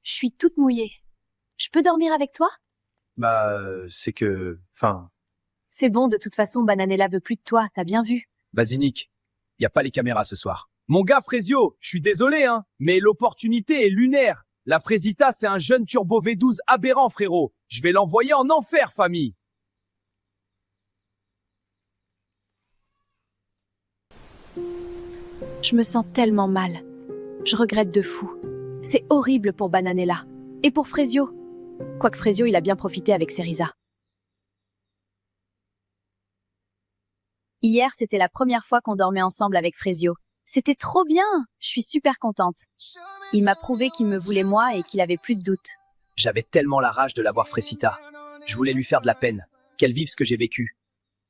Je suis toute mouillée. Je peux dormir avec toi? C'est que... Enfin... C'est bon, de toute façon, Bananella veut plus de toi, t'as bien vu. Vas-y, Nick. Y a pas les caméras ce soir. Mon gars Frésio, je suis désolé, hein, mais l'opportunité est lunaire. La Frésita, c'est un jeune turbo V12 aberrant, frérot. Je vais l'envoyer en enfer, famille. Je me sens tellement mal. Je regrette de fou. C'est horrible pour Bananella. Et pour Frésio. Quoique Frésio, il a bien profité avec Cerisa. Hier, c'était la première fois qu'on dormait ensemble avec Frésio. C'était trop bien. Je suis super contente. Il m'a prouvé qu'il me voulait moi et qu'il avait plus de doute. J'avais tellement la rage de la voir Frésita. Je voulais lui faire de la peine. Qu'elle vive ce que j'ai vécu.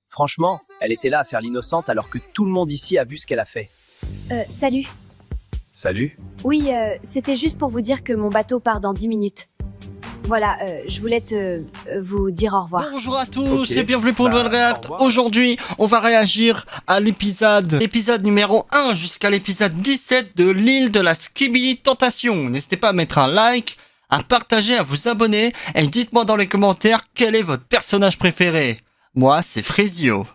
Franchement, elle était là à faire l'innocente alors que tout le monde ici a vu ce qu'elle a fait. Salut. Salut. Oui, c'était juste pour vous dire que mon bateau part dans 10 minutes. Voilà, je voulais vous dire au revoir. Bonjour à tous Ok. et bienvenue pour une nouvelle Au React. revoir. Aujourd'hui, on va réagir à l'épisode numéro 1 jusqu'à l'épisode 17 de l'île de la Skibidi Tentation. N'hésitez pas à mettre un like, à partager, à vous abonner et dites-moi dans les commentaires quel est votre personnage préféré. Moi, c'est Frésio.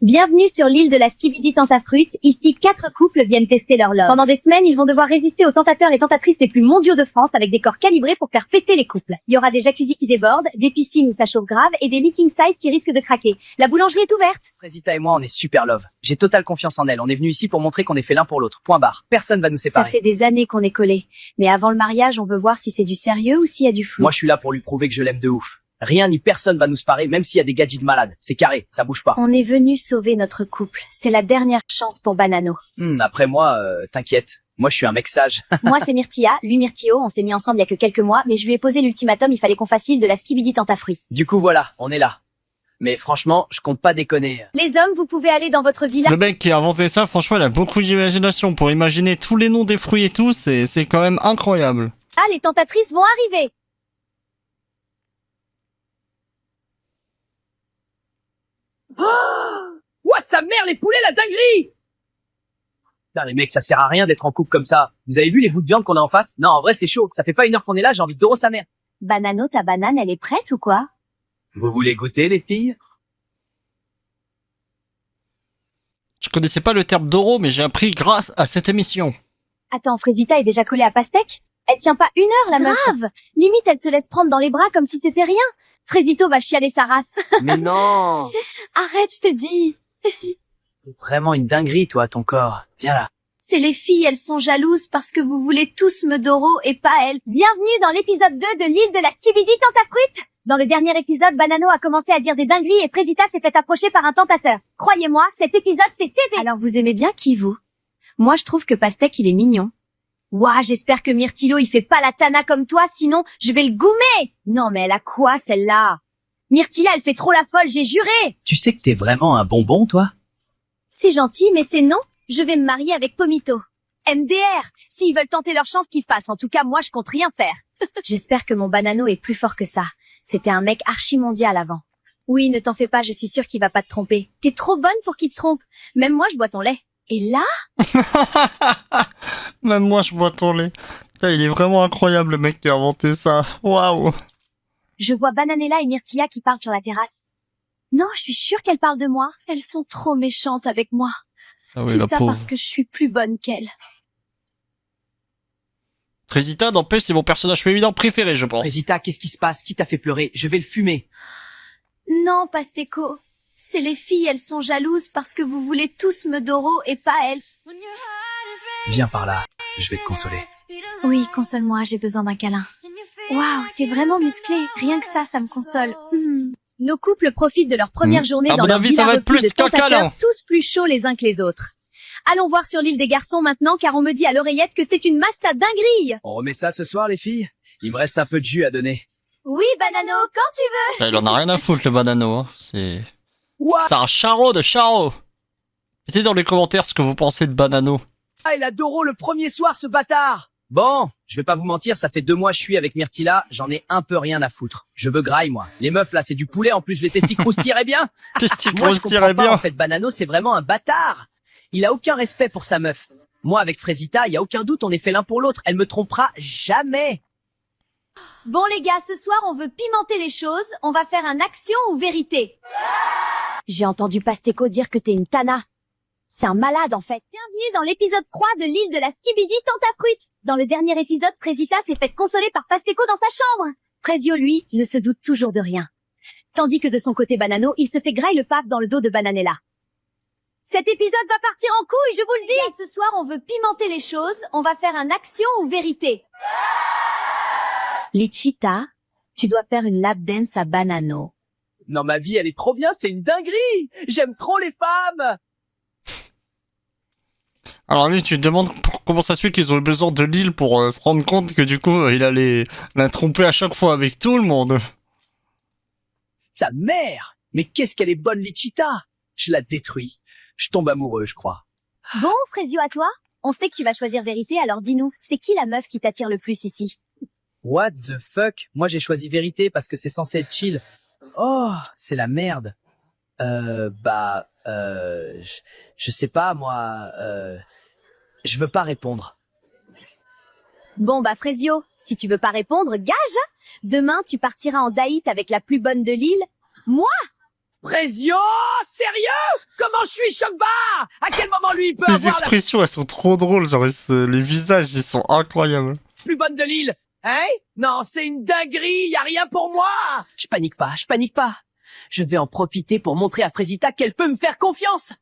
Bienvenue sur l'île de la Skibidi Tentafruit. Ici, 4 couples viennent tester leur love. Pendant des semaines, ils vont devoir résister aux tentateurs et tentatrices les plus mondiaux de France avec des corps calibrés pour faire péter les couples. Il y aura des jacuzzis qui débordent, des piscines où ça chauffe grave et des leaking size qui risquent de craquer. La boulangerie est ouverte. Frésita et moi, on est super love. J'ai totale confiance en elle. On est venu ici pour montrer qu'on est fait l'un pour l'autre. Point barre. Personne va nous Ça séparer. fait des années qu'on est collés. Mais avant le mariage, on veut voir si c'est du sérieux ou s'il y a du flou. Moi, je suis là pour lui prouver que je l'aime de ouf. Rien ni personne va nous séparer, même s'il y a des gadgets malades. C'est carré, ça bouge pas. On est venu sauver notre couple. C'est la dernière chance pour Banano. Après moi, t'inquiète. Moi, je suis un mec sage. Moi, c'est Myrtilla, lui Myrtio. On s'est mis ensemble il y a que quelques mois, mais je lui ai posé l'ultimatum, il fallait qu'on fasse l'île de la Skibidi Tentafruit. Du coup, voilà, on est là. Mais franchement, je compte pas déconner. Les hommes, vous pouvez aller dans votre villa. Le mec qui a inventé ça, franchement, il a beaucoup d'imagination. Pour imaginer tous les noms des fruits et tout, c'est quand même incroyable. Ah, les tentatrices vont arriver. Ouah, sa mère, les poulets, la dinguerie! Putain, les mecs, ça sert à rien d'être en couple comme ça. Vous avez vu les bouts de viande qu'on a en face? Non, en vrai, c'est chaud. Ça fait pas 1 heure qu'on est là, j'ai envie de doro sa mère. Banano, ta banane, elle est prête ou quoi? Vous voulez goûter, les filles? Je connaissais pas le terme d'oro, mais j'ai appris grâce à cette émission. Attends, Frésita est déjà collée à Pastèque? Elle tient pas 1 heure, la meuf. Grave. Limite, elle se laisse prendre dans les bras comme si c'était rien. Frésito va chialer sa race. Mais non! Arrête, je te dis. C'est vraiment une dinguerie, toi, ton corps. Viens là. C'est les filles, elles sont jalouses parce que vous voulez tous me doro et pas elles. Bienvenue dans l'épisode 2 de l'île de la Skibidi Tentafruit. Dans le dernier épisode, Banano a commencé à dire des dingueries et Frésita s'est fait approcher par un tentateur. Croyez-moi, cet épisode, c'est TV. Alors vous aimez bien qui, vous? Moi, je trouve que Pastèque, il est mignon. Ouah, j'espère que Myrtilo, il fait pas la tana comme toi, sinon, je vais le goumer. Non, mais elle a quoi, celle-là? Myrtilla, elle fait trop la folle, j'ai juré. Tu sais que t'es vraiment un bonbon, toi? C'est gentil, mais c'est non. Je vais me marier avec Pomito. MDR. S'ils veulent tenter leur chance, qu'ils fassent. En tout cas, moi, je compte rien faire. J'espère que mon Banano est plus fort que ça. C'était un mec archi-mondial avant. Oui, ne t'en fais pas, je suis sûre qu'il va pas te tromper. T'es trop bonne pour qu'il te trompe. Même moi, je bois ton lait. Et là, Même moi, je bois ton lait. Putain, il est vraiment incroyable, le mec qui a inventé ça. Waouh. Je vois Bananella et Myrtilla qui parlent sur la terrasse. Non, je suis sûre qu'elles parlent de moi. Elles sont trop méchantes avec moi. Ah oui, Tout la ça pauvre. parce que je suis plus bonne qu'elles. Frésita, n'empêche, c'est mon personnage féminin préféré, je pense. Frésita, qu'est-ce qui se passe? Qui t'a fait pleurer? Je vais le fumer. Non, Pasteco. C'est les filles, elles sont jalouses parce que vous voulez tous me doro et pas elles. Viens par là. Je vais te consoler. oui, console-moi, j'ai besoin d'un câlin. Waouh, t'es vraiment musclé. Rien que ça me console. Nos couples profitent de leur première journée À dans mon leur avis, villa ça va être remplie plus de qu'un câlin. tentateurs, tous plus chauds les uns que les autres. Allons voir sur l'île des garçons maintenant, car on me dit à l'oreillette que c'est une masse à dinguerie. On remet ça ce soir, les filles? Il me reste un peu de jus à donner. Oui, Banano, quand tu veux. Il en a rien à foutre, le banano. Hein. C'est Ouah! un charreau de charreau. Mettez dans les commentaires ce que vous pensez de banano. Ah, il a Doro le premier soir, ce bâtard! Bon, je vais pas vous mentir, ça fait 2 mois que je suis avec Myrtilla, j'en ai un peu rien à foutre. Je veux graille, moi. Les meufs, là, c'est du poulet, en plus, je les testicules bien. Testicles Moi, je tirait comprends pas, bien. en fait, Banano, c'est vraiment un bâtard. Il a aucun respect pour sa meuf. Moi, avec Frésita, il y a aucun doute, on est fait l'un pour l'autre. Elle me trompera jamais. Bon les gars, ce soir on veut pimenter les choses, on va faire un action ou vérité. J'ai entendu Pasteko dire que t'es une tana. C'est un malade en fait. Bienvenue dans l'épisode 3 de l'île de la Skibidi Tentafruit. Dans le dernier épisode, Frésita s'est fait consoler par Pasteko dans sa chambre. Frésio, lui, ne se doute toujours de rien. Tandis que de son côté Banano, il se fait graille le pape dans le dos de Bananella. Cet épisode va partir en couille, je vous le dis. Ce soir on veut pimenter les choses, on va faire un action ou vérité. Lichita, tu dois faire une lap dance à Banano. Non, ma vie, elle est trop bien, c'est une dinguerie. J'aime trop les femmes. Alors lui, tu te demandes comment ça se fait qu'ils ont eu besoin de Lille pour se rendre compte que du coup, il allait la tromper à chaque fois avec tout le monde. Sa mère! Mais qu'est-ce qu'elle est bonne, Lichita! Je la détruis. Je tombe amoureux, je crois. Bon, Frésio, à toi. On sait que tu vas choisir vérité, alors dis-nous, c'est qui la meuf qui t'attire le plus ici? What the fuck? Moi, j'ai choisi vérité parce que c'est censé être chill. Oh, c'est la merde. Je sais pas, moi, je veux pas répondre. Bon bah Frésio, si tu veux pas répondre, gage. Demain, tu partiras en date avec la plus bonne de l'île. Moi? Frésio! Sérieux? Comment je suis choc-barre? À quel moment lui il peut Les avoir expressions, elles sont trop drôles, genre les visages, ils sont incroyables. la plus bonne de l'île? Hein? Non, c'est une dinguerie, y a rien pour moi! Je panique pas, je panique pas. Je vais en profiter pour montrer à Frésita qu'elle peut me faire confiance.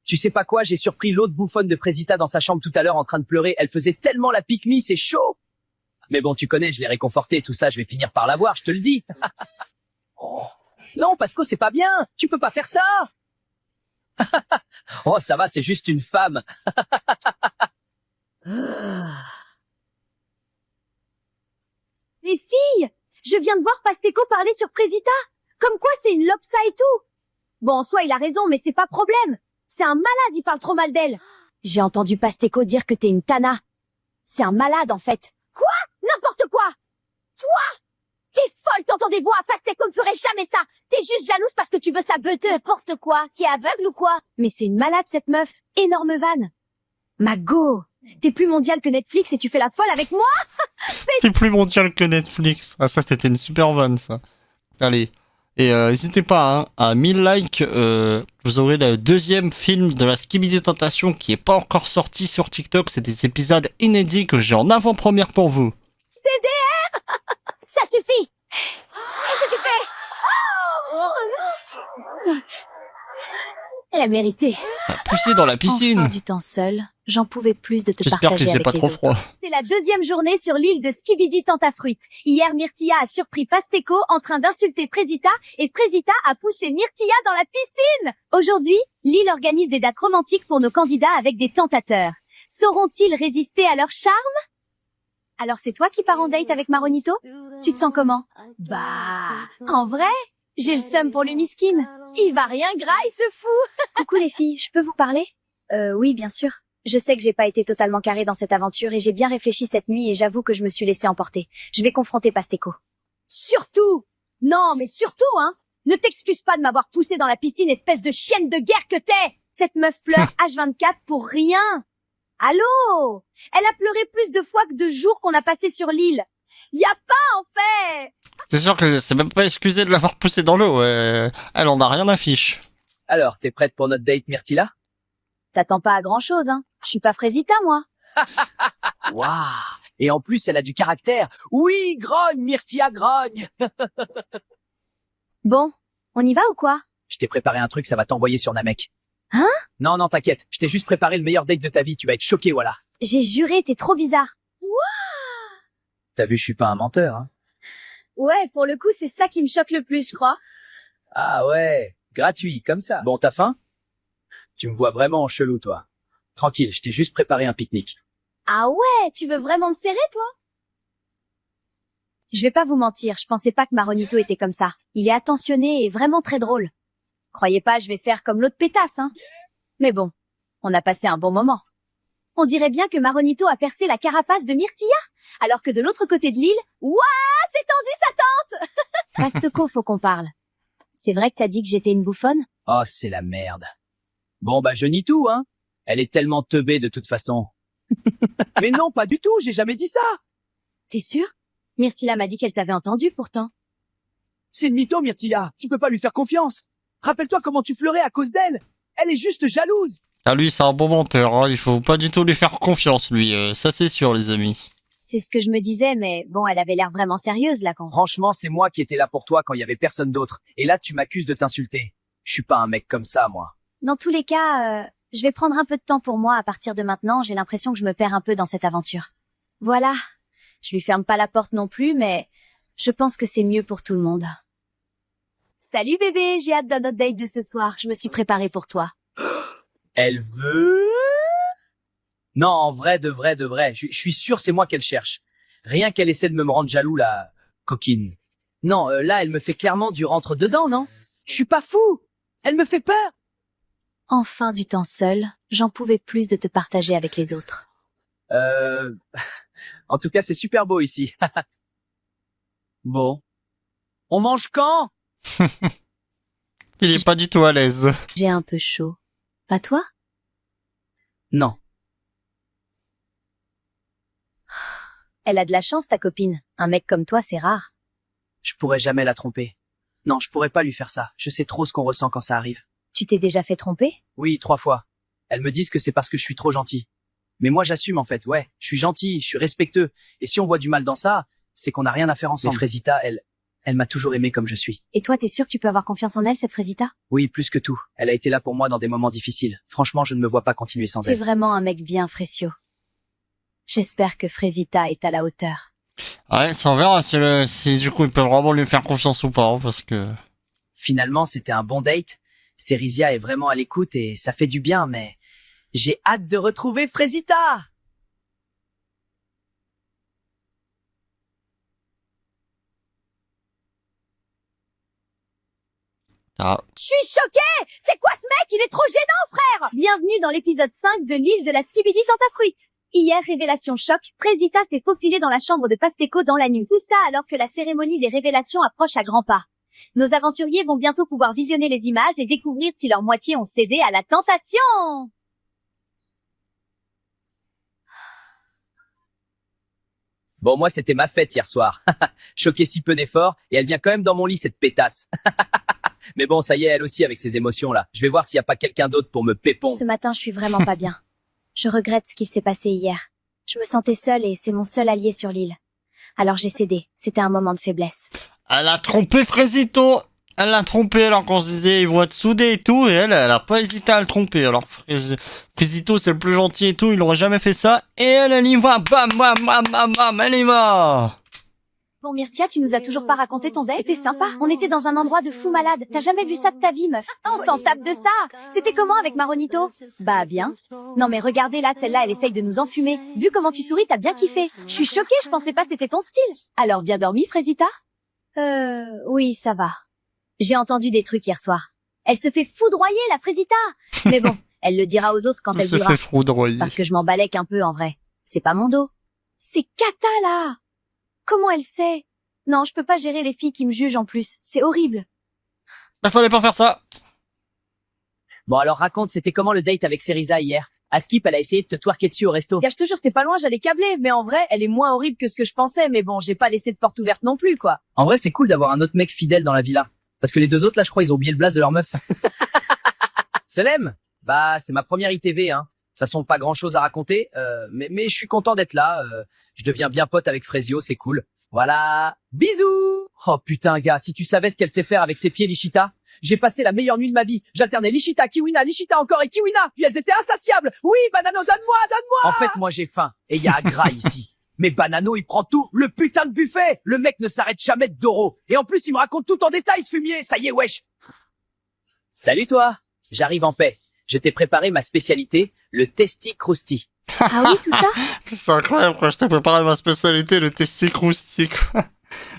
Tu sais pas quoi, j'ai surpris l'autre bouffonne de Frésita dans sa chambre tout à l'heure en train de pleurer. Elle faisait tellement la pique-me, c'est chaud. Mais bon, tu connais, je l'ai réconfortée, tout ça, je vais finir par l'avoir, je te le dis. Oh. Non, Pasco, c'est pas bien. Tu peux pas faire ça. Oh, ça va, c'est juste une femme. Les filles, je viens de voir Pasteko parler sur Frésita. Comme quoi c'est une lopsa et tout. Bon, en soi, il a raison, mais c'est pas problème. C'est un malade, il parle trop mal d'elle. J'ai entendu Pasteko dire que t'es une tana. C'est un malade en fait. Quoi? N'importe quoi! Toi! T'es folle, t'entends des voix, Pasteko ne ferait jamais ça! T'es juste jalouse parce que tu veux sa beute. N'importe quoi! Qui est aveugle ou quoi? Mais c'est une malade cette meuf. Énorme vanne. Mago, t'es plus mondial que Netflix et tu fais la folle avec moi? C'est plus mondial que Netflix. Ah ça, c'était une super vanne, ça. Allez. Et n'hésitez pas, hein, à 1000 likes, vous aurez le deuxième film de la Skibidi Tentation qui est pas encore sorti sur TikTok. C'est des épisodes inédits que j'ai en avant-première pour vous. Ça suffit! Qu'est-ce que tu fais? Elle a mérité. Poussé dans la piscine. Enfin du temps seul, j'en pouvais plus de te J'espère partager qu'il faisait avec pas les trop autres. froid. C'est la deuxième journée sur l'île de Skibidi Tentafruit. Hier, Myrtilla a surpris Pasteko en train d'insulter Frésita et Frésita a poussé Myrtilla dans la piscine. Aujourd'hui, l'île organise des dates romantiques pour nos candidats avec des tentateurs. Sauront-ils résister à leur charme? Alors c'est toi qui pars en date avec Maronito? Tu te sens comment? Bah, en vrai, j'ai le seum pour le miskin. Il va rien graille ce fou. Coucou les filles, je peux vous parler? Oui, bien sûr. Je sais que j'ai pas été totalement carrée dans cette aventure et j'ai bien réfléchi cette nuit et j'avoue que je me suis laissée emporter. Je vais confronter Pasteko. Surtout! Non, mais surtout, hein! Ne t'excuse pas de m'avoir poussé dans la piscine, espèce de chienne de guerre que t'es! Cette meuf pleure H24 pour rien! Allô? Elle a pleuré plus de fois que de jours qu'on a passé sur l'île. Y a pas, en fait! C'est sûr que c'est même pas excusé de l'avoir poussé dans l'eau. Elle en a rien à fiche. Alors, t'es prête pour notre date, Myrtilla? T'attends pas à grand chose, hein. Je suis pas Frésita, moi. Waouh! Et en plus, elle a du caractère. Oui, grogne, Myrtilla, grogne! Bon, on y va ou quoi? Je t'ai préparé un truc, ça va t'envoyer sur Namek. Hein? Non, non, t'inquiète. Je t'ai juste préparé le meilleur date de ta vie. Tu vas être choqué, voilà. J'ai juré, t'es trop bizarre. T'as vu, je suis pas un menteur, hein. Ouais, pour le coup, c'est ça qui me choque le plus, je crois. Ah ouais, gratuit, comme ça. Bon, t'as faim? Tu me vois vraiment en chelou, toi. Tranquille, je t'ai juste préparé un pique-nique. Ah ouais, tu veux vraiment me serrer, toi? Je vais pas vous mentir, je pensais pas que Maronito était comme ça. Il est attentionné et vraiment très drôle. Croyez pas, je vais faire comme l'autre pétasse, hein. Mais bon, on a passé un bon moment. On dirait bien que Maronito a percé la carapace de Myrtilla, alors que de l'autre côté de l'île, ouah, c'est tendu sa tante. Pasteko, faut qu'on parle. C'est vrai que t'as dit que j'étais une bouffonne? Oh, c'est la merde. Bon, bah, je nie tout, hein. Elle est tellement teubée de toute façon. Mais non, pas du tout, j'ai jamais dit ça. T'es sûr? Myrtilla m'a dit qu'elle t'avait entendu pourtant. C'est une mytho, Myrtilla. Tu peux pas lui faire confiance. Rappelle-toi comment tu fleurais à cause d'elle. Elle est juste jalouse. Ah lui, c'est un bon menteur, hein. Il faut pas du tout lui faire confiance, lui. Ça, c'est sûr, les amis. C'est ce que je me disais, mais bon, elle avait l'air vraiment sérieuse là quand... Franchement, c'est moi qui étais là pour toi quand il y avait personne d'autre. Et là, tu m'accuses de t'insulter. Je suis pas un mec comme ça, moi. Dans tous les cas, je vais prendre un peu de temps pour moi à partir de maintenant. J'ai l'impression que je me perds un peu dans cette aventure. Voilà. Je lui ferme pas la porte non plus, mais je pense que c'est mieux pour tout le monde. Salut bébé, j'ai hâte de notre date de ce soir. Je me suis préparée pour toi. Elle veut... Non, en vrai, de vrai. Je suis sûr c'est moi qu'elle cherche. Rien qu'elle essaie de me rendre jaloux, la coquine. Non, là, elle me fait clairement du rentre-dedans, non? Je suis pas fou. Elle me fait peur. Enfin du temps seul, j'en pouvais plus de te partager avec les autres. En tout cas, c'est super beau ici. Bon. On mange quand? Il est pas du tout à l'aise. J'ai un peu chaud. Pas toi? Non. Elle a de la chance, ta copine. Un mec comme toi, c'est rare. Je pourrais jamais la tromper. Non, je pourrais pas lui faire ça. Je sais trop ce qu'on ressent quand ça arrive. Tu t'es déjà fait tromper? Oui, 3 fois. Elles me disent que c'est parce que je suis trop gentil. Mais moi, j'assume en fait. Ouais, je suis gentil, je suis respectueux. Et si on voit du mal dans ça, c'est qu'on n'a rien à faire ensemble. Mais Frésita, elle m'a toujours aimé comme je suis. Et toi, t'es sûr que tu peux avoir confiance en elle, cette Frésita? Oui, plus que tout. Elle a été là pour moi dans des moments difficiles. Franchement, je ne me vois pas continuer sans C'est elle. vraiment un mec bien Frécio. J'espère que Frésita est à la hauteur. Ouais, ça on verra si du coup il peut vraiment lui faire confiance ou pas, hein, parce que... Finalement, c'était un bon date. Cérizia est vraiment à l'écoute et ça fait du bien, mais j'ai hâte de retrouver Frésita. Ah, Je suis choquée! C'est quoi ce mec? Il est trop gênant, frère! Bienvenue dans l'épisode 5 de l'île de la Skibidi Tentafruit. Hier, révélation choc, Frésita s'est faufilée dans la chambre de Pasteco dans la nuit. Tout ça alors que la cérémonie des révélations approche à grands pas. Nos aventuriers vont bientôt pouvoir visionner les images et découvrir si leur moitié ont cédé à la tentation. Bon, moi, c'était ma fête hier soir. Choqué si peu d'efforts et elle vient quand même dans mon lit, cette pétasse. Mais bon, ça y est, elle aussi avec ses émotions là. Je vais voir s'il y a pas quelqu'un d'autre pour me pépon. Ce matin, je suis vraiment pas bien. Je regrette ce qui s'est passé hier. Je me sentais seule et c'est mon seul allié sur l'île. Alors j'ai cédé. C'était un moment de faiblesse. elle a trompé Frésito. Elle l'a trompé alors qu'on se disait ils vont être soudés et tout, et elle a pas hésité à le tromper. Alors Frésito c'est le plus gentil et tout, il aurait jamais fait ça, et elle y va, bam bam bam bam bam, elle y va. Bon, Myrtia, tu nous as toujours pas raconté ton date? C'était sympa. On était dans un endroit de fou malade. T'as jamais vu ça de ta vie, meuf? On s'en tape de ça. C'était comment avec Maronito? Bah, bien. Non, mais regardez là, celle-là, elle essaye de nous enfumer. Vu comment tu souris, t'as bien kiffé. Je suis choquée, je pensais pas c'était ton style. Alors, bien dormi, Frésita? Oui, ça va. J'ai entendu des trucs hier soir. Elle se fait foudroyer, la Frésita. Mais bon, elle le dira aux autres quand elle se voudra. fait foudroyer. Parce que je m'en balèque un peu, en vrai. C'est pas mon dos. C'est Kata, là. Comment elle sait? Non, je peux pas gérer les filles qui me jugent en plus. C'est horrible. Il fallait pas faire ça. Bon, alors raconte, c'était comment le date avec Ceriza hier? Askip, elle a essayé de te twerker dessus au resto. Gars, je te jure, c'était pas loin, j'allais câbler. Mais en vrai, elle est moins horrible que ce que je pensais. Mais bon, j'ai pas laissé de porte ouverte non plus, quoi. En vrai, c'est cool d'avoir un autre mec fidèle dans la villa. Parce que les deux autres, là, je crois, ils ont oublié le blaze de leur meuf. Selem, bah, c'est ma première ITV, hein. De toute façon, pas grand chose à raconter, mais je suis content d'être là. Je deviens bien pote avec Frésio, c'est cool. Voilà. Bisous. Oh putain, gars, si tu savais ce qu'elle sait faire avec ses pieds, Lichita. J'ai passé la meilleure nuit de ma vie. J'alternais Lichita, Kiwina, Lichita encore et Kiwina. Puis elles étaient insatiables. Oui, Banano, donne-moi. En fait, moi, j'ai faim. Et il y a un gras ici. Mais Banano, il prend tout. Le putain de buffet. Le mec ne s'arrête jamais de Doro. Et en plus, il me raconte tout en détail, ce fumier. Ça y est, wesh. Salut, toi. J'arrive en paix. Je t'ai préparé ma spécialité, le testi crousti. Ah oui, tout ça? C'est incroyable quand je t'ai préparé ma spécialité, le testic croustique.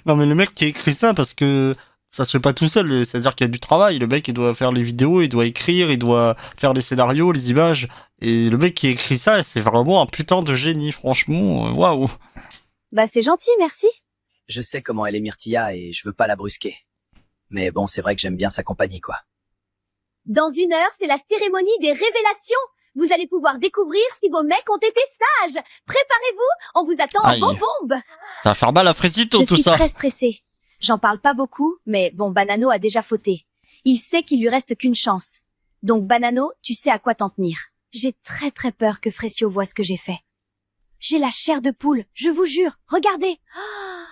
Non mais le mec qui a écrit ça, parce que ça se fait pas tout seul, c'est-à-dire qu'il y a du travail. Le mec il doit faire les vidéos, il doit écrire, il doit faire les scénarios, les images. Et le mec qui a écrit ça, c'est vraiment un putain de génie, franchement, waouh. Bah, c'est gentil, merci. Je sais comment elle est Myrtilla et je veux pas la brusquer. Mais bon, c'est vrai que j'aime bien sa compagnie, quoi. Dans 1 heure, c'est la cérémonie des révélations. Vous allez pouvoir découvrir si vos mecs ont été sages. Préparez-vous, on vous attend en Aïe. bombe. Ça va faire mal à Frésito, Je tout suis ça. très stressée. J'en parle pas beaucoup, mais bon, Banano a déjà fauté. Il sait qu'il lui reste qu'une chance. Donc Banano, tu sais à quoi t'en tenir. J'ai très très peur que Frécio voie ce que j'ai fait. J'ai la chair de poule, je vous jure. Regardez. Ah.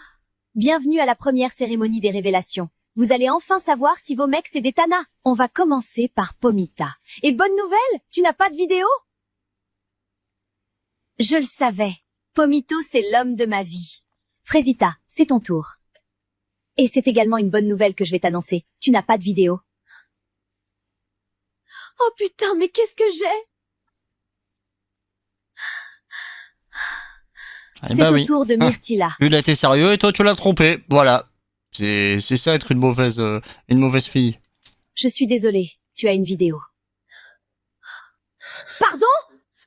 Bienvenue à la première cérémonie des révélations. Vous allez enfin savoir si vos mecs c'est des tanas. On va commencer par Pomita. Et bonne nouvelle, tu n'as pas de vidéo? Je le savais. Pomito, c'est l'homme de ma vie. Frésita, c'est ton tour. Et c'est également une bonne nouvelle que je vais t'annoncer. Tu n'as pas de vidéo. Oh putain, mais qu'est-ce que j'ai? Eh C'est ben au oui. tour de Myrtilla. Lui, il a été sérieux et toi, tu l'as trompé. Voilà. C'est ça être une mauvaise fille. Je suis désolée, tu as une vidéo. Pardon?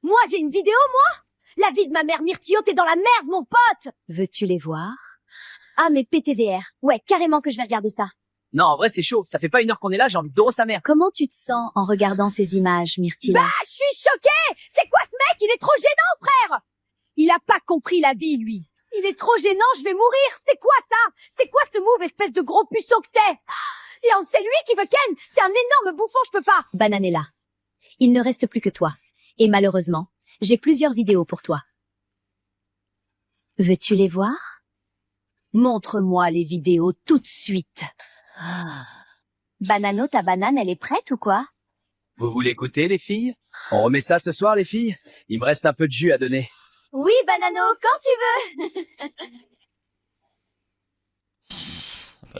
Moi, j'ai une vidéo, moi? La vie de ma mère Myrtio, t'es dans la merde, mon pote! Veux-tu les voir? Ah, mais PTVR. Ouais, carrément que je vais regarder ça. Non, en vrai, c'est chaud. Ça fait pas 1 heure qu'on est là, j'ai envie de doro sa mère. Comment tu te sens en regardant ces images, Myrtilla? Bah, je suis choquée! C'est quoi ce mec? Il est trop gênant, frère! Il a pas compris la vie, lui. Il est trop gênant, je vais mourir! C'est quoi ça? C'est quoi ce move, espèce de gros puceau que t'es? Et c'est lui qui veut Ken! C'est un énorme bouffon, je peux pas! Bananella, il ne reste plus que toi. Et malheureusement, j'ai plusieurs vidéos pour toi. Veux-tu les voir? Montre-moi les vidéos tout de suite. Banano, ta banane, elle est prête ou quoi? Vous voulez goûter, les filles? On remet ça ce soir, les filles? Il me reste un peu de jus à donner. Oui, Banano, quand tu veux!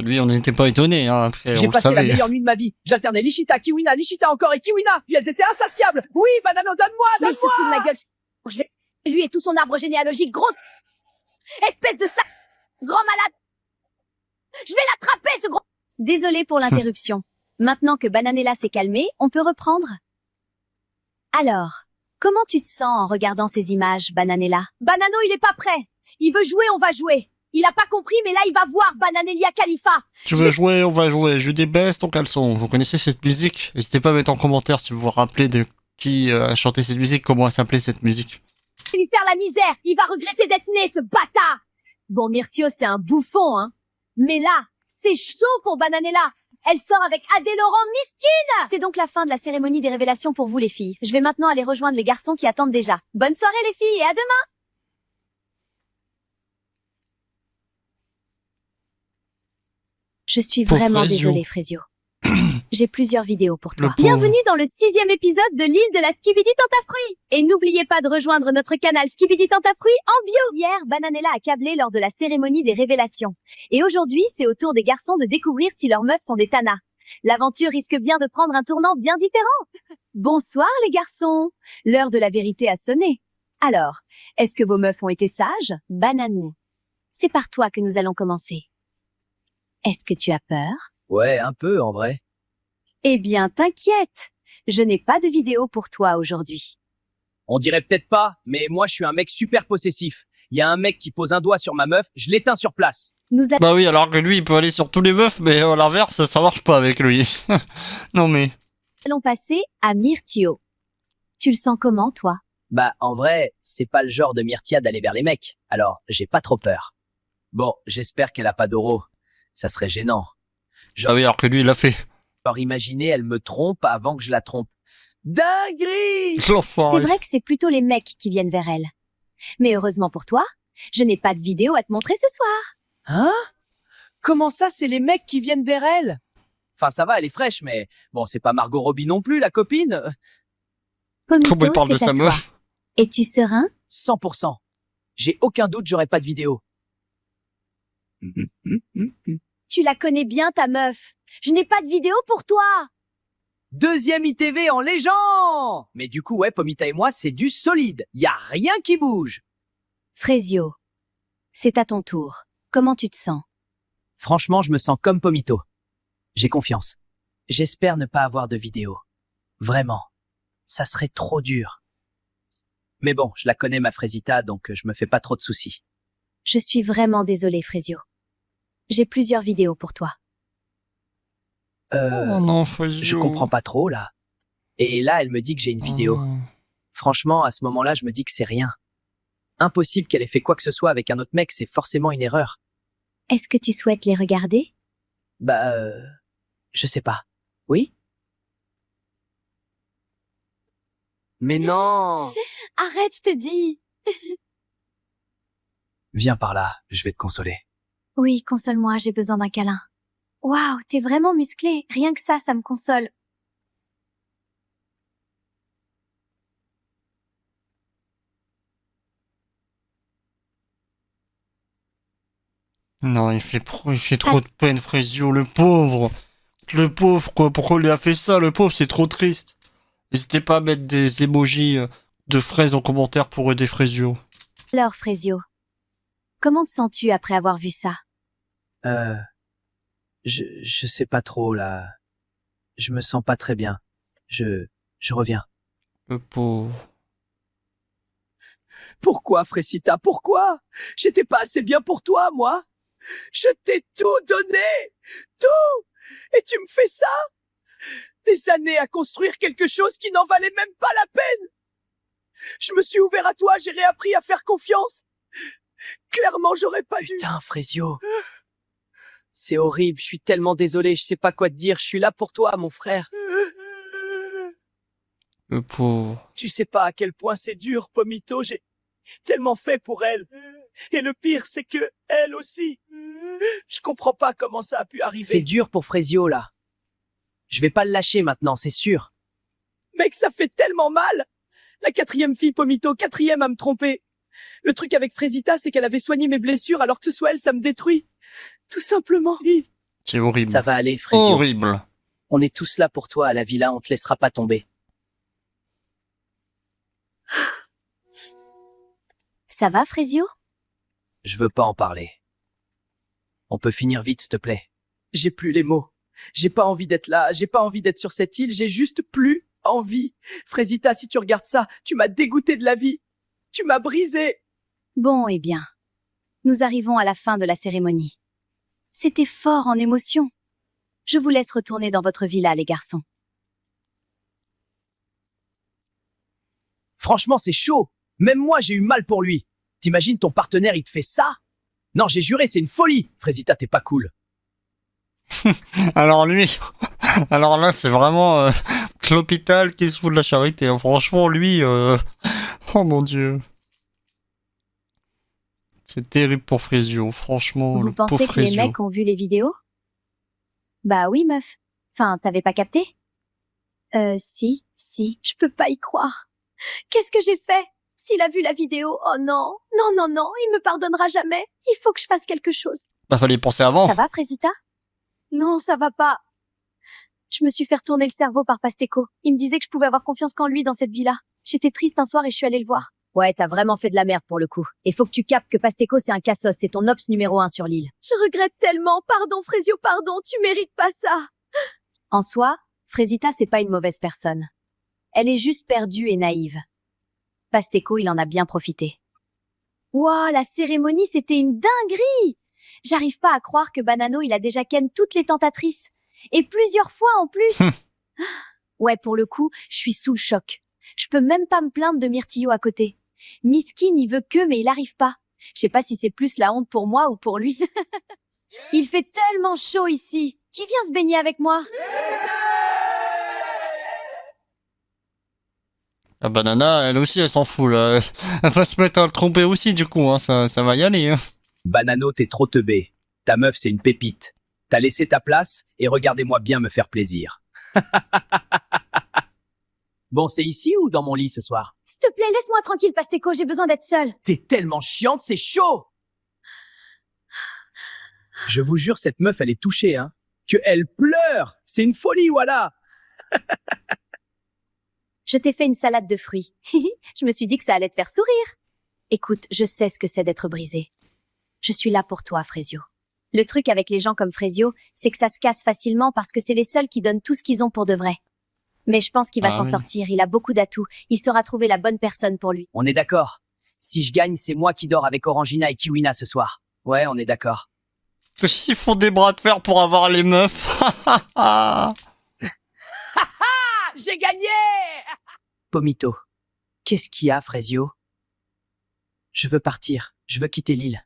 Lui, on n'était pas étonné, hein. Après, J'ai on le passé la savait. meilleure nuit de ma vie. J'alternais Lishita, Kiwina, Lishita encore et Kiwina. Puis elles étaient insatiables. Oui, Banano, donne-moi, Mais il se donne-moi. fout de ma gueule. Je vais... Lui et tout son arbre généalogique, gros... Espèce de sac... Grand malade. Je vais l'attraper, ce gros... Désolée pour l'interruption. Maintenant que Bananella s'est calmée, on peut reprendre? Alors, comment tu te sens en regardant ces images, Bananella? Banano, il est pas prêt. Il veut jouer, on va jouer. Il a pas compris, mais là, il va voir Bananelia Khalifa. Tu veux jouer, on va jouer. Je débaisse ton caleçon. Vous connaissez cette musique? N'hésitez pas à mettre en commentaire si vous vous rappelez de qui a chanté cette musique, comment elle s'appelait cette musique. Je vais lui faire la misère. Il va regretter d'être né, ce bâtard. Bon, Myrtio, c'est un bouffon, hein. Mais là, c'est chaud pour Bananella. Elle sort avec Adé Laurent Miskin. C'est donc la fin de la cérémonie des révélations pour vous les filles. Je vais maintenant aller rejoindre les garçons qui attendent déjà. Bonne soirée les filles et à demain! Je suis Pauvre vraiment Frésio. désolée, Frésio. J'ai plusieurs vidéos pour Le toi. pauvre. Bienvenue dans le 6e épisode de l'île de la Skibidi Tentafruit. Et n'oubliez pas de rejoindre notre canal Skibidi Tentafruit en bio. Hier, Bananella a câblé lors de la cérémonie des révélations. Et aujourd'hui, c'est au tour des garçons de découvrir si leurs meufs sont des tanas. L'aventure risque bien de prendre un tournant bien différent. Bonsoir les garçons. L'heure de la vérité a sonné. Alors, est-ce que vos meufs ont été sages? Bananou. C'est par toi que nous allons commencer. Est-ce que tu as peur? Ouais, un peu, en vrai. Eh bien, t'inquiète. Je n'ai pas de vidéo pour toi aujourd'hui. On dirait peut-être pas, mais moi, je suis un mec super possessif. Il y a un mec qui pose un doigt sur ma meuf, je l'éteins sur place. Nous Bah oui, alors que lui, il peut aller sur tous les meufs, mais à l'inverse, ça marche pas avec lui. Non mais... allons passer à Myrtio. Tu le sens comment, toi? Bah, en vrai, c'est pas le genre de Myrtia d'aller vers les mecs. Alors, j'ai pas trop peur. Bon, j'espère qu'elle a pas d'oro. Ça serait gênant. Ah oui, alors que lui, il l'a fait. Alors imaginez, elle me trompe avant que je la trompe. Dinguerie! C'est L'enfoiré. vrai que c'est plutôt les mecs qui viennent vers elle. Mais heureusement pour toi, je n'ai pas de vidéo à te montrer ce soir. Hein? Comment ça, c'est les mecs qui viennent vers elle? Enfin, ça va, elle est fraîche, mais bon, c'est pas Margot Robbie non plus, la copine. Pomito, Comment il parle de c'est à sa toi. meuf? Es-tu serein? 100%. J'ai aucun doute, j'aurai pas de vidéo. Tu la connais bien, ta meuf. Je n'ai pas de vidéo pour toi. Deuxième ITV en légende! Mais du coup, ouais, Pomita et moi, c'est du solide. Y a rien qui bouge. Frésio, c'est à ton tour. Comment tu te sens? Franchement, je me sens comme Pomito. J'ai confiance. J'espère ne pas avoir de vidéo. Vraiment. Ça serait trop dur. Mais bon, je la connais, ma Frésita, donc je me fais pas trop de soucis. Je suis vraiment désolée, Frésio. J'ai plusieurs vidéos pour toi. Oh non, Frésio. Je comprends pas trop, là. Et là, elle me dit que j'ai une vidéo. Oh non. Franchement, à ce moment-là, je me dis que c'est rien. Impossible qu'elle ait fait quoi que ce soit avec un autre mec, c'est forcément une erreur. Est-ce que tu souhaites les regarder? Bah, je sais pas. Oui? Mais non! Arrête, je te dis. Viens par là, je vais te consoler. Oui, console-moi, j'ai besoin d'un câlin. Waouh, t'es vraiment musclé. Rien que ça me console. Non, il fait trop de peine, Frésio, le pauvre. Le pauvre, quoi. Pourquoi il lui a fait ça, le pauvre, c'est trop triste. N'hésitez pas à mettre des emojis de fraises en commentaire pour aider Frésio. Alors, Frésio, comment te sens-tu après avoir vu ça? Je sais pas trop, là. Je me sens pas très bien. Je reviens. Le pauvre. Pourquoi, Frésita, pourquoi? J'étais pas assez bien pour toi, moi. Je t'ai tout donné. Tout. Et tu me fais ça? Des années à construire quelque chose qui n'en valait même pas la peine. Je me suis ouvert à toi, j'ai réappris à faire confiance. Clairement, j'aurais pas dû. Putain, Frésio. C'est horrible, je suis tellement désolé, je sais pas quoi te dire, je suis là pour toi, mon frère. Le pauvre. Tu sais pas à quel point c'est dur, Pomito, j'ai tellement fait pour elle. Et le pire, c'est que elle aussi. Je comprends pas comment ça a pu arriver. C'est dur pour Frésio, là. Je vais pas le lâcher maintenant, c'est sûr. Mec, ça fait tellement mal. La 4e fille, Pomito, 4e à me tromper. Le truc avec Frésita, c'est qu'elle avait soigné mes blessures, alors que ce soit elle, ça me détruit. Tout simplement. C'est horrible. Ça va aller, Frésio. Horrible. On est tous là pour toi à la villa, on te laissera pas tomber. Ça va, Frésio? Je veux pas en parler. On peut finir vite, s'il te plaît. J'ai plus les mots. J'ai pas envie d'être là, j'ai pas envie d'être sur cette île, j'ai juste plus envie. Frésita, si tu regardes ça, tu m'as dégoûté de la vie. Tu m'as brisé. Bon, eh bien. Nous arrivons à la fin de la cérémonie. C'était fort en émotion. Je vous laisse retourner dans votre villa, les garçons. Franchement, c'est chaud. Même moi, j'ai eu mal pour lui. T'imagines ton partenaire, il te fait ça? Non, j'ai juré, c'est une folie. Frésita, t'es pas cool. Alors lui, alors là, c'est vraiment l'hôpital qui se fout de la charité. Hein. Franchement, lui, oh mon Dieu. C'est terrible pour Frésio, franchement. Vous le pauvre pensez que les Frésio. mecs ont vu les vidéos? Bah oui, meuf. Enfin, t'avais pas capté? Si. Je peux pas y croire. Qu'est-ce que j'ai fait? S'il a vu la vidéo, oh non. Non, il me pardonnera jamais. Il faut que je fasse quelque chose. Bah fallait y penser avant. Ça va, Frésita? Non, ça va pas. Je me suis fait retourner le cerveau par Pasteco. Il me disait que je pouvais avoir confiance qu'en lui dans cette villa. J'étais triste un soir et je suis allée le voir. Ouais, t'as vraiment fait de la merde pour le coup. Et faut que tu captes que Pasteco, c'est un cassos, c'est ton ops numéro 1 sur l'île. Je regrette tellement. Pardon, Frésio, pardon. Tu mérites pas ça. En soi, Frésita, c'est pas une mauvaise personne. Elle est juste perdue et naïve. Pasteco, il en a bien profité. Wow, la cérémonie, c'était une dinguerie. J'arrive pas à croire que Banano, il a déjà ken toutes les tentatrices. Et plusieurs fois en plus. Ouais, pour le coup, je suis sous le choc. Je peux même pas me plaindre de Myrtillo à côté. Miskin, il veut que, mais il arrive pas. Je sais pas si c'est plus la honte pour moi ou pour lui. Il fait tellement chaud ici. Qui vient se baigner avec moi? La banana, elle aussi, elle s'en fout, là. Elle va se mettre à le tromper aussi, du coup, hein. Ça va y aller, hein. Banano, t'es trop teubé. Ta meuf, c'est une pépite. T'as laissé ta place et regardez-moi bien me faire plaisir. Bon, c'est ici ou dans mon lit ce soir? S'il te plaît, laisse-moi tranquille, Pasteco, j'ai besoin d'être seule. T'es tellement chiante, c'est chaud! Je vous jure, cette meuf, elle est touchée, hein. Que elle pleure! C'est une folie, voilà! Je t'ai fait une salade de fruits. Je me suis dit que ça allait te faire sourire. Écoute, je sais ce que c'est d'être brisé. Je suis là pour toi, Frésio. Le truc avec les gens comme Frésio, c'est que ça se casse facilement parce que c'est les seuls qui donnent tout ce qu'ils ont pour de vrai. Mais je pense qu'il va s'en sortir, il a beaucoup d'atouts, il saura trouver la bonne personne pour lui. On est d'accord. Si je gagne, c'est moi qui dors avec Orangina et Kiwina ce soir. Ouais, on est d'accord. Ils font des bras de fer pour avoir les meufs. J'ai gagné! Pomito, Qu'est-ce qu'il y a, Frésio? Je veux partir. Je veux quitter l'île.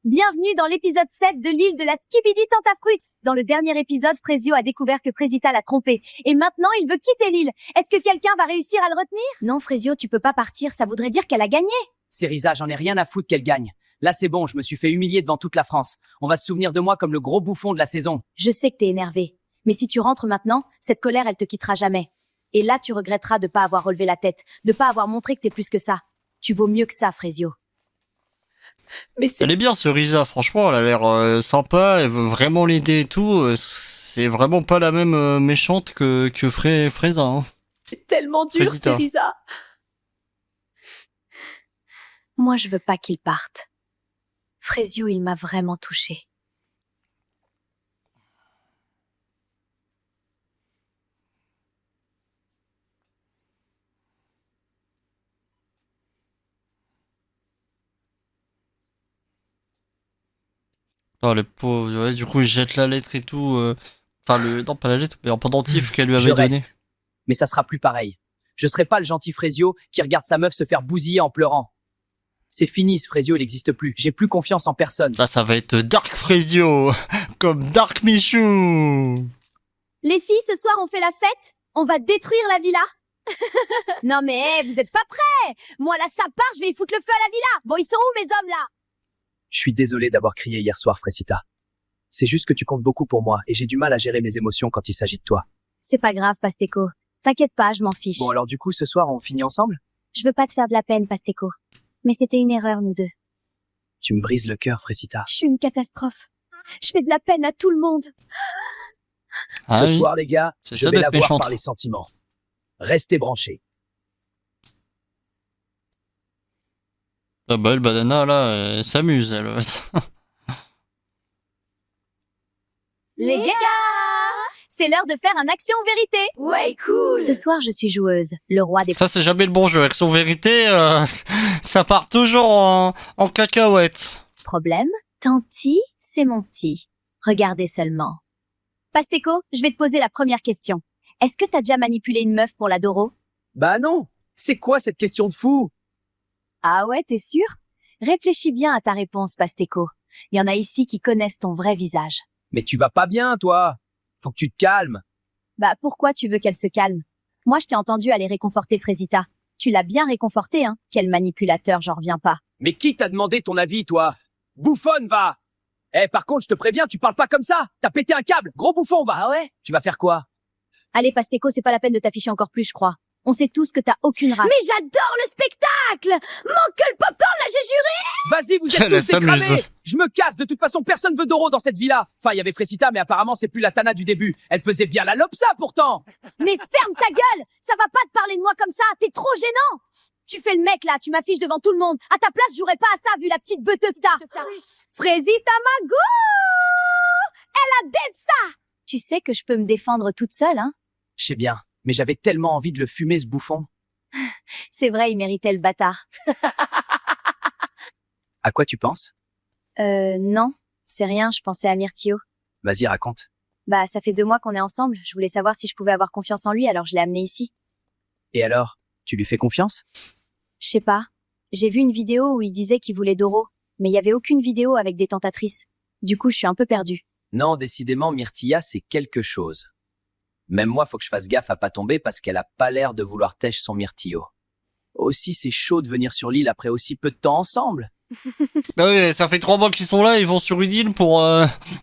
Bienvenue dans l'épisode 7 de l'île de la Skibidi Tentafruit. Dans le dernier épisode, Frésio a découvert que Frésita l'a trompé. Et maintenant, il veut quitter l'île. Est-ce que quelqu'un va réussir à le retenir? Non, Frésio, tu peux pas partir, ça voudrait dire qu'elle a gagné. Cérisa, j'en ai rien à foutre qu'elle gagne. Là, c'est bon, je me suis fait humilier devant toute la France. On va se souvenir de moi comme le gros bouffon de la saison. Je sais que t'es énervé. Mais si tu rentres maintenant, cette colère, elle te quittera jamais. Et là, tu regretteras de pas avoir relevé la tête, de pas avoir montré que t'es plus que ça. Tu vaux mieux que ça, Frésio. Mais c'est... Elle est bien, Cerisa, franchement, elle a l'air sympa, elle veut vraiment l'aider et tout. C'est vraiment pas la même méchante que Fréza. Hein. c'est tellement dur, Frésita. Cérisa. Moi, je veux pas qu'il parte. Frésio, il m'a vraiment touchée. Oh, le pauvre, ouais, du coup, il jette la lettre et tout. Enfin, non, pas la lettre, mais en pendentif qu'elle lui Je avait donné. reste. Mais ça sera plus pareil. Je serai pas le gentil Frésio qui regarde sa meuf se faire bousiller en pleurant. C'est fini, ce Frésio, il n'existe plus. J'ai plus confiance en personne. Là, ça va être Dark Frésio, comme Dark Michou. Les filles, ce soir, on fait la fête? On va détruire la villa? Non mais, vous êtes pas prêts. Moi là, ça part, je vais y foutre le feu à la villa. Bon, ils sont où mes hommes là? Je suis désolé d'avoir crié hier soir, Frésita. C'est juste que tu comptes beaucoup pour moi et j'ai du mal à gérer mes émotions quand il s'agit de toi. C'est pas grave, Pasteco. T'inquiète pas, je m'en fiche. Bon, alors du coup, ce soir, on finit ensemble? Je veux pas te faire de la peine, Pasteco. Mais c'était une erreur, nous deux. Tu me brises le cœur, Frésita. Je suis une catastrophe. Je fais de la peine à tout le monde. Ah Ce oui. soir, les gars, C'est je ça vais d'être la voir méchante. par les sentiments. Restez branchés. Ah bah, le banana, là, elle s'amuse, elle. Les gars, c'est l'heure de faire un action ou vérité. Ouais, cool. Ce soir, je suis joueuse, le roi des... Ça, c'est jamais le bon jeu. Avec son vérité, ça part toujours en cacahuète. problèmes. Tanti, c'est mon petit. Regardez seulement. Pasteco, je vais te poser la première question. Est-ce que t'as déjà manipulé une meuf pour la Doro? Bah non. C'est quoi cette question de fou? Ah ouais, t'es sûr? Réfléchis bien à ta réponse, Pasteco. Il y en a ici qui connaissent ton vrai visage. Mais tu vas pas bien, toi. Faut que tu te calmes. Bah, pourquoi tu veux qu'elle se calme? Moi, je t'ai entendu aller réconforter Frésita. Tu l'as bien réconforté, hein? Quel manipulateur, j'en reviens pas. Mais qui t'a demandé ton avis, toi? Bouffonne, va! Eh, par contre, je te préviens, tu parles pas comme ça! T'as pété un câble! Gros bouffon, va! Ah ouais? Tu vas faire quoi? Allez, Pasteco, c'est pas la peine de t'afficher encore plus, je crois. On sait tous que t'as aucune race. Mais j'adore le spectacle. Manque que le popcorn là, j'ai juré. Vas-y, vous êtes Elle tous s'amuse. décramés! Je me casse, de toute façon, personne veut Doro dans cette villa! Enfin, il y avait Frésita, mais apparemment, c'est plus la Tana du début. Elle faisait bien la lopsa, pourtant! Mais ferme ta gueule! Ça va pas te parler de moi comme ça, t'es trop gênant! Tu fais le mec là, tu m'affiches devant tout le monde. À ta place, je jouerais pas à ça vu la petite beuteuse que t'as. Frésita Mago! Elle a dead ça! Tu sais que je peux me défendre toute seule, hein? Je sais bien, mais j'avais tellement envie de le fumer, ce bouffon. C'est vrai, il méritait le bâtard. À quoi tu penses? Non. C'est rien, je pensais à Myrtio. Vas-y, raconte. Bah, ça fait 2 mois qu'on est ensemble. Je voulais savoir si je pouvais avoir confiance en lui, alors je l'ai amené ici. Et alors? Tu lui fais confiance? Je sais pas. J'ai vu une vidéo où il disait qu'il voulait Doro, mais il y avait aucune vidéo avec des tentatrices. Du coup, je suis un peu perdue. Non, décidément, Myrtilla, c'est quelque chose. Même moi, faut que je fasse gaffe à pas tomber parce qu'elle a pas l'air de vouloir tèche son myrtillo. Aussi, c'est chaud de venir sur l'île après aussi peu de temps ensemble. Ah oui, ça fait 3 mois qu'ils sont là, ils vont sur une île pour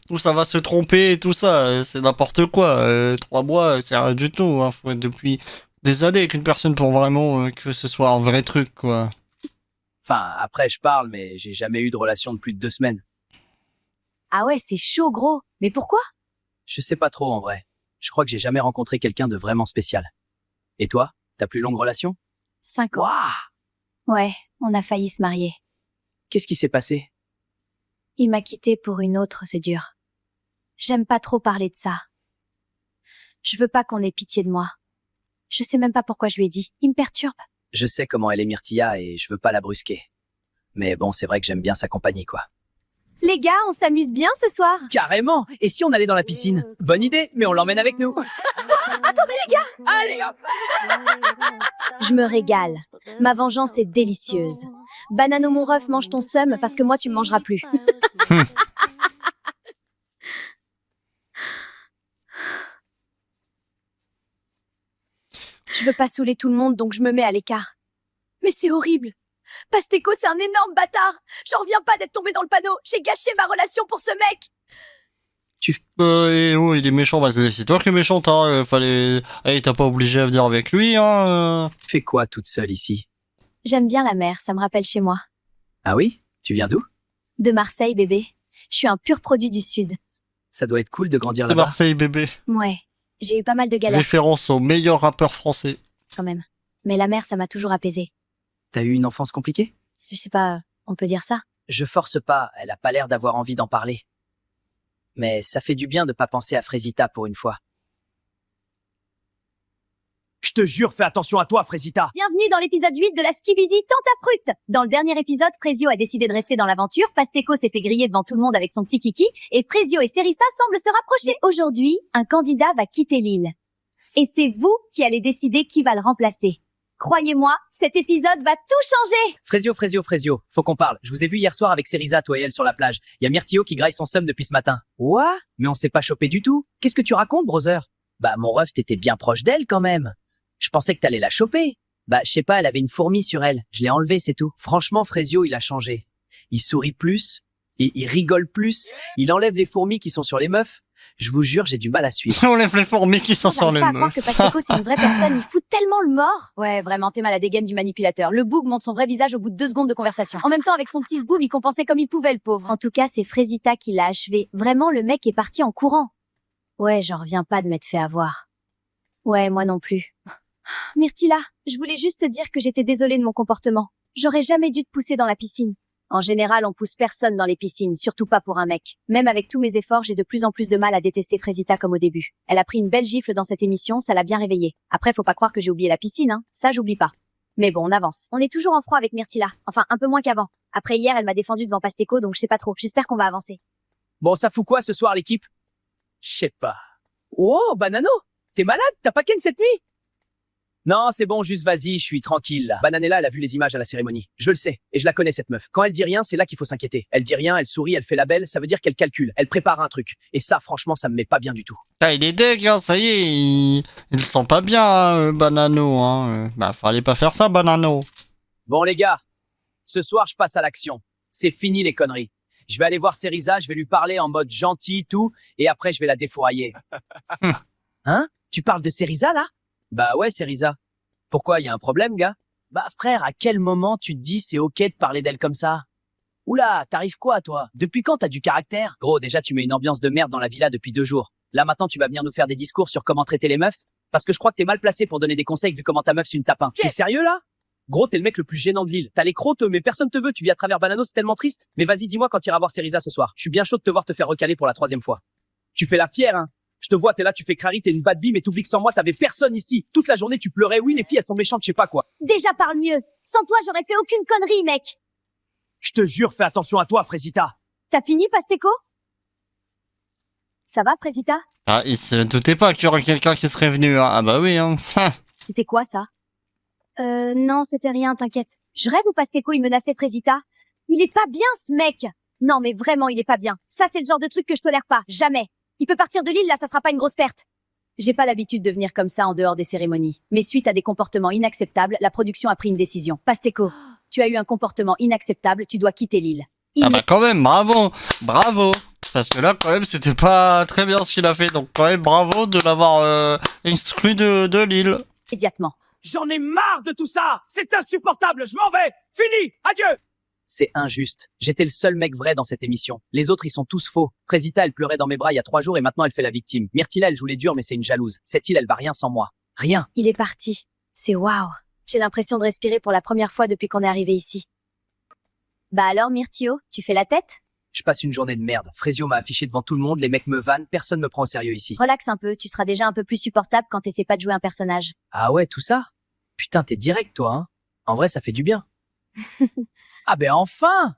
où ça va se tromper et tout ça. C'est n'importe quoi. 3 mois, c'est rien du tout. Hein. Faut être depuis des années avec une personne pour vraiment que ce soit un vrai truc, quoi. Enfin, après, je parle, mais j'ai jamais eu de relation de plus de 2 semaines. Ah ouais, c'est chaud, gros. Mais pourquoi? Je sais pas trop, en vrai. Je crois que j'ai jamais rencontré quelqu'un de vraiment spécial. Et toi, ta plus longue relation? 5 ans. Waouh! Ouais, on a failli se marier. Qu'est-ce qui s'est passé? Il m'a quitté pour une autre, c'est dur. J'aime pas trop parler de ça. Je veux pas qu'on ait pitié de moi. Je sais même pas pourquoi je lui ai dit. Il me perturbe. Je sais comment elle est Myrtilla et je veux pas la brusquer. Mais bon, c'est vrai que j'aime bien sa compagnie, quoi. Les gars, on s'amuse bien ce soir. Carrément! Et si on allait dans la piscine? Bonne idée, mais on l'emmène avec nous. Attendez les gars! Allez, hop! Je me régale. Ma vengeance est délicieuse. Banano mon ref, mange ton seum parce que moi tu me mangeras plus. Je veux pas saouler tout le monde donc je me mets à l'écart. Mais c'est horrible. Pasteco c'est un énorme bâtard. J'en reviens pas d'être tombé dans le panneau. J'ai gâché ma relation pour ce mec. Et oh, il est méchant, bah c'est toi qui es méchante, hein, fallait... Hey, t'as pas obligé à venir avec lui, hein. Tu fais quoi toute seule ici? J'aime bien la mer, ça me rappelle chez moi. Ah oui? Tu viens d'où? De Marseille bébé. Je suis un pur produit du sud. Ça doit être cool de grandir De là-bas. Marseille, bébé. Ouais. J'ai eu pas mal de galères Référence au meilleur rappeur français. quand même. Mais la mer ça m'a toujours apaisée. T'as eu une enfance compliquée? Je sais pas, on peut dire ça. Je force pas, elle a pas l'air d'avoir envie d'en parler. Mais ça fait du bien de pas penser à Frésita pour une fois. Je te jure, fais attention à toi, Frésita. Bienvenue dans l'épisode 8 de la Skibidi Tentafruit. Dans le dernier épisode, Frésio a décidé de rester dans l'aventure, Pasteco s'est fait griller devant tout le monde avec son petit kiki, et Frésio et Serissa semblent se rapprocher. Aujourd'hui, un candidat va quitter l'île. Et c'est vous qui allez décider qui va le remplacer. Croyez-moi, cet épisode va tout changer. Frésio, faut qu'on parle. Je vous ai vu hier soir avec Serisa, toi et elle, sur la plage. Il y a Myrtio qui graille son seum depuis ce matin. What? Mais on s'est pas chopé du tout. Qu'est-ce que tu racontes, brother? Bah, mon ref, t'étais bien proche d'elle, quand même. Je pensais que t'allais la choper. Bah, je sais pas, elle avait une fourmi sur elle. Je l'ai enlevée, c'est tout. Franchement, Frésio, il a changé. Il sourit plus, et il rigole plus. Il enlève les fourmis qui sont sur les meufs. Je vous jure, j'ai du mal à suivre. On lève les fourmis qui sont sur J'arrive les pas à croire meufs. que Pasteco c'est une vraie personne, il fout tellement le mort. Ouais, vraiment, t'es mal à dégaine du manipulateur. Le boug montre son vrai visage au bout de 2 secondes de conversation. En même temps, avec son petit zboob, il compensait comme il pouvait, le pauvre. En tout cas, c'est Frésita qui l'a achevé. Vraiment, le mec est parti en courant. Ouais, j'en reviens pas de m'être fait avoir. Ouais, moi non plus. Myrtilla, je voulais juste te dire que j'étais désolée de mon comportement. J'aurais jamais dû te pousser dans la piscine. En général, on pousse personne dans les piscines, surtout pas pour un mec. Même avec tous mes efforts, j'ai de plus en plus de mal à détester Frésita comme au début. Elle a pris une belle gifle dans cette émission, ça l'a bien réveillée. Après, faut pas croire que j'ai oublié la piscine, hein. Ça, j'oublie pas. Mais bon, on avance. On est toujours en froid avec Myrtilla. Enfin, un peu moins qu'avant. Après hier, elle m'a défendu devant Pasteco, donc je sais pas trop. J'espère qu'on va avancer. Bon, ça fout quoi ce soir, l'équipe? Je sais pas. Oh, Banano! T'es malade? T'as pas ken cette nuit? Non, c'est bon, juste vas-y, je suis tranquille là. Bananella, elle a vu les images à la cérémonie. Je le sais, et je la connais cette meuf. Quand elle dit rien, c'est là qu'il faut s'inquiéter. Elle dit rien, elle sourit, elle fait la belle, ça veut dire qu'elle calcule, elle prépare un truc. Et ça, franchement, ça me met pas bien du tout. Ah, il est deg, hein, ça y est, il le sent pas bien, hein, Banano, hein. Bah, fallait pas faire ça, Banano. Bon les gars, ce soir, je passe à l'action. C'est fini les conneries. Je vais aller voir Serisa, je vais lui parler en mode gentil, tout, et après je vais la défourailler. Hein? Tu parles de Serisa là? Bah ouais, Serisa. Pourquoi, y a un problème, gars? Bah frère, à quel moment tu te dis c'est ok de parler d'elle comme ça? Oula, t'arrives quoi, toi? Depuis quand t'as du caractère? Gros, déjà tu mets une ambiance de merde dans la villa depuis 2 jours. Là maintenant tu vas venir nous faire des discours sur comment traiter les meufs? Parce que je crois que t'es mal placé pour donner des conseils vu comment ta meuf c'est une tapin. T'es sérieux là? Gros, t'es le mec le plus gênant de l'île. T'as les crocs, mais personne te veut. Tu vis à travers Banano, c'est tellement triste. Mais vas-y, dis-moi quand t'iras voir Serisa ce soir. Je suis bien chaud de te voir te faire recaler pour la 3e fois. Tu fais la fière, hein? Je te vois, t'es là, tu fais crari, t'es une bad bee, mais t'oublies que sans moi, t'avais personne ici. Toute la journée, tu pleurais. Oui, les filles, elles sont méchantes, je sais pas quoi. Déjà parle mieux. Sans toi, j'aurais fait aucune connerie, mec. Je te jure, fais attention à toi, Frésita. T'as fini, Pasteco? Ça va, Frésita? Ah, il se doutait pas qu'il y aurait quelqu'un qui serait venu, hein. Ah bah oui, hein. C'était quoi, ça? Non, c'était rien, t'inquiète. Je rêve ou Pasteco, il menaçait Frésita? Il est pas bien, ce mec! Non, mais vraiment, il est pas bien. Ça, c'est le genre de truc que je tolère pas. Jamais. Il peut partir de l'île, là, ça sera pas une grosse perte. J'ai pas l'habitude de venir comme ça en dehors des cérémonies. Mais suite à des comportements inacceptables, la production a pris une décision. Pasteco, tu as eu un comportement inacceptable, tu dois quitter l'île. Ah bah quand même, bravo, bravo. Parce que là, quand même, c'était pas très bien ce qu'il a fait. Donc quand même, bravo de l'avoir exclu de l'île. Immédiatement. J'en ai marre de tout ça. C'est insupportable, je m'en vais. Fini, adieu. C'est injuste. J'étais le seul mec vrai dans cette émission. Les autres, ils sont tous faux. Frésita, elle pleurait dans mes bras il y a 3 jours et maintenant elle fait la victime. Myrtilla, elle joue les durs mais c'est une jalouse. Cette île, elle va rien sans moi. Rien. Il est parti. C'est waouh. J'ai l'impression de respirer pour la première fois depuis qu'on est arrivé ici. Bah alors, Myrtio, tu fais la tête? Je passe une journée de merde. Frésio m'a affiché devant tout le monde, les mecs me vannent, personne me prend au sérieux ici. Relaxe un peu, tu seras déjà un peu plus supportable quand t'essaies pas de jouer un personnage. Ah ouais, tout ça? Putain, t'es direct, toi, hein? En vrai, ça fait du bien. Ah ben enfin!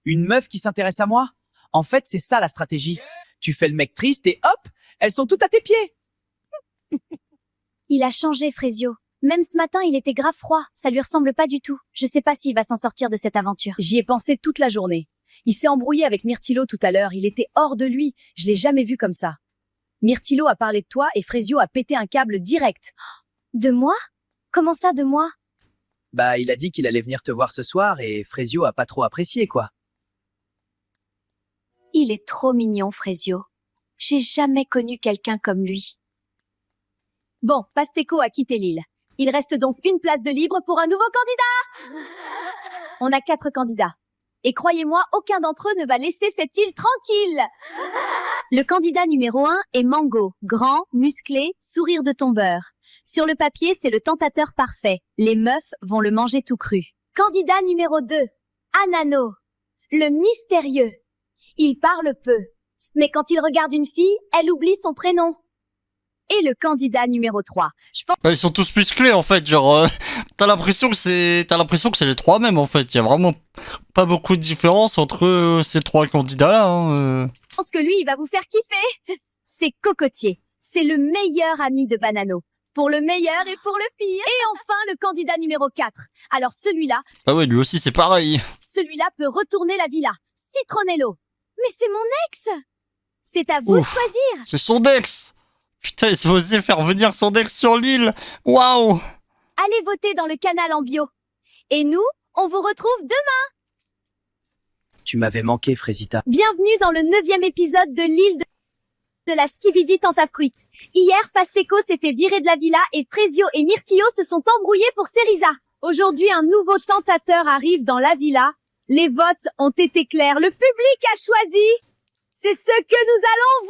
Une meuf qui s'intéresse à moi? En fait, c'est ça la stratégie. Tu fais le mec triste et hop, elles sont toutes à tes pieds. Il a changé, Frésio. Même ce matin, il était grave froid. Ça lui ressemble pas du tout. Je sais pas s'il va s'en sortir de cette aventure. J'y ai pensé toute la journée. Il s'est embrouillé avec Myrtilo tout à l'heure. Il était hors de lui. Je l'ai jamais vu comme ça. Myrtilo a parlé de toi et Frésio a pété un câble direct. De moi? Comment ça, de moi? Bah, il a dit qu'il allait venir te voir ce soir et Frésio a pas trop apprécié, quoi. Il est trop mignon, Frésio. J'ai jamais connu quelqu'un comme lui. Bon, Pasteco a quitté l'île. Il reste donc une place de libre pour un nouveau candidat. On a 4 candidats. Et croyez-moi, aucun d'entre eux ne va laisser cette île tranquille. Le candidat numéro 1 est Mango. Grand, musclé, sourire de tombeur. Sur le papier, c'est le tentateur parfait. Les meufs vont le manger tout cru. Candidat numéro 2, Anano. Le mystérieux. Il parle peu. Mais quand il regarde une fille, elle oublie son prénom. Et le candidat numéro 3. Je pense Bah, ils sont tous musclés en fait, genre t'as l'impression que c'est les trois mêmes en fait. Il y a vraiment pas beaucoup de différence entre ces trois candidats là. que lui, il va vous faire kiffer. C'est Cocotier. C'est le meilleur ami de Banano. Pour le meilleur et pour le pire. Et enfin, le candidat numéro 4. Alors celui-là Ah ouais, lui aussi c'est pareil. peut retourner la villa. Citronello. Mais c'est mon ex. C'est à vous de Ouf. choisir. C'est son ex. Putain, il s'est osé faire venir son ex sur l'île. Waouh. Allez voter dans le canal en bio. Et nous, on vous retrouve demain. Tu m'avais manqué, Frésita. Bienvenue dans le 9e épisode de l'île de la Skibidi Tentafruit. Hier, Pasteco s'est fait virer de la villa et Frésio et Myrtillo se sont embrouillés pour Cerisa. Aujourd'hui, un nouveau tentateur arrive dans la villa. Les votes ont été clairs. Le public a choisi. C'est ce que nous allons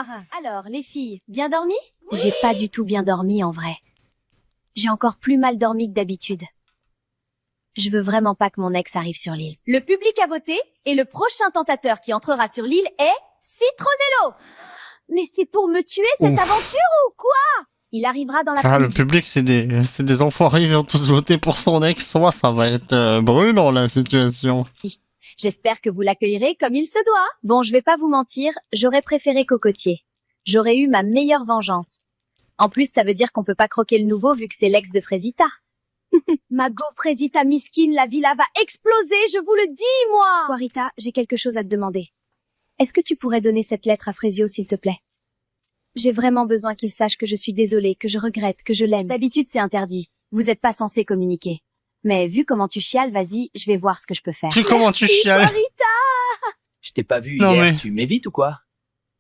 voir. Alors, les filles, bien dormi? J'ai pas du tout bien dormi en vrai. J'ai encore plus mal dormi que d'habitude. Je veux vraiment pas que mon ex arrive sur l'île. Le public a voté et le prochain tentateur qui entrera sur l'île est Citronello. Mais c'est pour me tuer cette Ouf. aventure ou quoi? Il arrivera dans la Ah, le public c'est des enfoirés, ils ont tous voté pour son ex. Ouais, ça va être brûlant la situation. J'espère que vous l'accueillerez comme il se doit. Bon, je vais pas vous mentir, j'aurais préféré Cocotier. J'aurais eu ma meilleure vengeance. En plus, ça veut dire qu'on peut pas croquer le nouveau vu que c'est l'ex de Frésita. Ma go Frésita miskine, la villa va exploser, je vous le dis, moi! Quarita, j'ai quelque chose à te demander. Est-ce que tu pourrais donner cette lettre à Frésio, s'il te plaît? J'ai vraiment besoin qu'il sache que je suis désolée, que je regrette, que je l'aime. D'habitude, c'est interdit. Vous êtes pas censé communiquer. Mais vu comment tu chiales, vas-y, je vais voir ce que je peux faire. Tu comment tu chiales? Je t'ai pas vu Non, hier, mais- tu m'évites ou quoi?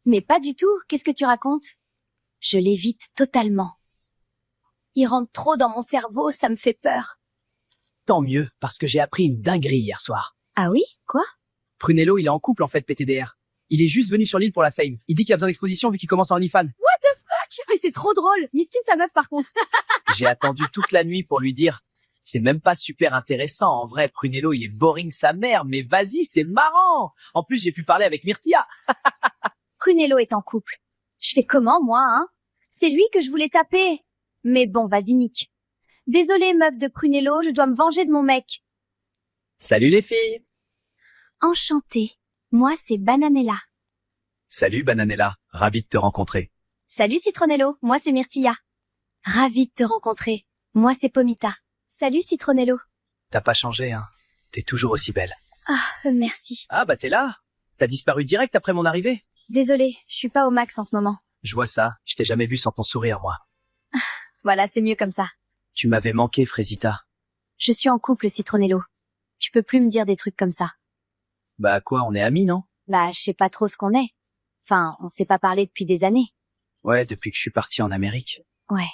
Mais pas du tout, qu'est-ce que tu racontes? Je l'évite totalement. Il rentre trop dans mon cerveau, ça me fait peur. Tant mieux, parce que j'ai appris une dinguerie hier soir. Ah oui? Quoi? Prunello, il est en couple en fait, PTDR. Il est juste venu sur l'île pour la fame. Il dit qu'il a besoin d'exposition vu qu'il commence en OnlyFans. Mais c'est trop drôle. Miskine sa meuf par contre. J'ai attendu toute la nuit pour lui dire. C'est même pas super intéressant. En vrai, Prunello, il est boring sa mère, mais vas-y, c'est marrant. En plus, j'ai pu parler avec Myrtilla. Prunello est en couple. Je fais comment, moi, hein? C'est lui que je voulais taper. Mais bon, vas-y, nique. Désolée, meuf de Prunello, je dois me venger de mon mec. Salut les filles. Enchantée. Moi, c'est Bananella. Salut Bananella, ravi de te rencontrer. Salut Citronello, moi c'est Myrtilla. Ravie de te rencontrer. Moi c'est Pomita. Salut Citronello. T'as pas changé, hein. T'es toujours aussi belle. Merci. Ah bah t'es là. T'as disparu direct après mon arrivée. Désolée, je suis pas au max en ce moment. Je vois ça. Je t'ai jamais vu sans ton sourire, moi. Voilà, c'est mieux comme ça. Tu m'avais manqué, Frésita. Je suis en couple, Citronello. Tu peux plus me dire des trucs comme ça. Bah quoi, on est amis, non? Bah, je sais pas trop ce qu'on est. Enfin, on s'est pas parlé depuis des années. Ouais, depuis que je suis parti en Amérique. Ouais.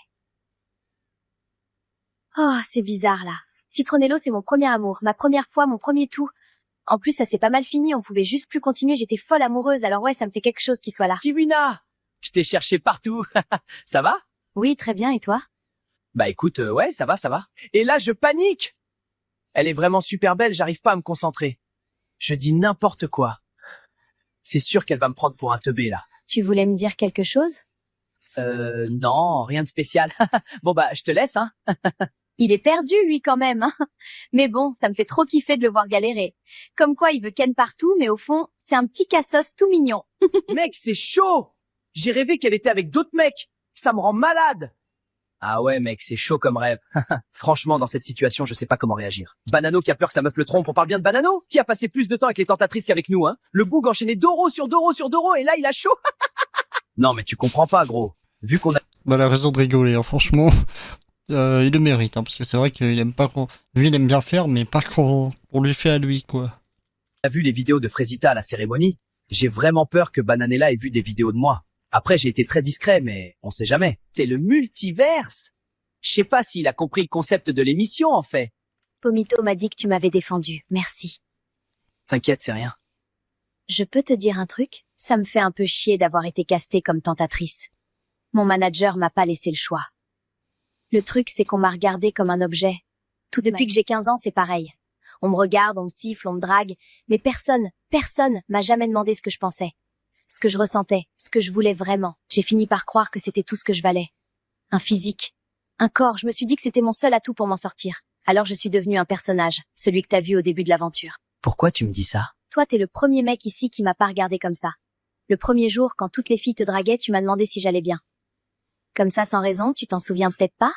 Oh, c'est bizarre, là. Citronello, c'est mon premier amour, ma première fois, mon premier tout. En plus, ça s'est pas mal fini, on pouvait juste plus continuer, j'étais folle amoureuse, alors ouais, ça me fait quelque chose qu'il soit là. Kiwina! Je t'ai cherché partout. Ça va? Oui, très bien, et toi? Bah écoute, ouais, ça va, ça va. Et là, je panique! Elle est vraiment super belle, j'arrive pas à me concentrer. Je dis n'importe quoi. C'est sûr qu'elle va me prendre pour un teubé, là. Tu voulais me dire quelque chose? Non, rien de spécial. Bon bah, je te laisse, hein. Il est perdu, lui, quand même, hein. Mais bon, ça me fait trop kiffer de le voir galérer. Comme quoi, il veut ken partout, mais au fond, c'est un petit cassos tout mignon. Mec, c'est chaud! J'ai rêvé qu'elle était avec d'autres mecs. Ça me rend malade. Ah ouais, mec, c'est chaud comme rêve. Franchement, dans cette situation, je sais pas comment réagir. Banano qui a peur que sa meuf le trompe, on parle bien de Banano? Qui a passé plus de temps avec les tentatrices qu'avec nous, hein? Le boug enchaîné Doro sur Doro sur Doro, et là, il a chaud. Non, mais tu comprends pas, gros. Vu qu'on a Bah, elle a raison de rigoler, hein, franchement. Il le mérite, hein, parce que c'est vrai qu'il aime pas qu'on... Lui, il aime bien faire, mais pas qu'on lui fait à lui, quoi. vu les vidéos de Frésita à la cérémonie, j'ai vraiment peur que Bananella ait vu des vidéos de moi. Après, j'ai été très discret, mais on sait jamais. C'est le multiverse. Je sais pas s'il a compris le concept de l'émission, en fait. Pomito m'a dit que tu m'avais défendu. Merci. T'inquiète, c'est rien. Je peux te dire un truc? Ça me fait un peu chier d'avoir été castée comme tentatrice. Mon manager m'a pas laissé le choix. Le truc, c'est qu'on m'a regardée comme un objet. Tout depuis que j'ai 15 ans, c'est pareil. On me regarde, on me siffle, on me drague, mais personne m'a jamais demandé ce que je pensais, ce que je ressentais, ce que je voulais vraiment. J'ai fini par croire que c'était tout ce que je valais. Un physique, un corps, je me suis dit que c'était mon seul atout pour m'en sortir. Alors je suis devenue un personnage, celui que t'as vu au début de l'aventure. Pourquoi tu me dis ça? Toi, t'es le premier mec ici qui m'a pas regardé comme ça. Le premier jour, quand toutes les filles te draguaient, tu m'as demandé si j'allais bien. Comme ça, sans raison, tu t'en souviens peut-être pas?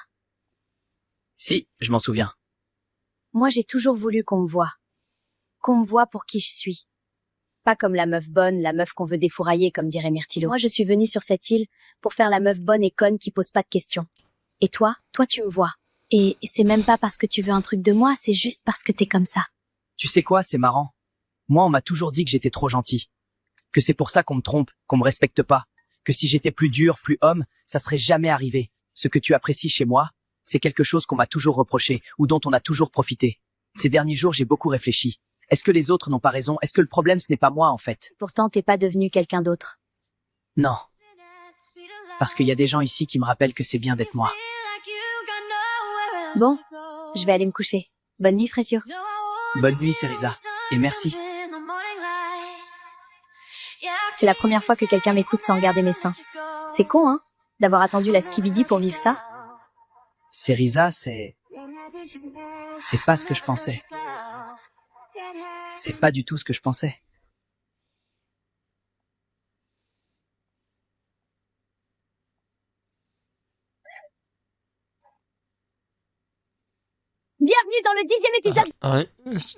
Si, je m'en souviens. Moi, j'ai toujours voulu qu'on me voie. Qu'on me voie pour qui je suis. Pas comme la meuf bonne, la meuf qu'on veut défourailler, comme dirait Myrtilo. Moi, je suis venue sur cette île pour faire la meuf bonne et conne qui pose pas de questions. Et toi, tu me vois. Et c'est même pas parce que tu veux un truc de moi, c'est juste parce que t'es comme ça. Tu sais quoi, c'est marrant. Moi, on m'a toujours dit que j'étais trop gentil. Que c'est pour ça qu'on me trompe, qu'on me respecte pas. Que si j'étais plus dur, plus homme, ça serait jamais arrivé. Ce que tu apprécies chez moi, c'est quelque chose qu'on m'a toujours reproché, ou dont on a toujours profité. Ces derniers jours, j'ai beaucoup réfléchi. Est-ce que les autres n'ont pas raison? Est-ce que le problème, ce n'est pas moi, en fait? Pourtant, t'es pas devenu quelqu'un d'autre. Non. Parce qu'il y a des gens ici qui me rappellent que c'est bien d'être moi. Bon, je vais aller me coucher. Bonne nuit, Frésio. Bonne nuit, Cerisa. Et merci. C'est la première fois que quelqu'un m'écoute sans regarder mes seins. C'est con, hein, d'avoir attendu la skibidi pour vivre ça. Cerisa, c'est pas ce que je pensais. C'est pas du tout ce que je pensais. Bienvenue dans le 10e épisode. Ouais,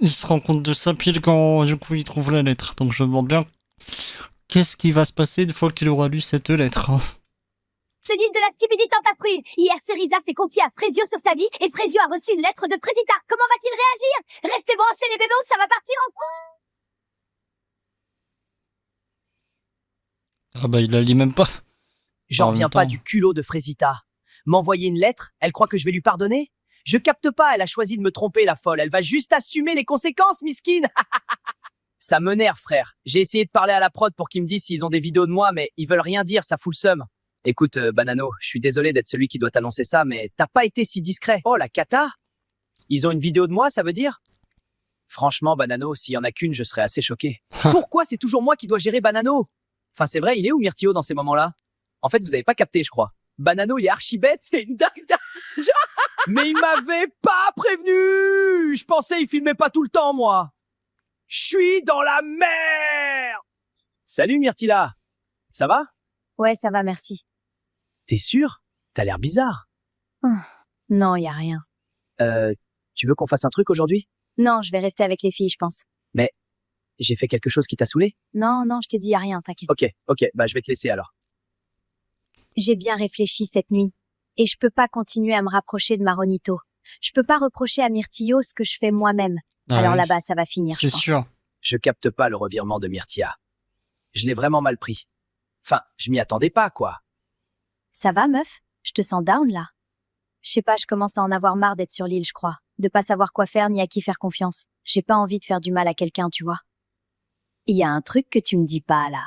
il se rend compte de ça pile quand, du coup, il trouve la lettre. Donc je me demande bien qu'est-ce qui va se passer une fois qu'il aura lu cette lettre. de l'île de la Skibidi Tentafruit. Hier, Cerisa s'est confiée à Frésio sur sa vie et Frésio a reçu une lettre de Frésita. Comment va-t-il réagir? Restez branchés les bébés, ça va partir en couille. Ah bah il la lit même pas. J'en En reviens même pas temps. du culot de Frésita. M'envoyer une lettre, elle croit que je vais lui pardonner? Je capte pas, elle a choisi de me tromper, la folle. Elle va juste assumer les conséquences, miskine. Ça m'énerve, frère. J'ai essayé de parler à la prod pour qu'ils me disent s'ils ont des vidéos de moi, mais ils veulent rien dire, ça fout le seum. Écoute, Banano, je suis désolé d'être celui qui doit t'annoncer ça, mais t'as pas été si discret. Oh, la cata! Ils ont une vidéo de moi, ça veut dire? Franchement, Banano, s'il y en a qu'une, je serais assez choqué. Pourquoi c'est toujours moi qui dois gérer Banano? Enfin, c'est vrai, il est où Myrtio dans ces moments-là? En fait, vous avez pas capté, je crois. Banano, il est archi bête, c'est une dingue. Mais il m'avait pas prévenu! Je pensais il filmait pas tout le temps, moi. Je suis dans la mer! Salut, Myrtila. Ça va? Ouais, ça va, merci. T'es sûr? T'as l'air bizarre. Non, y a rien. Tu veux qu'on fasse un truc aujourd'hui? Non, je vais rester avec les filles, je pense. J'ai fait quelque chose qui t'a saoulé? Non, je t'ai dit y a rien, t'inquiète. Ok, bah je vais te laisser alors. J'ai bien réfléchi cette nuit. Et je peux pas continuer à me rapprocher de Maronito. Je peux pas reprocher à Myrtillo ce que je fais moi-même. Ah Alors oui, là-bas, ça va finir, je c'est pense. sûr. Je capte pas le revirement de Myrtia. Je l'ai vraiment mal pris. Enfin, je m'y attendais pas, quoi. Ça va, meuf? Je te sens down, là. Je sais pas, je commence à en avoir marre d'être sur l'île, je crois. De pas savoir quoi faire ni à qui faire confiance. J'ai pas envie de faire du mal à quelqu'un, tu vois. Il y a un truc que tu me dis pas, là.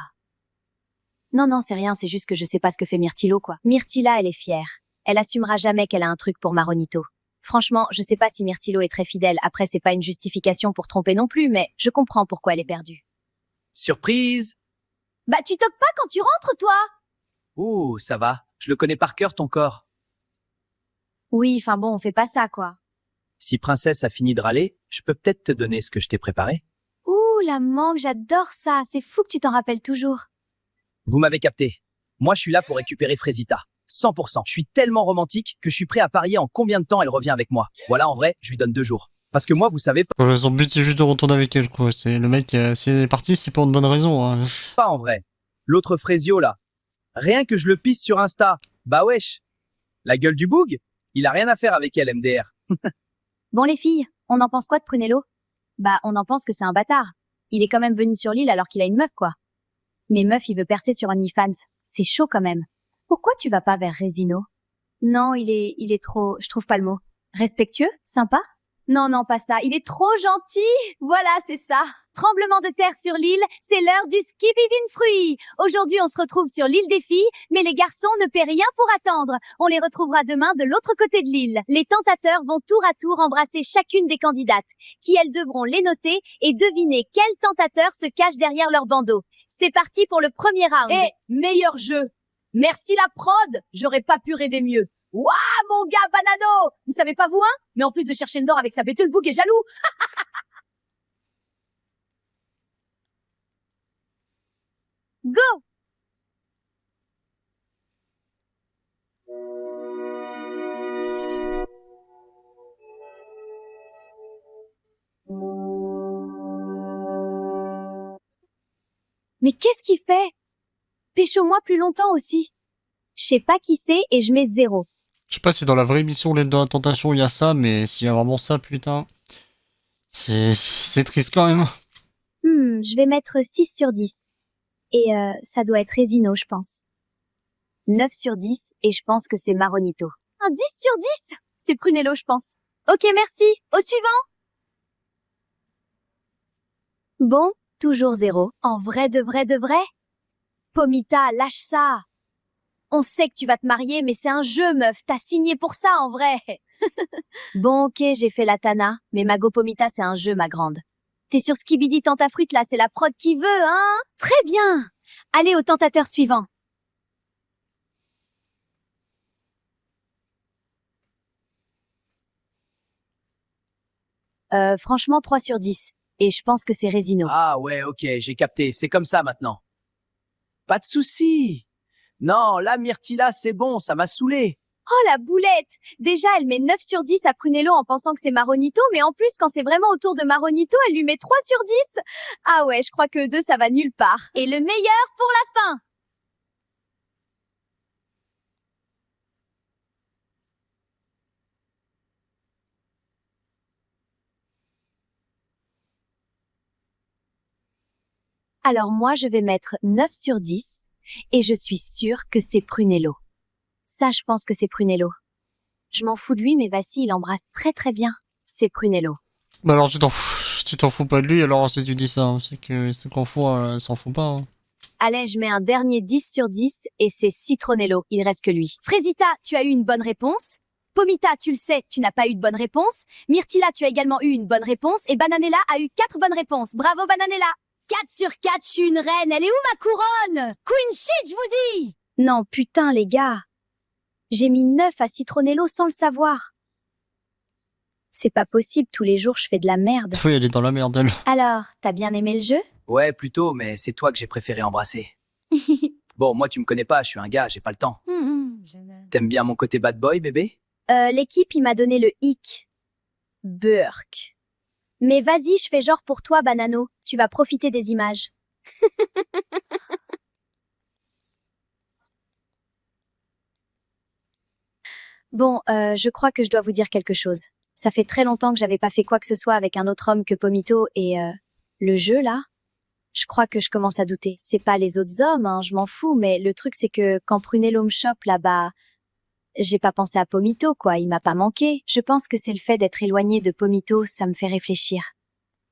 Non, c'est rien, c'est juste que je sais pas ce que fait Myrtillo, quoi. Myrtilla, elle est fière. Elle assumera jamais qu'elle a un truc pour Maronito. Franchement, je sais pas si Myrtillo est très fidèle. Après, c'est pas une justification pour tromper non plus, mais je comprends pourquoi elle est perdue. Surprise! Bah, tu toques pas quand tu rentres, toi. Ouh, ça va. Je le connais par cœur, ton corps. Oui, enfin bon, on fait pas ça, quoi. Si Princesse a fini de râler, je peux peut-être te donner ce que je t'ai préparé. Ouh, la mangue, j'adore ça. C'est fou que tu t'en rappelles toujours. Vous m'avez capté. Moi, je suis là pour récupérer Frésita. 100%. Je suis tellement romantique que je suis prêt à parier en combien de temps elle revient avec moi. Voilà, en vrai, je lui donne 2 jours. Parce que moi, vous savez Son but, c'est juste de retourner avec elle, quoi. C'est le mec, s'il est parti, c'est pour une bonne raison, hein. pas en vrai. L'autre Frésio, là. Rien que je le pisse sur Insta. Bah wesh. La gueule du boug, il a rien à faire avec elle, MDR. Bon les filles, on en pense quoi de Prunello? Bah, on en pense que c'est un bâtard. Il est quand même venu sur l'île alors qu'il a une meuf, quoi. Mais meuf, il veut percer sur OnlyFans. C'est chaud quand même. Pourquoi tu vas pas vers Résino? Non, il est trop, je trouve pas le mot. Respectueux? Sympa? Non, non, pas ça. Il est trop gentil. Voilà, c'est ça. Tremblement de terre sur l'île, c'est l'heure du skibidin fruit. Aujourd'hui, on se retrouve sur l'île des filles, mais les garçons ne paient rien pour attendre. On les retrouvera demain de l'autre côté de l'île. Les tentateurs vont tour à tour embrasser chacune des candidates, qui elles devront les noter et deviner quel tentateur se cache derrière leur bandeau. C'est parti pour le premier round. Meilleur jeu. Merci la prod, j'aurais pas pu rêver mieux. Waouh, mon gars Banano! Vous savez pas vous, hein? Mais en plus de chercher le nord avec sa bête, le bouc est jaloux. Go! Mais qu'est-ce qu'il fait? Pécho-moi plus longtemps aussi. Je sais pas qui c'est et je mets 0. Je sais pas si dans la vraie émission, l'aile de la tentation, il y a ça, mais s'il y a vraiment ça, putain. C'est triste quand même. Je vais mettre 6 sur 10. Et ça doit être Résino, je pense. 9 sur 10 et je pense que c'est Maronito. Un 10 sur 10? C'est Prunello, je pense. Ok, merci. Au suivant. Bon, toujours 0. En vrai de vrai de vrai? Pomita, lâche ça. On sait que tu vas te marier, mais c'est un jeu, meuf. T'as signé pour ça, en vrai. Bon, ok, j'ai fait la Tana, mais Mago Pomita, c'est un jeu, ma grande. T'es sur Skibidi Tentafruit, là, c'est la prod qui veut, hein? Très bien. Allez au tentateur suivant. Franchement, 3 sur 10. Et je pense que c'est Résino. Ah ouais, ok, j'ai capté. C'est comme ça maintenant. Pas de souci. Non, là, Myrtilla, c'est bon, ça m'a saoulé. Oh, la boulette! Déjà, elle met 9 sur 10 à Prunello en pensant que c'est Maronito, mais en plus, quand c'est vraiment autour de Maronito, elle lui met 3 sur 10. Ah ouais, je crois que 2, ça va nulle part. Et le meilleur pour la fin! Alors moi, je vais mettre 9 sur 10 et je suis sûre que c'est Prunello. Ça, je pense que c'est Prunello. Je m'en fous de lui, mais Vassi, il embrasse très très bien. C'est Prunello. Bah alors tu t'en fous pas de lui, alors si tu dis ça, c'est qu'on fout, elle s'en fout pas. Hein. Allez, je mets un dernier 10 sur 10 et c'est Citronello. Il reste que lui. Frésita, tu as eu une bonne réponse. Pomita, tu le sais, tu n'as pas eu de bonne réponse. Myrtilla, tu as également eu une bonne réponse. Et Bananella a eu 4 bonnes réponses. Bravo Bananella! 4 sur 4, je suis une reine. Elle est où ma couronne? Queen shit, je vous dis! Non, putain, les gars. J'ai mis 9 à Citronello sans le savoir. C'est pas possible, tous les jours je fais de la merde. Oui, elle est dans la merde, elle. Alors, t'as bien aimé le jeu? Ouais, plutôt, mais c'est toi que j'ai préféré embrasser. Bon, moi, tu me connais pas, je suis un gars, j'ai pas le temps. T'aimes bien mon côté bad boy, bébé? L'équipe, il m'a donné le hic. Burk. Mais vas-y, je fais genre pour toi, Banano. Tu vas profiter des images. Bon, je crois que je dois vous dire quelque chose. Ça fait très longtemps que j'avais pas fait quoi que ce soit avec un autre homme que Pomito et le jeu, là, je crois que je commence à douter. C'est pas les autres hommes, hein, je m'en fous, mais le truc c'est que quand Prunello me chope là-bas, j'ai pas pensé à Pomito, quoi, il m'a pas manqué. Je pense que c'est le fait d'être éloigné de Pomito, ça me fait réfléchir.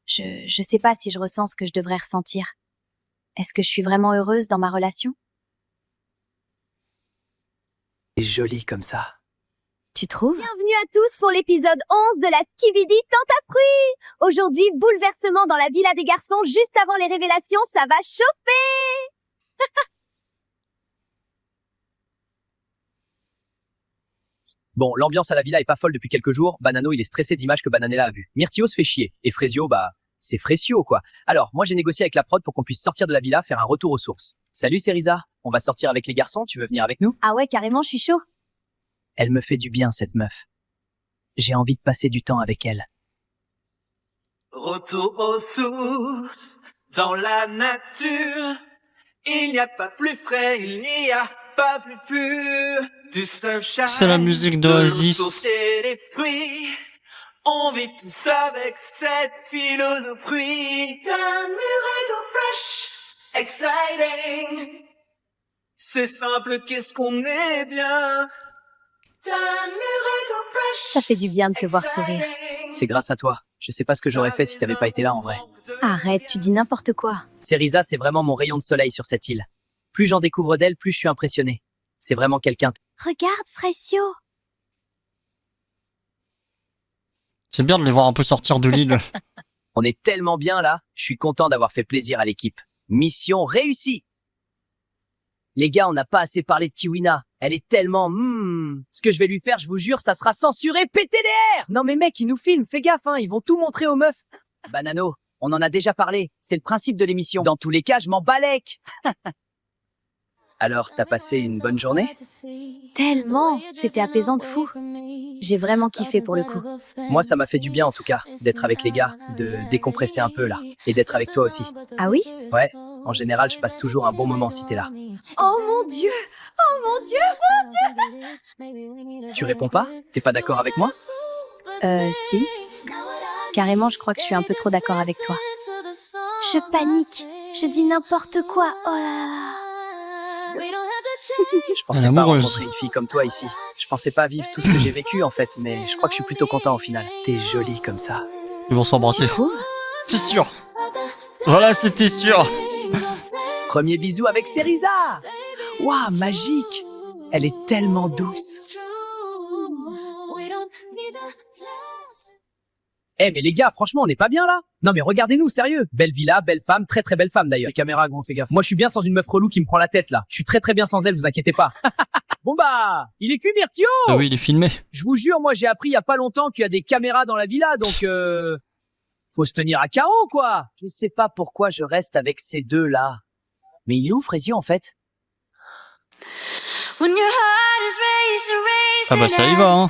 Je sais pas si je ressens ce que je devrais ressentir. Est-ce que je suis vraiment heureuse dans ma relation? C'est joli comme ça. Tu trouves? Bienvenue à tous pour l'épisode 11 de la Skibidi Tentafruit. Aujourd'hui, bouleversement dans la villa des garçons juste avant les révélations, ça va chauffer. Bon, l'ambiance à la villa est pas folle depuis quelques jours. Banano, il est stressé d'images que Bananella a vues. Myrtio se fait chier. Et Frésio, bah, C'est Frécio, quoi. Alors, moi j'ai négocié avec la prod pour qu'on puisse sortir de la villa, faire un retour aux sources. Salut Cerisa, on va sortir avec les garçons, tu veux venir avec nous? Ah ouais, carrément, je suis chaud. Elle me fait du bien, cette meuf. J'ai envie de passer du temps avec elle. Retour aux sources, dans la nature. Il n'y a pas plus frais, il n'y a pas plus pur. Du sunshine, C'est la musique de l'eau d'Oasis. source et des fruits. On vit tous avec cette philosophie. D'un mur fresh, exciting. C'est simple, qu'est-ce qu'on est bien. D'un mur fresh. Ça fait du bien de te voir sourire. C'est grâce à toi. Je sais pas ce que j'aurais fait si t'avais pas été là en vrai. Arrête, tu dis n'importe quoi. Cerisa, c'est vraiment mon rayon de soleil sur cette île. Plus j'en découvre d'elle, plus je suis impressionné. C'est vraiment quelqu'un. Regarde, Frécio. C'est bien de les voir un peu sortir de l'île. On est tellement bien là, je suis content d'avoir fait plaisir à l'équipe. Mission réussie. Les gars, on n'a pas assez parlé de Kiwina. Elle est tellement... Ce que je vais lui faire, je vous jure, ça sera censuré PTDR. Non mais mec, ils nous filment, fais gaffe, hein, ils vont tout montrer aux meufs. Banano, on en a déjà parlé, c'est le principe de l'émission. Dans tous les cas, je m'en balèque. Alors, t'as passé une bonne journée? Tellement. C'était apaisant de fou. J'ai vraiment kiffé pour le coup. Moi, ça m'a fait du bien en tout cas, d'être avec les gars, de décompresser un peu là, et d'être avec toi aussi. Ah oui? Ouais, en général, je passe toujours un bon moment si t'es là. Oh mon Dieu! Oh mon Dieu! Tu réponds pas? T'es pas d'accord avec moi? Si. Carrément, je crois que je suis un peu trop d'accord avec toi. Je panique. Je dis n'importe quoi. Oh là là. Je pensais Elle est pas amoureuse. rencontrer une fille comme toi ici. Je pensais pas vivre tout ce que j'ai vécu en fait, mais je crois que je suis plutôt content au final. T'es jolie comme ça. Ils vont s'embrasser. Tu trouves? C'est sûr. Voilà, c'était sûr. Premier bisou avec Cerisa. Waouh, magique. Elle est tellement douce. Eh mais les gars, franchement, on n'est pas bien là. Non mais regardez-nous, sérieux. Belle villa, belle femme, très très belle femme d'ailleurs. Les caméras, gros, fais gaffe. Moi, je suis bien sans une meuf relou qui me prend la tête là. Je suis très très bien sans elle, vous inquiétez pas. Bon bah, il est cuit Myrtio. Ah oui, il est filmé. Je vous jure, moi j'ai appris il y a pas longtemps qu'il y a des caméras dans la villa, donc faut se tenir à carreau quoi. Je sais pas pourquoi je reste avec ces deux là. Mais il est où Frésio en fait? Ah bah ça y va, hein.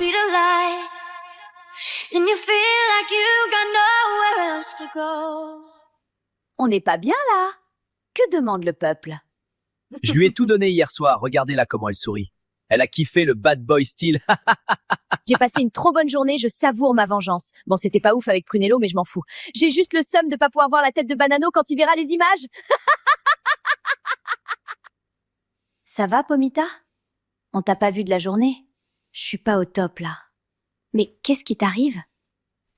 On n'est pas bien là. Que demande le peuple? Je lui ai tout donné hier soir, regardez là comment elle sourit. Elle a kiffé le bad boy style. J'ai passé une trop bonne journée, je savoure ma vengeance. Bon, c'était pas ouf avec Prunello, mais je m'en fous. J'ai juste le seum de pas pouvoir voir la tête de Banano quand il verra les images. Ça va, Pomita? On t'a pas vu de la journée? Je suis pas au top, là. Mais qu'est-ce qui t'arrive?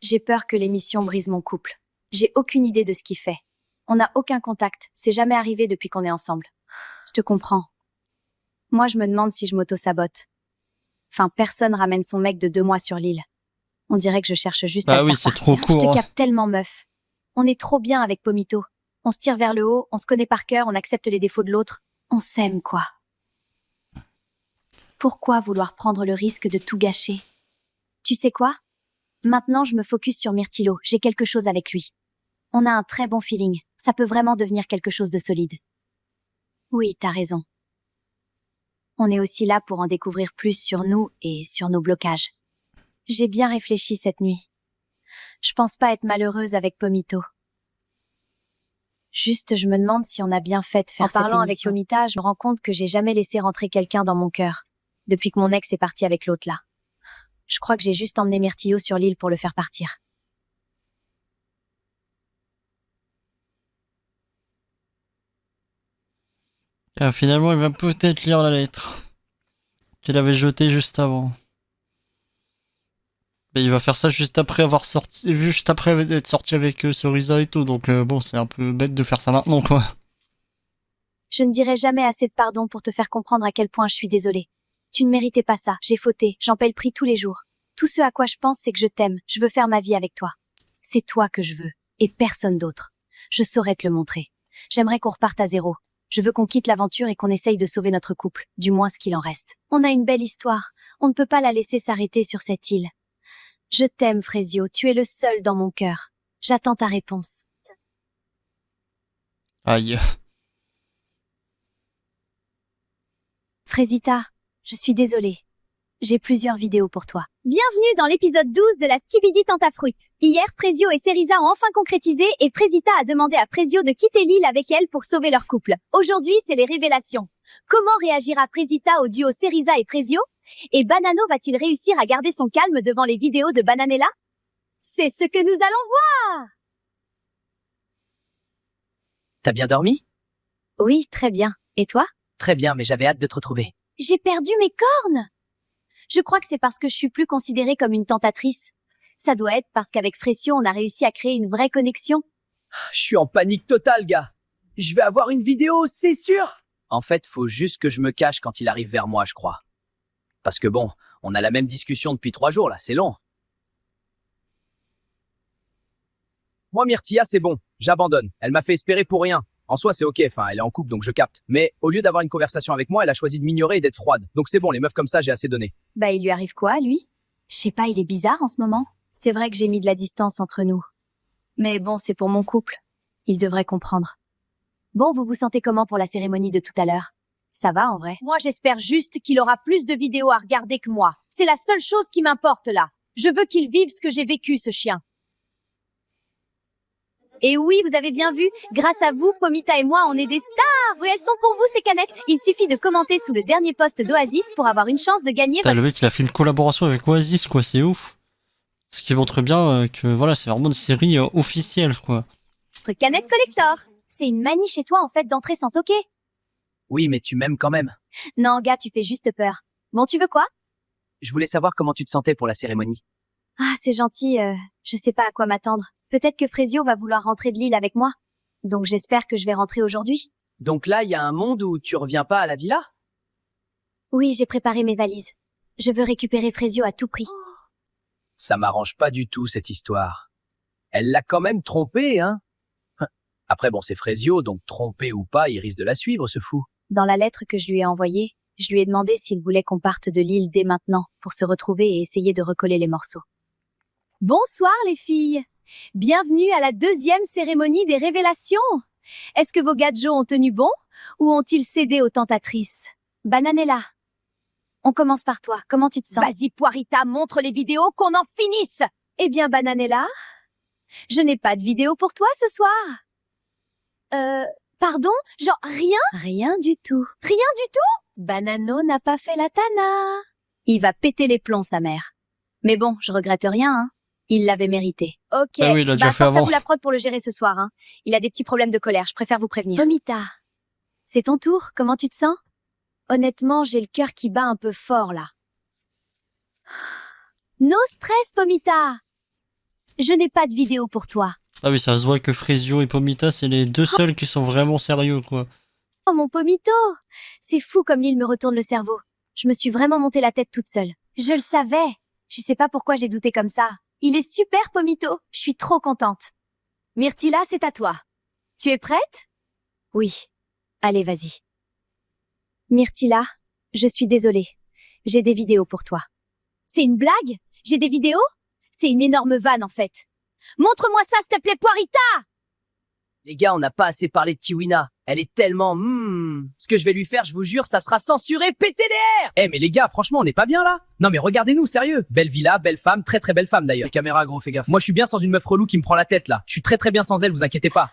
J'ai peur que l'émission brise mon couple. J'ai aucune idée de ce qu'il fait. On n'a aucun contact. C'est jamais arrivé depuis qu'on est ensemble. Je te comprends. Moi, je me demande si je m'auto-sabote. Enfin, personne ramène son mec de 2 mois sur l'île. On dirait que je cherche juste à Ah le oui, faire c'est partir. trop court, Je hein. te capte tellement, meuf. On est trop bien avec Pomito. On se tire vers le haut, on se connaît par cœur, on accepte les défauts de l'autre. On s'aime, quoi. Pourquoi vouloir prendre le risque de tout gâcher? Tu sais quoi? Maintenant, je me focus sur Myrtilo. J'ai quelque chose avec lui. On a un très bon feeling. Ça peut vraiment devenir quelque chose de solide. Oui, t'as raison. On est aussi là pour en découvrir plus sur nous et sur nos blocages. J'ai bien réfléchi cette nuit. Je pense pas être malheureuse avec Pomito. Juste, je me demande si on a bien fait de faire cette émission. En parlant avec Pomita, je me rends compte que j'ai jamais laissé rentrer quelqu'un dans mon cœur, depuis que mon ex est parti avec l'autre là. Je crois que j'ai juste emmené Myrtillo sur l'île pour le faire partir. Ah, finalement, il va peut-être lire la lettre qu'il avait jetée juste avant. Mais il va faire ça juste après avoir sorti, juste après être sorti avec Cerisa et tout. Donc bon, c'est un peu bête de faire ça maintenant, quoi. Je ne dirai jamais assez de pardon pour te faire comprendre à quel point je suis désolée. Tu ne méritais pas ça, j'ai fauté, j'en paie le prix tous les jours. Tout ce à quoi je pense, c'est que je t'aime, je veux faire ma vie avec toi. C'est toi que je veux, et personne d'autre. Je saurais te le montrer. J'aimerais qu'on reparte à zéro. Je veux qu'on quitte l'aventure et qu'on essaye de sauver notre couple, du moins ce qu'il en reste. On a une belle histoire, on ne peut pas la laisser s'arrêter sur cette île. Je t'aime, Frésio, tu es le seul dans mon cœur. J'attends ta réponse. Aïe. Frésita, je suis désolée. J'ai plusieurs vidéos pour toi. Bienvenue dans l'épisode 12 de la Skibidi Tentafruit. Hier, Frésio et Cerisa ont enfin concrétisé et Frésita a demandé à Frésio de quitter l'île avec elle pour sauver leur couple. Aujourd'hui, c'est les révélations. Comment réagira Frésita au duo Cerisa et Frésio? Et Banano va-t-il réussir à garder son calme devant les vidéos de Bananella? C'est ce que nous allons voir! T'as bien dormi? Oui, très bien. Et toi? Très bien, mais j'avais hâte de te retrouver. J'ai perdu mes cornes! Je crois que c'est parce que je suis plus considérée comme une tentatrice. Ça doit être parce qu'avec Frésio, on a réussi à créer une vraie connexion. Je suis en panique totale, gars. Je vais avoir une vidéo, c'est sûr. En fait, faut juste que je me cache quand il arrive vers moi, je crois. Parce que bon, on a la même discussion depuis 3 jours, là, c'est long. Moi, Myrtilla, c'est bon. J'abandonne. Elle m'a fait espérer pour rien. En soi, c'est ok, enfin, elle est en couple, donc je capte. Mais au lieu d'avoir une conversation avec moi, elle a choisi de m'ignorer et d'être froide. Donc c'est bon, les meufs comme ça, j'ai assez donné. Bah, il lui arrive quoi, lui? Je sais pas, il est bizarre en ce moment. C'est vrai que j'ai mis de la distance entre nous. Mais bon, c'est pour mon couple. Il devrait comprendre. Bon, vous vous sentez comment pour la cérémonie de tout à l'heure? Ça va, en vrai? Moi, j'espère juste qu'il aura plus de vidéos à regarder que moi. C'est la seule chose qui m'importe là. Je veux qu'il vive ce que j'ai vécu, ce chien. Et oui, vous avez bien vu, grâce à vous, Pomita et moi, on est des stars! Oui, elles sont pour vous, ces canettes! Il suffit de commenter sous le dernier post d'Oasis pour avoir une chance de gagner Putain, le mec, il a fait une collaboration avec Oasis, quoi, c'est ouf. Ce qui montre bien que, voilà, c'est vraiment une série officielle, quoi. votre canette collector. C'est une manie chez toi, en fait, d'entrer sans toquer. Oui, mais tu m'aimes quand même. Non, gars, tu fais juste peur. Bon, tu veux quoi? Je voulais savoir comment tu te sentais pour la cérémonie. Ah, c'est gentil, je sais pas à quoi m'attendre. Peut-être que Frésio va vouloir rentrer de l'île avec moi. Donc j'espère que je vais rentrer aujourd'hui. Donc là, il y a un monde où tu reviens pas à la villa? Oui, j'ai préparé mes valises. Je veux récupérer Frésio à tout prix. Ça m'arrange pas du tout, cette histoire. Elle l'a quand même trompé, hein? Après, bon, c'est Frésio, donc trompé ou pas, il risque de la suivre, ce fou. Dans la lettre que je lui ai envoyée, je lui ai demandé s'il voulait qu'on parte de l'île dès maintenant pour se retrouver et essayer de recoller les morceaux. Bonsoir, les filles. Bienvenue à la deuxième cérémonie des révélations. Est-ce que vos gadgets ont tenu bon ou ont-ils cédé aux tentatrices? Bananella, on commence par toi. Comment tu te sens? Vas-y, Poirita, montre les vidéos qu'on en finisse. Eh bien, Bananella, je n'ai pas de vidéo pour toi ce soir. Pardon? Genre rien? Rien du tout. Rien du tout? Banano n'a pas fait la tana. Il va péter les plombs, sa mère. Mais bon, je regrette rien, hein. Il l'avait mérité. Ok, Ah oui, il a déjà fait force à avant. vous la prod pour le gérer ce soir, hein. Il a des petits problèmes de colère, je préfère vous prévenir. Pomita, c'est ton tour. Comment tu te sens? Honnêtement, j'ai le cœur qui bat un peu fort, là. No stress, Pomita. Je n'ai pas de vidéo pour toi. Ah oui, ça se voit que Frésio et Pomita, c'est les deux seuls qui sont vraiment sérieux, quoi. Oh, mon Pomito. C'est fou comme l'île me retourne le cerveau. Je me suis vraiment monté la tête toute seule. Je le savais. Je sais pas pourquoi j'ai douté comme ça. Il est super, Pomito. Je suis trop contente. Myrtilla, c'est à toi. Tu es prête? Oui. Allez, vas-y. Myrtilla, je suis désolée. J'ai des vidéos pour toi. C'est une blague? J'ai des vidéos? C'est une énorme vanne, en fait. Montre-moi ça, s'il te plaît, Poirita! Les gars, on n'a pas assez parlé de Kiwina. Elle est tellement... Ce que je vais lui faire, je vous jure, ça sera censuré PTDR. Eh, mais les gars, franchement, on n'est pas bien, là? Non, mais regardez-nous, sérieux. Belle villa, belle femme, très très belle femme, d'ailleurs. Les caméras, gros, fais gaffe. Moi, je suis bien sans une meuf relou qui me prend la tête, là. Je suis très très bien sans elle, vous inquiétez pas.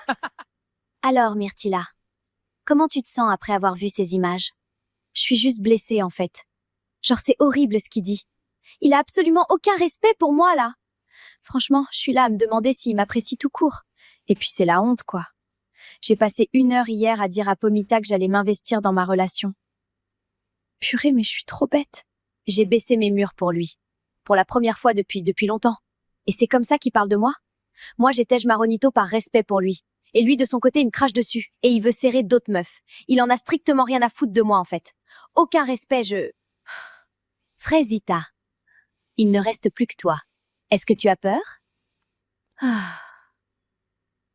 Alors, Myrtilla, comment tu te sens après avoir vu ces images? Je suis juste blessée, en fait. Genre, c'est horrible ce qu'il dit. Il a absolument aucun respect pour moi, là. Franchement, je suis là à me demander s'il m'apprécie tout court. Et puis c'est la honte, quoi. J'ai passé 1 heure hier à dire à Pomita que j'allais m'investir dans ma relation. Purée, mais je suis trop bête. J'ai baissé mes murs pour lui. Pour la première fois depuis longtemps. Et c'est comme ça qu'il parle de moi? Moi, j'étais Maronito par respect pour lui. Et lui, de son côté, il me crache dessus. Et il veut serrer d'autres meufs. Il en a strictement rien à foutre de moi, en fait. Aucun respect, Frésita, il ne reste plus que toi. Est-ce que tu as peur?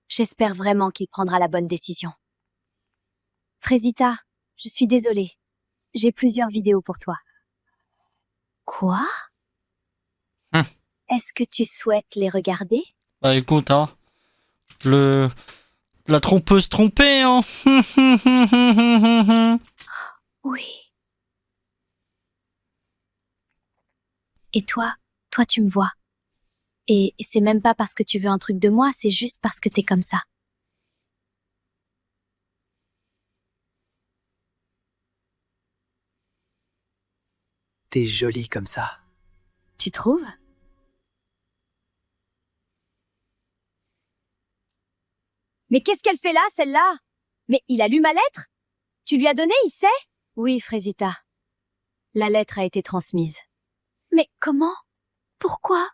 J'espère vraiment qu'il prendra la bonne décision. Frésita, je suis désolée. J'ai plusieurs vidéos pour toi. Quoi? Est-ce que tu souhaites les regarder? Bah écoute, hein, La trompeuse trompée, hein. Oui. Et toi tu me vois. Et c'est même pas parce que tu veux un truc de moi, c'est juste parce que t'es comme ça. T'es jolie comme ça. Tu trouves? Mais qu'est-ce qu'elle fait là, celle-là? Mais il a lu ma lettre? Tu lui as donné, il sait? Oui, Frésita. La lettre a été transmise. Mais comment? Pourquoi?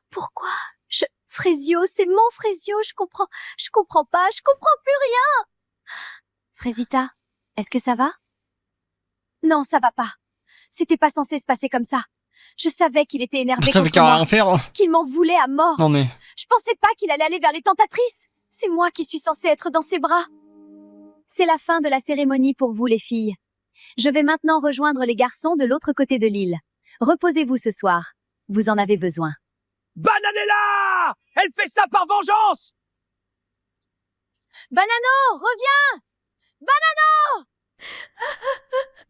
Frésio, c'est mon Frésio, je comprends pas, je comprends plus rien. Frésita, est-ce que ça va? Non, ça va pas. C'était pas censé se passer comme ça. Je savais qu'il était énervé Putain, mais contre moi, qu'à en faire. qu'il m'en voulait à mort. Non mais. Je pensais pas qu'il allait aller vers les tentatrices. C'est moi qui suis censée être dans ses bras. C'est la fin de la cérémonie pour vous, les filles. Je vais maintenant rejoindre les garçons de l'autre côté de l'île. Reposez-vous ce soir. Vous en avez besoin. Bananella! Elle fait ça par vengeance! Banano, reviens! Banano!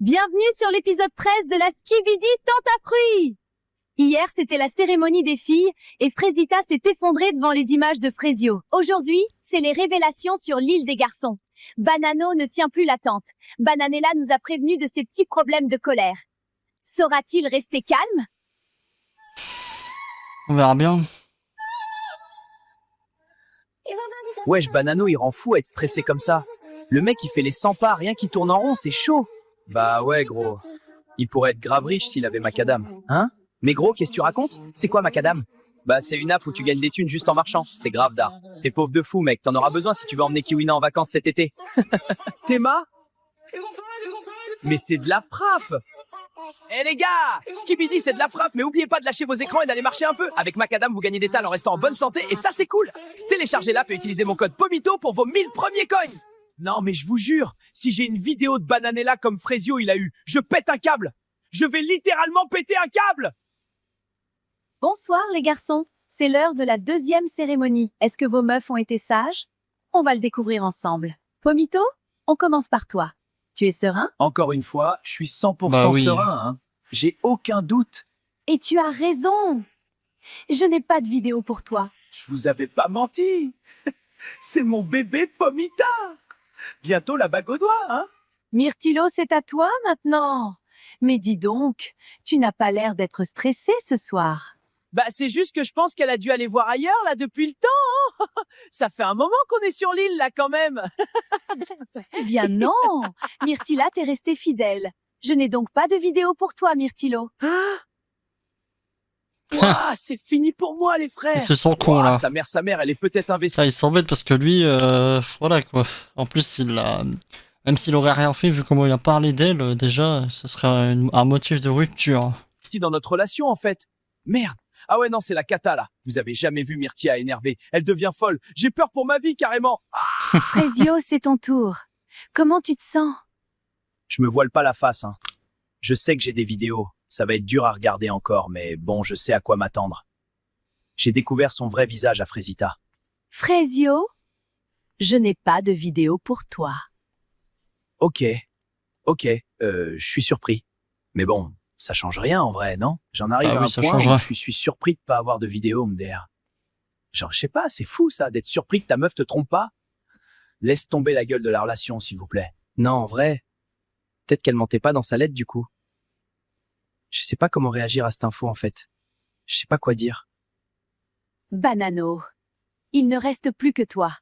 Bienvenue sur l'épisode 13 de la Skibidi Tentafruit! Hier, c'était la cérémonie des filles et Frésita s'est effondrée devant les images de Frésio. Aujourd'hui, c'est les révélations sur l'île des garçons. Banano ne tient plus la tente. Bananella nous a prévenus de ses petits problèmes de colère. Saura-t-il rester calme? On verra bien. Wesh, Banano, il rend fou à être stressé comme ça. Le mec, il fait les 100 pas, rien qui tourne en rond, c'est chaud. Bah ouais, gros. Il pourrait être grave riche s'il avait Macadam. Hein? Mais gros, qu'est-ce que tu racontes? C'est quoi Macadam? Bah c'est une app où tu gagnes des thunes juste en marchant. C'est grave d'art. T'es pauvre de fou, mec. T'en auras besoin si tu veux emmener Kiwina en vacances cet été. Théma? Mais c'est de la frappe! Eh les gars, Skibidi c'est de la frappe, mais oubliez pas de lâcher vos écrans et d'aller marcher un peu. Avec Macadam, vous gagnez des talents en restant en bonne santé et ça c'est cool. Téléchargez l'app et utilisez mon code POMITO pour vos 1000 premiers coins. Non mais je vous jure, si j'ai une vidéo de Bananella comme Frésio il a eu, je pète un câble. Je vais littéralement péter un câble. Bonsoir les garçons, c'est l'heure de la deuxième cérémonie. Est-ce que vos meufs ont été sages? On va le découvrir ensemble. Pomito, on commence par toi. Tu es serein? Encore une fois, je suis 100% Bah oui. serein. Hein. J'ai aucun doute. Et tu as raison. Je n'ai pas de vidéo pour toi. Je vous avais pas menti. C'est mon bébé Pomita. Bientôt la bague au doigt, hein. Myrtilo, c'est à toi maintenant. Mais dis donc, tu n'as pas l'air d'être stressé ce soir. Bah c'est juste que je pense qu'elle a dû aller voir ailleurs là depuis le temps. Hein. Ça fait un moment qu'on est sur l'île là quand même. Eh bien non, Myrtilla t'es restée fidèle. Je n'ai donc pas de vidéo pour toi, Myrtilo. Ouah, c'est fini pour moi les frères. Ils se sont cons Ouah, là. sa mère, elle est peut-être investie. Là, il s'embête parce que lui, voilà quoi. En plus, même s'il aurait rien fait, vu comment il a parlé d'elle, déjà, ce serait un motif de rupture. Dans notre relation en fait. Merde. Ah ouais non c'est la cata là. Vous avez jamais vu Myrtia énervée. Elle devient folle. J'ai peur pour ma vie carrément. Frésio, c'est ton tour. Comment tu te sens? Je me voile pas la face hein. Je sais que j'ai des vidéos. Ça va être dur à regarder encore mais bon je sais à quoi m'attendre. J'ai découvert son vrai visage à Frésita. Frésio, je n'ai pas de vidéo pour toi. Ok. Je suis surpris. Mais bon, ça change rien en vrai, non? J'en arrive Ah à oui, un ça point changera. où je suis surpris de pas avoir de vidéo, MDR. Genre, je sais pas, c'est fou ça, d'être surpris que ta meuf te trompe pas. Laisse tomber la gueule de la relation, s'il vous plaît. Non, en vrai, peut-être qu'elle mentait pas dans sa lettre du coup. Je sais pas comment réagir à cette info en fait. Je sais pas quoi dire. Banano, il ne reste plus que toi.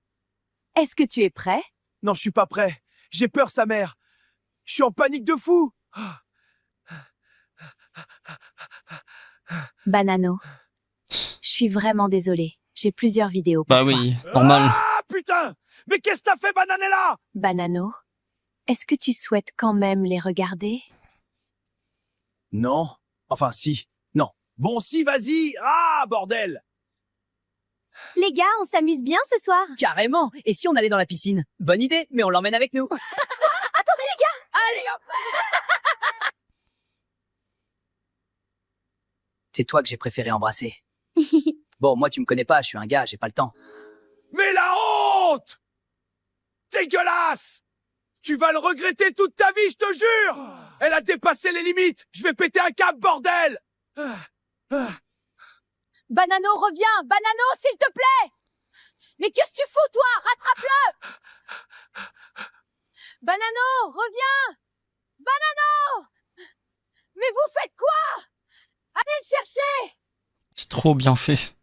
Est-ce que tu es prêt? Non, je suis pas prêt. J'ai peur, sa mère. Je suis en panique de fou. Banano. Je suis vraiment désolée. J'ai plusieurs vidéos pour Bah toi. oui, normal. Ah, putain! Mais qu'est-ce que t'as fait, Bananella? Banano, est-ce que tu souhaites quand même les regarder? Non. Enfin, si. Non. Bon, si, vas-y. Ah, bordel! Les gars, on s'amuse bien ce soir. Carrément. Et si on allait dans la piscine? Bonne idée, mais on l'emmène avec nous. C'est toi que j'ai préféré embrasser. Bon, moi tu me connais pas, je suis un gars, j'ai pas le temps. Mais là-haut! honte! Dégueulasse! Tu vas le regretter toute ta vie, je te jure! Elle a dépassé les limites! Je vais péter un câble, bordel! Banano, reviens! Banano, s'il te plaît! Mais qu'est-ce que tu fous, toi? Rattrape-le! Banano, reviens! Banano! Mais vous faites quoi? Allez le chercher! C'est trop bien fait.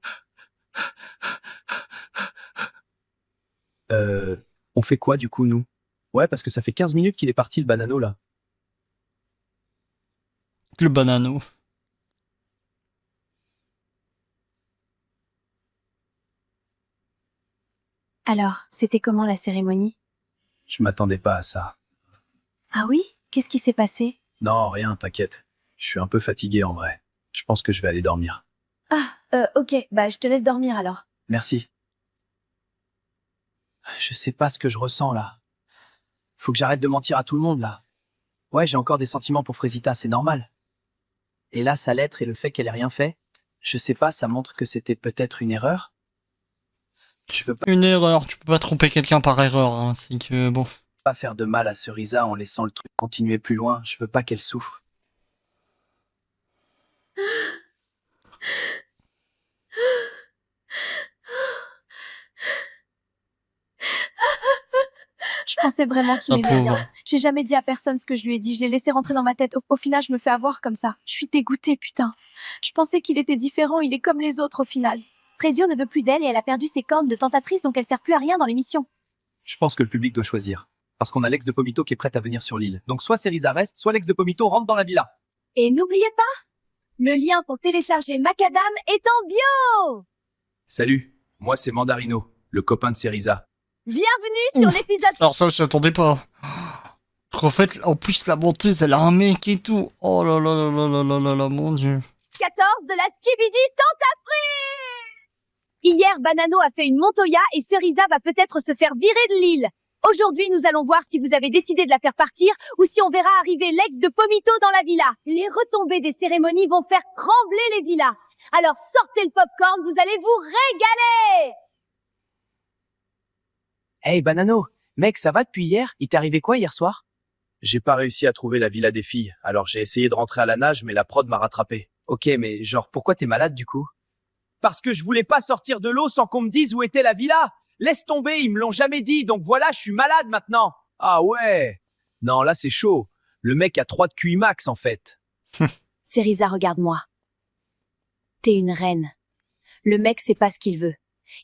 On fait quoi du coup, nous? Ouais, parce que ça fait 15 minutes qu'il est parti, le banano, là. Le banano. Alors, c'était comment la cérémonie? Je m'attendais pas à ça. Ah oui? Qu'est-ce qui s'est passé? Non, rien, t'inquiète. Je suis un peu fatigué en vrai. Je pense que je vais aller dormir. Ok, bah je te laisse dormir alors. Merci. Je sais pas ce que je ressens là. Faut que j'arrête de mentir à tout le monde là. Ouais, j'ai encore des sentiments pour Frésita, c'est normal. Et là, sa lettre et le fait qu'elle ait rien fait, je sais pas, ça montre que c'était peut-être une erreur. Je veux Une erreur, tu peux pas tromper quelqu'un par erreur, hein. C'est que bon. pas faire de mal à Cerisa en laissant le truc continuer plus loin. Je veux pas qu'elle souffre. Je pensais vraiment qu'il Ah, m'aimait bien. pauvre. J'ai jamais dit à personne ce que je lui ai dit. Je l'ai laissé rentrer dans ma tête. Au final, je me fais avoir comme ça. Je suis dégoûtée, putain. Je pensais qu'il était différent. Il est comme les autres au final. Frésio ne veut plus d'elle et elle a perdu ses cornes de tentatrice donc elle sert plus à rien dans l'émission. Je pense que le public doit choisir. Parce qu'on a l'ex de Pomito qui est prête à venir sur l'île. Donc soit Cerisa reste, soit l'ex de Pomito rentre dans la villa. Et n'oubliez pas, le lien pour télécharger Macadam est en bio. Salut, moi c'est Mandarino, le copain de Cerisa. Bienvenue sur Ouf. l'épisode Alors ça, je m'attendais pas. En fait, en plus, la menteuse, elle a un mec et tout. Oh là là là là là là là là, mon dieu. 14 de la Skibidi Tentafruit. Hier, Banano a fait une Montoya et Cerisa va peut-être se faire virer de l'île. Aujourd'hui, nous allons voir si vous avez décidé de la faire partir ou si on verra arriver l'ex de Pomito dans la villa. Les retombées des cérémonies vont faire trembler les villas. Alors sortez le popcorn, vous allez vous régaler. Hey Banano, mec, ça va depuis hier? Il t'est arrivé quoi hier soir? J'ai pas réussi à trouver la villa des filles, alors j'ai essayé de rentrer à la nage, mais la prod m'a rattrapé. Ok, mais genre, pourquoi t'es malade du coup? Parce que je voulais pas sortir de l'eau sans qu'on me dise où était la villa. Laisse tomber, ils me l'ont jamais dit, donc voilà, je suis malade maintenant. Ah ouais. Non, là c'est chaud. Le mec a 3 de QI max en fait. Cerisa, regarde-moi. T'es une reine. Le mec sait pas ce qu'il veut.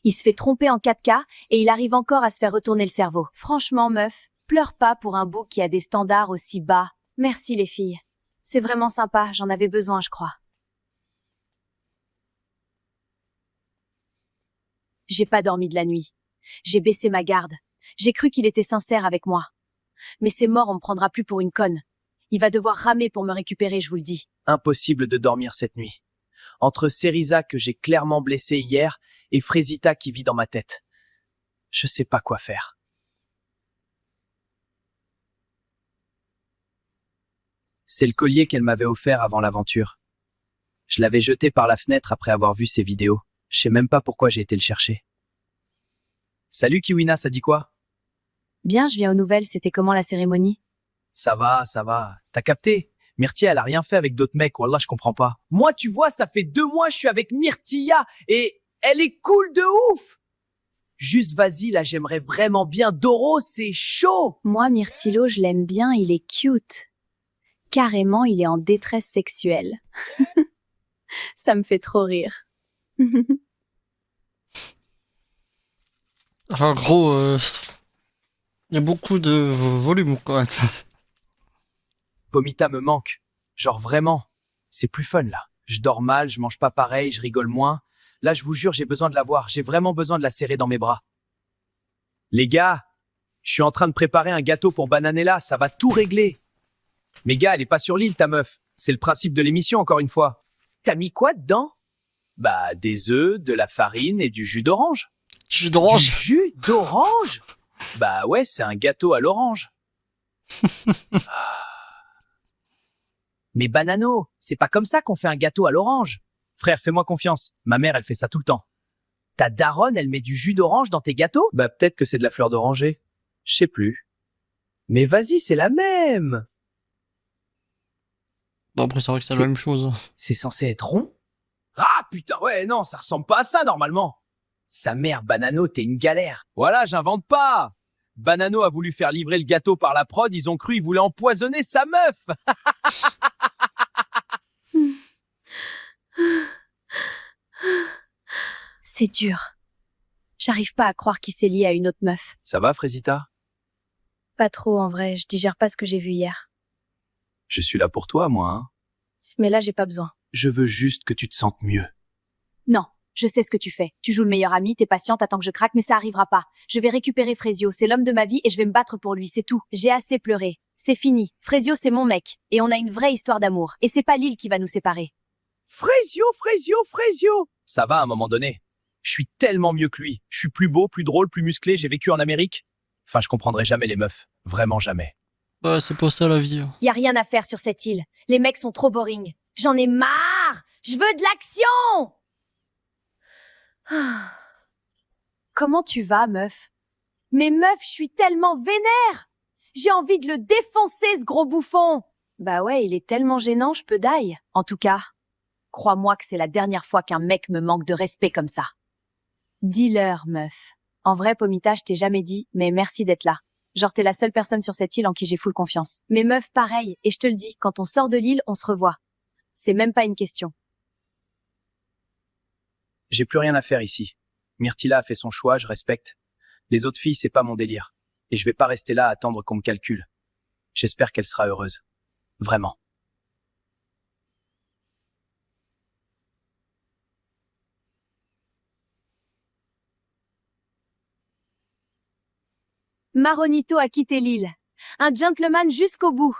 Il se fait tromper en 4K et il arrive encore à se faire retourner le cerveau. Franchement, meuf, pleure pas pour un bouc qui a des standards aussi bas. Merci les filles. C'est vraiment sympa, j'en avais besoin, je crois. J'ai pas dormi de la nuit. J'ai baissé ma garde. J'ai cru qu'il était sincère avec moi. Mais c'est mort, on me prendra plus pour une conne. Il va devoir ramer pour me récupérer, je vous le dis. Impossible de dormir cette nuit. Entre Cerisa que j'ai clairement blessé hier et Frésita qui vit dans ma tête. Je sais pas quoi faire. C'est le collier qu'elle m'avait offert avant l'aventure. Je l'avais jeté par la fenêtre après avoir vu ses vidéos. Je sais même pas pourquoi j'ai été le chercher. Salut Kiwina, ça dit quoi? Bien, je viens aux nouvelles, c'était comment la cérémonie? Ça va, ça va. T'as capté? Myrtilla, elle a rien fait avec d'autres mecs, wallah, je comprends pas. Moi, tu vois, ça fait 2 mois, je suis avec Myrtilla, et elle est cool de ouf! Juste vas-y, là, j'aimerais vraiment bien. Doro, c'est chaud! Moi, Myrtilo, je l'aime bien, il est cute. Carrément, il est en détresse sexuelle. Ça me fait trop rire. Alors, gros, il y a beaucoup de volume, quoi. Pomita me manque. Genre vraiment. C'est plus fun, là. Je dors mal, je mange pas pareil, je rigole moins. Là, je vous jure, j'ai besoin de la voir. J'ai vraiment besoin de la serrer dans mes bras. Les gars, je suis en train de préparer un gâteau pour Bananella, ça va tout régler. Mais gars, elle est pas sur l'île, ta meuf. C'est le principe de l'émission, encore une fois. T'as mis quoi dedans? Bah, des œufs, de la farine et du jus d'orange. Jus Du d'orange. jus d'orange? Bah ouais, c'est un gâteau à l'orange. Mais Banano, c'est pas comme ça qu'on fait un gâteau à l'orange. Frère, fais-moi confiance. Ma mère, elle fait ça tout le temps. Ta daronne, elle met du jus d'orange dans tes gâteaux? Bah peut-être que c'est de la fleur d'oranger. Je sais plus. Mais vas-y, c'est la même. Bon, après, c'est vrai que c'est C'est- la même chose. C'est censé être rond? Ah putain, ouais, non, ça ressemble pas à ça normalement. Sa mère, Banano, t'es une galère. Voilà, j'invente pas. Banano a voulu faire livrer le gâteau par la prod, ils ont cru il voulait empoisonner sa meuf. C'est dur. J'arrive pas à croire qu'il s'est lié à une autre meuf. Ça va, Frésita? Pas trop, en vrai. Je digère pas ce que j'ai vu hier. Je suis là pour toi, moi, hein. Mais là, j'ai pas besoin. Je veux juste que tu te sentes mieux. Non, je sais ce que tu fais. Tu joues le meilleur ami, t'es patiente, attends que je craque, mais ça arrivera pas. Je vais récupérer Frésio, c'est l'homme de ma vie et je vais me battre pour lui, c'est tout. J'ai assez pleuré. C'est fini. Frésio, c'est mon mec. Et on a une vraie histoire d'amour. Et c'est pas l'île qui va nous séparer. Frésio, Frésio, Frésio. Ça va à un moment donné. Je suis tellement mieux que lui. Je suis plus beau, plus drôle, plus musclé, j'ai vécu en Amérique. Enfin, je comprendrai jamais les meufs. Vraiment jamais. Ouais, c'est pas ça la vie. Y a rien à faire sur cette île. Les mecs sont trop boring. J'en ai marre. Je veux de l'action. Ah. Comment tu vas, meuf? Mais meuf, je suis tellement vénère. J'ai envie de le défoncer, ce gros bouffon. Bah ouais, il est tellement gênant, je peux die. En tout cas, crois-moi que c'est la dernière fois qu'un mec me manque de respect comme ça. Dis-leur, meuf. En vrai, Pomita, je t'ai jamais dit, mais merci d'être là. Genre, t'es la seule personne sur cette île en qui j'ai full confiance. Mais meuf, pareil, et je te le dis, quand on sort de l'île, on se revoit. C'est même pas une question. J'ai plus rien à faire ici. Myrtilla a fait son choix, je respecte. Les autres filles, c'est pas mon délire. Et je vais pas rester là à attendre qu'on me calcule. J'espère qu'elle sera heureuse. Vraiment. Maronito a quitté l'île. Un gentleman jusqu'au bout.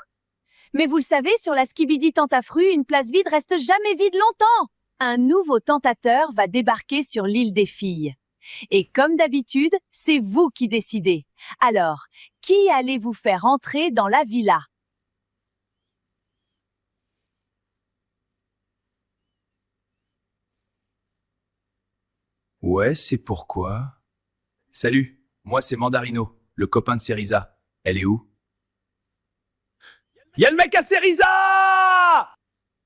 Mais vous le savez, sur la Skibidi Tentafru, une place vide reste jamais vide longtemps. Un nouveau tentateur va débarquer sur l'île des filles. Et comme d'habitude, c'est vous qui décidez. Alors, qui allez-vous faire entrer dans la villa? Ouais, c'est pourquoi. Salut, moi c'est Mandarino, le copain de Cerisa. Elle est où? Y'a le mec à Cerisa!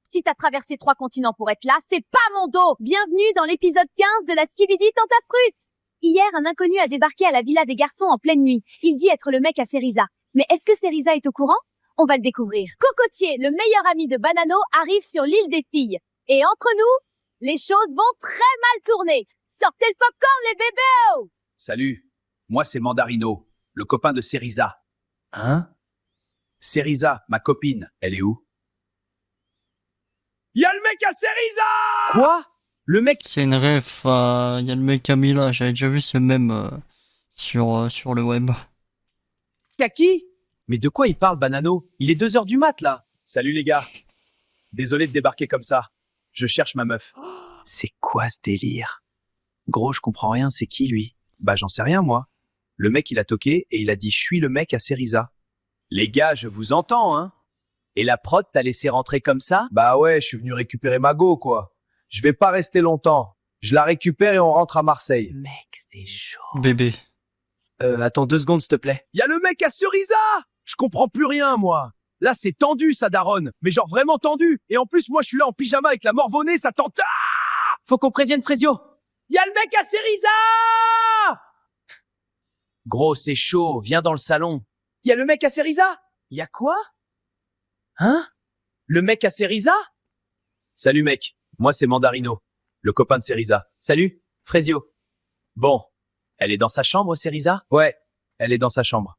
Si t'as traversé 3 continents pour être là, c'est pas mon dos. Bienvenue dans l'épisode 15 de la Skibidi Tentafruit. Hier, un inconnu a débarqué à la villa des garçons en pleine nuit. Il dit être le mec à Cerisa. Mais est-ce que Cerisa est au courant? On va le découvrir. Cocotier, le meilleur ami de Banano, arrive sur l'île des filles. Et entre nous, les choses vont très mal tourner. Sortez le popcorn, les bébés! Salut, moi c'est Mandarino, le copain de Cerisa. Hein? Cerisa, ma copine, elle est où? Y'a le mec à Cerisa! Quoi? Le mec... C'est une ref, y a le mec Camilla, j'avais déjà vu ce même sur le web. Kaki? Mais de quoi il parle, Banano? Il est 2 heures du mat, là. Salut les gars. Désolé de débarquer comme ça. Je cherche ma meuf. C'est quoi ce délire? Gros, je comprends rien, c'est qui, lui? Bah j'en sais rien, moi. Le mec, il a toqué et il a dit « Je suis le mec à Cerisa ». Les gars, je vous entends, hein? Et la prod t'a laissé rentrer comme ça? Bah ouais, je suis venu récupérer ma go, quoi. Je vais pas rester longtemps. Je la récupère et on rentre à Marseille. Mec, c'est chaud. Bébé. Attends 2 secondes, s'il te plaît. Il y a le mec à Cerisa! Je comprends plus rien, moi. Là, c'est tendu, ça daronne. Mais genre vraiment tendu. Et en plus, moi, je suis là en pyjama avec la morvonnée, ça tente. Ah! Faut qu'on prévienne Frésio. Il y a le mec à Cerisa! Gros, c'est chaud, viens dans le salon. Il y a le mec à Cerisa! Y a quoi? Hein? Le mec à Cerisa? Salut, mec. Moi, c'est Mandarino, le copain de Cerisa. Salut, Frésio. Bon. Elle est dans sa chambre, Cerisa? Ouais, elle est dans sa chambre.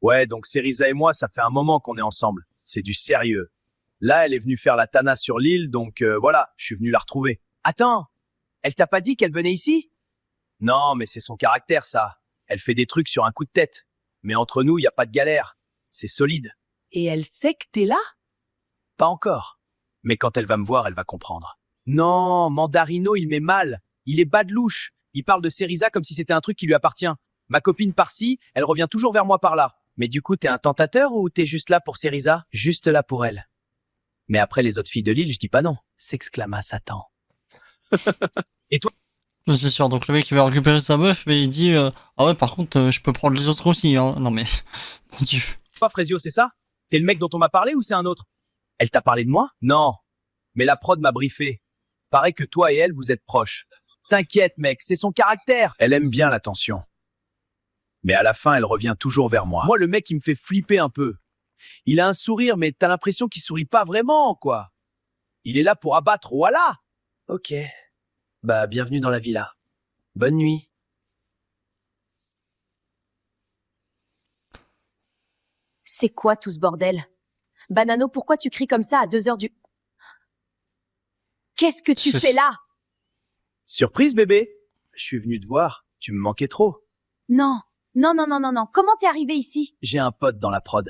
Ouais, donc Cerisa et moi, ça fait un moment qu'on est ensemble. C'est du sérieux. Là, elle est venue faire la tana sur l'île, donc voilà, je suis venu la retrouver. Attends, elle t'a pas dit qu'elle venait ici? Non, mais c'est son caractère, ça. Elle fait des trucs sur un coup de tête. Mais entre nous, y a pas de galère. C'est solide. Et elle sait que t'es là? Pas encore. Mais quand elle va me voir, elle va comprendre. Non, Mandarino, il met mal. Il est bas de louche. Il parle de Cerisa comme si c'était un truc qui lui appartient. Ma copine par-ci, elle revient toujours vers moi par-là. Mais du coup, t'es un tentateur ou t'es juste là pour Cerisa? Juste là pour elle. Mais après les autres filles de l'île, je dis pas non. S'exclama Satan. Et toi? C'est sûr, donc le mec il va récupérer sa meuf, mais il dit ah ouais, par contre, je peux prendre les autres aussi, hein. Non mais, mon dieu. Toi, Frésio, c'est ça? T'es le mec dont on m'a parlé ou c'est un autre? Elle t'a parlé de moi? Non. Mais la prod m'a briefé. Paraît que toi et elle, vous êtes proches. T'inquiète, mec, c'est son caractère. Elle aime bien l'attention. Mais à la fin, elle revient toujours vers moi. Moi, le mec, il me fait flipper un peu. Il a un sourire, mais t'as l'impression qu'il sourit pas vraiment, quoi. Il est là pour abattre, voilà. Ok. Bah, bienvenue dans la villa. Bonne nuit. C'est quoi tout ce bordel? Banano, pourquoi tu cries comme ça à 2 heures du... Qu'est-ce que tu fais là? Surprise, bébé. Je suis venu te voir. Tu me manquais trop. Non, non, non, non, non, non. Comment t'es arrivé ici? J'ai un pote dans la prod.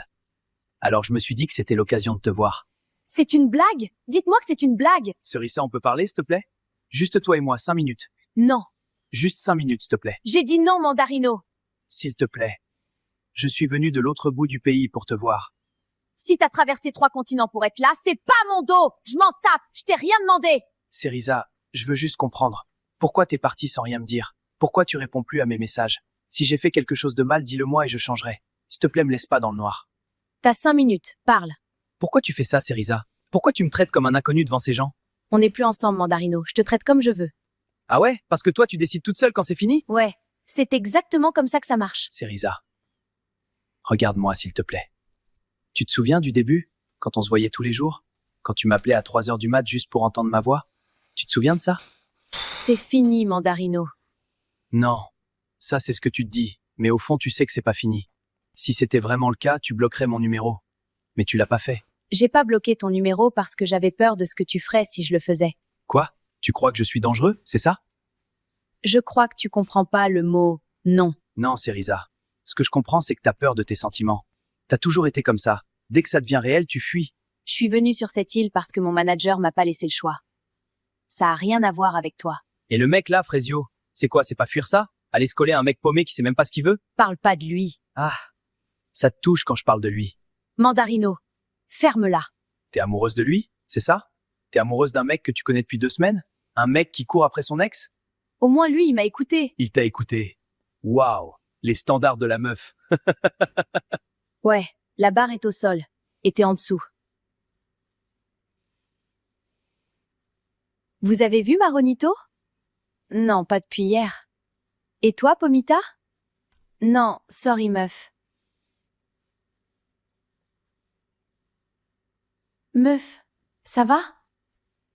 Alors je me suis dit que c'était l'occasion de te voir. C'est une blague? Dites-moi que c'est une blague. Cerissa, on peut parler, s'il te plaît? Juste toi et moi, 5 minutes. Non. Juste 5 minutes, s'il te plaît. J'ai dit non, Mandarino. S'il te plaît. Je suis venu de l'autre bout du pays pour te voir. Si t'as traversé 3 continents pour être là, c'est pas mon dos. Je m'en tape. Je t'ai rien demandé. Cerissa, je veux juste comprendre. Pourquoi t'es parti sans rien me dire? Pourquoi tu réponds plus à mes messages? Si j'ai fait quelque chose de mal, dis-le-moi et je changerai. S'il te plaît, me laisse pas dans le noir. T'as 5 minutes. Parle. Pourquoi tu fais ça, Cerissa? Pourquoi tu me traites comme un inconnu devant ces gens? On n'est plus ensemble, Mandarino. Je te traite comme je veux. Ah ouais? Parce que toi, tu décides toute seule quand c'est fini? Ouais. C'est exactement comme ça que ça marche. Cerissa, regarde-moi, s'il te plaît. Tu te souviens du début? Quand on se voyait tous les jours? Quand tu m'appelais à 3 heures du mat juste pour entendre ma voix? Tu te souviens de ça? C'est fini, Mandarino. Non. Ça, c'est ce que tu te dis. Mais au fond, tu sais que c'est pas fini. Si c'était vraiment le cas, tu bloquerais mon numéro. Mais tu l'as pas fait. J'ai pas bloqué ton numéro parce que j'avais peur de ce que tu ferais si je le faisais. Quoi? Tu crois que je suis dangereux? C'est ça? Je crois que tu comprends pas le mot non. Non, Cerissa. Ce que je comprends, c'est que t'as peur de tes sentiments. T'as toujours été comme ça. Dès que ça devient réel, tu fuis. Je suis venue sur cette île parce que mon manager m'a pas laissé le choix. Ça a rien à voir avec toi. Et le mec là, Frésio, c'est quoi? C'est pas fuir ça? Aller se coller à un mec paumé qui sait même pas ce qu'il veut? Parle pas de lui. Ah. Ça te touche quand je parle de lui. Mandarino, ferme-la. T'es amoureuse de lui? C'est ça? T'es amoureuse d'un mec que tu connais depuis 2 semaines? Un mec qui court après son ex? Au moins lui, il m'a écouté. Il t'a écouté. Waouh. Les standards de la meuf. Ouais, la barre est au sol. Et t'es en dessous. Vous avez vu Maronito? Non, pas depuis hier. Et toi, Pomita? Non, sorry meuf. Meuf, ça va?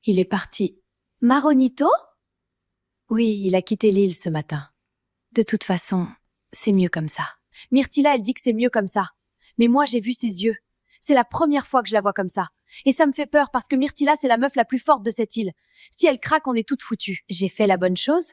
Il est parti. Maronito? Oui, il a quitté l'île ce matin. De toute façon, c'est mieux comme ça. Myrtilla, elle dit que c'est mieux comme ça. Mais moi, j'ai vu ses yeux. C'est la première fois que je la vois comme ça. Et ça me fait peur parce que Myrtilla, c'est la meuf la plus forte de cette île. Si elle craque, on est toutes foutues. J'ai fait la bonne chose?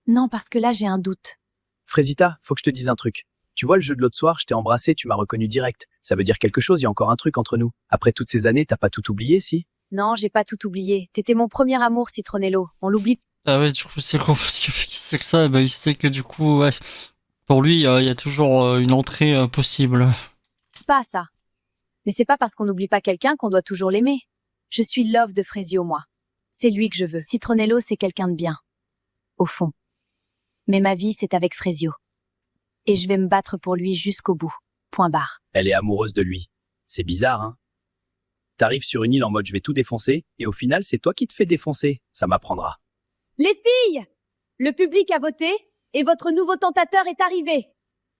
Non, parce que là, j'ai un doute. Frésita, faut que je te dise un truc. Tu vois le jeu de l'autre soir, je t'ai embrassé, tu m'as reconnu direct. Ça veut dire quelque chose, il y a encore un truc entre nous. Après toutes ces années, t'as pas tout oublié, si? Non, j'ai pas tout oublié. T'étais mon premier amour, Citronello. On l'oublie. Ah ouais, du coup, c'est con, parce que qui sait que ça, bah, il sait que du coup, ouais, pour lui, il y a toujours une entrée possible. Pas ça. Mais c'est pas parce qu'on n'oublie pas quelqu'un qu'on doit toujours l'aimer. Je suis love de Frésio, moi. C'est lui que je veux. Citronello, c'est quelqu'un de bien. Au fond. Mais ma vie, c'est avec Frésio. Et je vais me battre pour lui jusqu'au bout. Point barre. Elle est amoureuse de lui. C'est bizarre, hein? T'arrives sur une île en mode je vais tout défoncer, et au final, c'est toi qui te fais défoncer. Ça m'apprendra. Les filles! Le public a voté et votre nouveau tentateur est arrivé.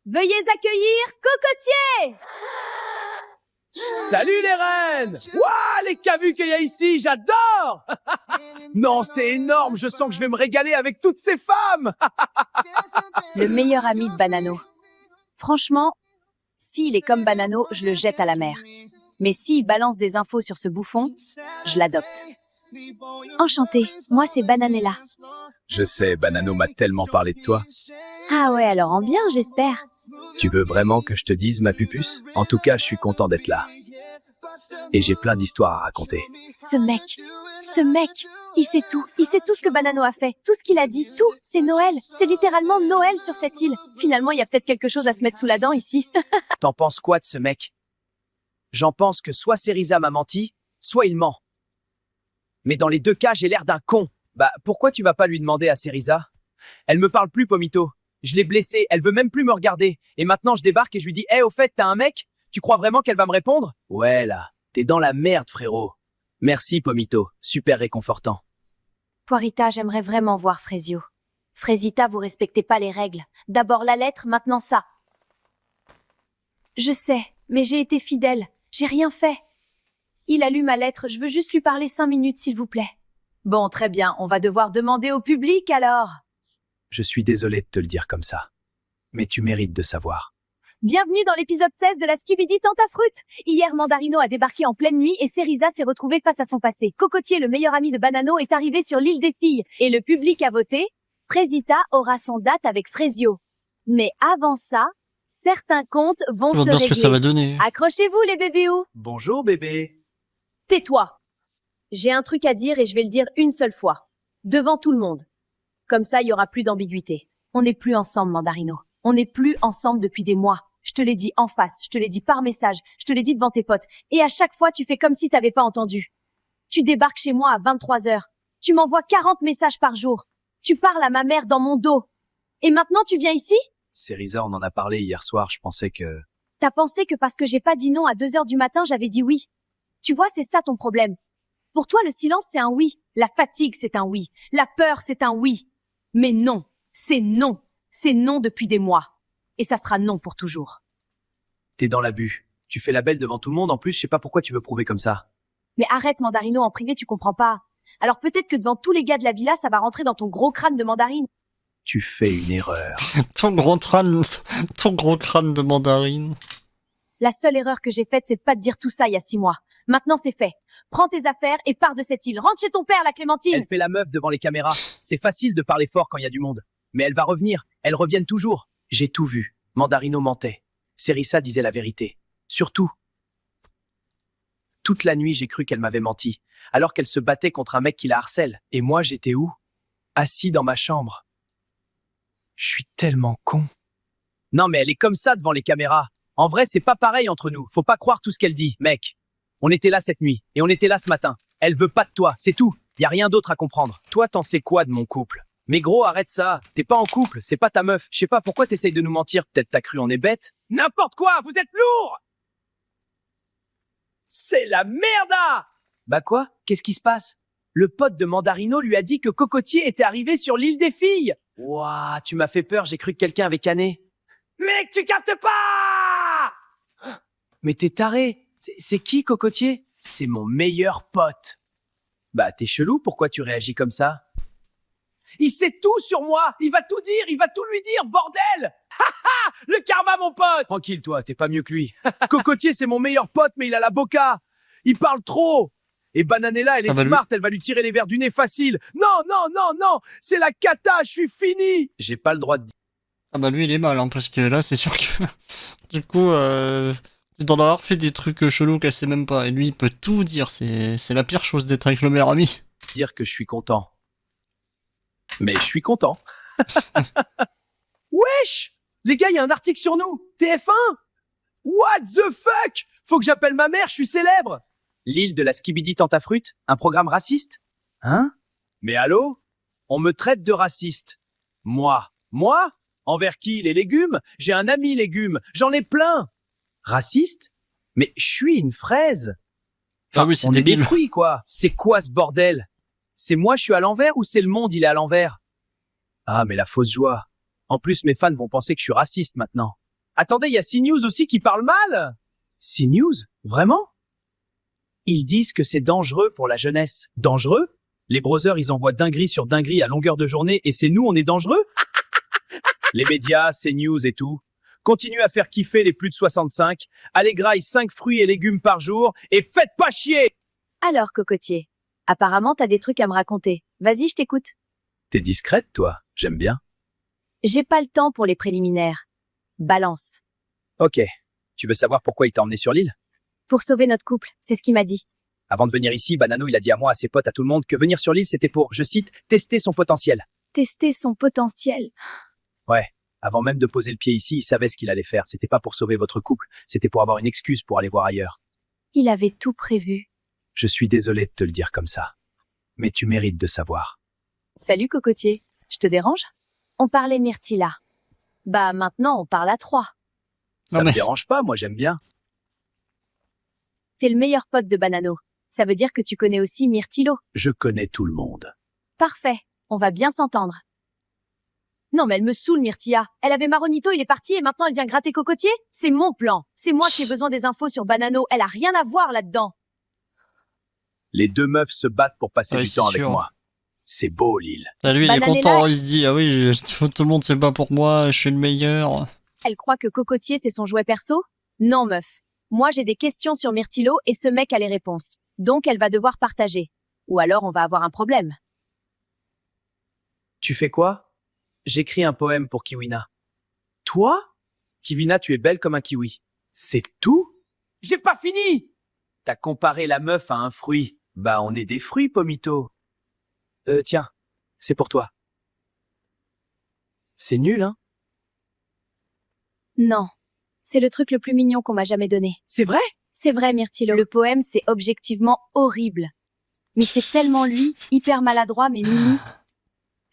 Veuillez accueillir Cocotier! Salut les reines! Waouh, les cavus qu'il y a ici, j'adore! Non, c'est énorme, je sens que je vais me régaler avec toutes ces femmes! Le meilleur ami de Banano. Franchement, s'il est comme Banano, je le jette à la mer. Mais s'il balance des infos sur ce bouffon, je l'adopte. Enchantée, moi c'est Bananella. Je sais, Banano m'a tellement parlé de toi. Ah ouais, alors en bien, j'espère. Tu veux vraiment que je te dise, ma pupuce? En tout cas, je suis content d'être là. Et j'ai plein d'histoires à raconter. Ce mec, il sait tout ce que Banano a fait, tout ce qu'il a dit, tout, c'est Noël, c'est littéralement Noël sur cette île. Finalement, il y a peut-être quelque chose à se mettre sous la dent ici. T'en penses quoi de ce mec? J'en pense que soit Cerisa m'a menti, soit il ment. Mais dans les deux cas, j'ai l'air d'un con. Bah, pourquoi tu vas pas lui demander à Cerisa? Elle me parle plus, Pomito. Je l'ai blessée, elle veut même plus me regarder. Et maintenant, je débarque et je lui dis, au fait, t'as un mec? Tu crois vraiment qu'elle va me répondre? Ouais, là, t'es dans la merde, frérot. Merci, Pomito. Super réconfortant. Poirita, j'aimerais vraiment voir Frésio. Frésita, vous respectez pas les règles. D'abord la lettre, maintenant ça. Je sais, mais j'ai été fidèle. J'ai rien fait. Il a lu ma lettre, je veux juste lui parler 5 minutes, s'il vous plaît. Bon, très bien, on va devoir demander au public alors. Je suis désolé de te le dire comme ça. Mais tu mérites de savoir. Bienvenue dans l'épisode 16 de la Skibidi Tentafruit. Hier, Mandarino a débarqué en pleine nuit et Cerisa s'est retrouvée face à son passé. Cocotier, le meilleur ami de Banano, est arrivé sur l'île des filles. Et le public a voté. Frésita aura son date avec Frésio. Mais avant ça, certains comptes vont On va se voir ce que ça va régler. donner. Accrochez-vous les bébéos. Bonjour, bébé. Tais-toi. J'ai un truc à dire et je vais le dire une seule fois. Devant tout le monde. Comme ça, il y aura plus d'ambiguïté. On n'est plus ensemble, Mandarino. On n'est plus ensemble depuis des mois. Je te l'ai dit en face, je te l'ai dit par message, je te l'ai dit devant tes potes. Et à chaque fois, tu fais comme si t'avais pas entendu. Tu débarques chez moi à 23 heures. Tu m'envoies 40 messages par jour. Tu parles à ma mère dans mon dos. Et maintenant, tu viens ici? Cerisa, on en a parlé hier soir, je pensais que... T'as pensé que parce que j'ai pas dit non à 2 heures du matin, j'avais dit oui. Tu vois, c'est ça ton problème. Pour toi, le silence, c'est un oui. La fatigue, c'est un oui. La peur, c'est un oui. Mais non, c'est non. C'est non depuis des mois. Et ça sera non pour toujours. T'es dans l'abus. Tu fais la belle devant tout le monde, en plus, je sais pas pourquoi tu veux prouver comme ça. Mais arrête, Mandarino, en privé, tu comprends pas. Alors peut-être que devant tous les gars de la villa, ça va rentrer dans ton gros crâne de mandarine. Tu fais une erreur. Ton gros crâne de mandarine. La seule erreur que j'ai faite, c'est de pas te dire tout ça il y a 6 mois. Maintenant, c'est fait. Prends tes affaires et pars de cette île. Rentre chez ton père, la Clémentine. Elle fait la meuf devant les caméras. C'est facile de parler fort quand il y a du monde. Mais elle va revenir. Elles reviennent toujours. J'ai tout vu. Mandarino mentait. Cerisa disait la vérité. Surtout. Toute la nuit, j'ai cru qu'elle m'avait menti. Alors qu'elle se battait contre un mec qui la harcèle. Et moi, j'étais où? Assis dans ma chambre. Je suis tellement con. Non, mais elle est comme ça devant les caméras. En vrai, c'est pas pareil entre nous. Faut pas croire tout ce qu'elle dit, mec. On était là cette nuit. Et on était là ce matin. Elle veut pas de toi. C'est tout. Y a rien d'autre à comprendre. Toi, t'en sais quoi de mon couple? Mais gros, arrête ça. T'es pas en couple, c'est pas ta meuf. Je sais pas pourquoi t'essayes de nous mentir. Peut-être t'as cru on est bête. N'importe quoi, vous êtes lourd! C'est la merde! Bah quoi? Qu'est-ce qui se passe? Le pote de Mandarino lui a dit que Cocotier était arrivé sur l'île des filles. Ouah, tu m'as fait peur, j'ai cru que quelqu'un avait canné. Mec, tu captes pas! Mais t'es taré. C'est qui, Cocotier? C'est mon meilleur pote. Bah, t'es chelou, pourquoi tu réagis comme ça? Il sait tout sur moi. Il va tout dire. Il va tout lui dire, bordel. Le karma, mon pote. Tranquille, toi. T'es pas mieux que lui. Cocotier, c'est mon meilleur pote, mais il a la boca. Il parle trop. Et Bananella, elle est smart. Elle va lui tirer les verres du nez facile. Non, non, non, non. C'est la cata. Je suis fini. J'ai pas le droit de dire. Ah bah lui il est mal, hein, parce que là c'est sûr que... du coup, il doit avoir fait des trucs chelous qu'elle sait même pas. Et lui il peut tout dire. C'est la pire chose d'être avec le meilleur ami. Dire que je suis content. Mais je suis content. Wesh! Les gars, il y a un article sur nous. TF1? What the fuck? Faut que j'appelle ma mère, je suis célèbre. L'île de la Skibidi Tentafruit, un programme raciste? Hein? Mais allô? On me traite de raciste. Moi? Envers qui? Les légumes? J'ai un ami légumes. J'en ai plein. Raciste? Mais je suis une fraise. Ah oui, c'est on est des débile. fruits, quoi. C'est quoi ce bordel? C'est moi, je suis à l'envers ou c'est le monde, il est à l'envers? Ah, mais la fausse joie. En plus, mes fans vont penser que je suis raciste maintenant. Attendez, il y a CNews aussi qui parle mal. CNews? Vraiment? Ils disent que c'est dangereux pour la jeunesse. Dangereux? Les brothers, ils envoient dinguerie sur dinguerie à longueur de journée et c'est nous, on est dangereux? Les médias, CNews et tout. Continuez à faire kiffer les plus de 65. Allez graille 5 fruits et légumes par jour et faites pas chier! Alors, Cocotier, apparemment, t'as des trucs à me raconter. Vas-y, je t'écoute. T'es discrète, toi. J'aime bien. J'ai pas le temps pour les préliminaires. Balance. Ok. Tu veux savoir pourquoi il t'a emmené sur l'île? Pour sauver notre couple, c'est ce qu'il m'a dit. Avant de venir ici, Banano, il a dit à moi, à ses potes, à tout le monde, que venir sur l'île, c'était pour, je cite, tester son potentiel. Tester son potentiel. Ouais. Avant même de poser le pied ici, il savait ce qu'il allait faire. C'était pas pour sauver votre couple. C'était pour avoir une excuse pour aller voir ailleurs. Il avait tout prévu. Je suis désolé de te le dire comme ça. Mais tu mérites de savoir. Salut Cocotier, je te dérange? On parlait Myrtilla. Bah maintenant on parle à 3. Ça Non, me mais- dérange pas, moi j'aime bien. T'es le meilleur pote de Banano. Ça veut dire que tu connais aussi Myrtillo. Je connais tout le monde. Parfait, on va bien s'entendre. Non mais elle me saoule Myrtilla. Elle avait Maronito, il est parti et maintenant elle vient gratter Cocotier? C'est mon plan. C'est moi qui ai besoin des infos sur Banano. Elle a rien à voir là-dedans. Les deux meufs se battent pour passer Oui, du c'est temps avec sûr. moi. C'est beau, Lille. Ah, lui, il est Bananella- content, il se dit, ah oui, tout le monde se bat pour moi, je suis le meilleur. Elle croit que Cocotier c'est son jouet perso? Non meuf. Moi j'ai des questions sur Myrtillo et ce mec a les réponses. Donc elle va devoir partager. Ou alors on va avoir un problème. Tu fais quoi? J'écris un poème pour Kiwina. Toi? Kiwina, tu es belle comme un kiwi. C'est tout? J'ai pas fini! T'as comparé la meuf à un fruit. Bah, on est des fruits, Pomito. Tiens, c'est pour toi. C'est nul, hein? Non, c'est le truc le plus mignon qu'on m'a jamais donné. C'est vrai? C'est vrai Myrtillo. Le poème c'est objectivement horrible. Mais c'est tellement lui, hyper maladroit mais mimi.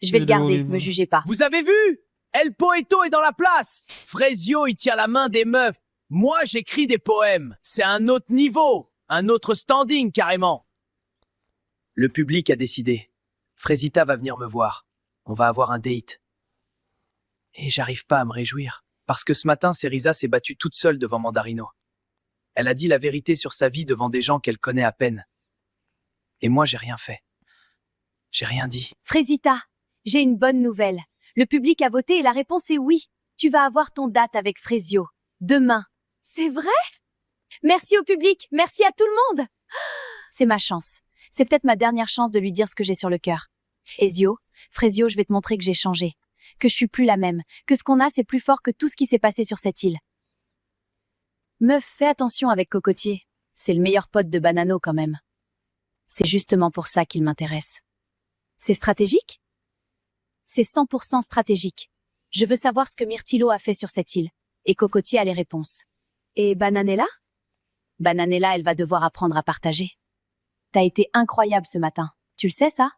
Je vais Il le est garder, horrible. me jugez pas. Vous avez vu? El Poeto est dans la place! Frezio, il tient la main des meufs. Moi, j'écris des poèmes. C'est un autre niveau. Un autre standing, carrément. Le public a décidé. Frezita va venir me voir. On va avoir un date. Et j'arrive pas à me réjouir. Parce que ce matin, Cerisa s'est battue toute seule devant Mandarino. Elle a dit la vérité sur sa vie devant des gens qu'elle connaît à peine. Et moi, j'ai rien fait. J'ai rien dit. Frésita, j'ai une bonne nouvelle. Le public a voté et la réponse est oui. Tu vas avoir ton date avec Frésio. Demain. C'est vrai? Merci au public, merci à tout le monde. C'est ma chance. C'est peut-être ma dernière chance de lui dire ce que j'ai sur le cœur. Frésio, je vais te montrer que j'ai changé. Que je suis plus la même. Que ce qu'on a, c'est plus fort que tout ce qui s'est passé sur cette île. Meuf, fais attention avec Cocotier. C'est le meilleur pote de Banano quand même. C'est justement pour ça qu'il m'intéresse. C'est stratégique? C'est 100% stratégique. Je veux savoir ce que Myrtillo a fait sur cette île. Et Cocotier a les réponses. Et Bananella? Bananella, elle va devoir apprendre à partager. T'as été incroyable ce matin. Tu le sais, ça?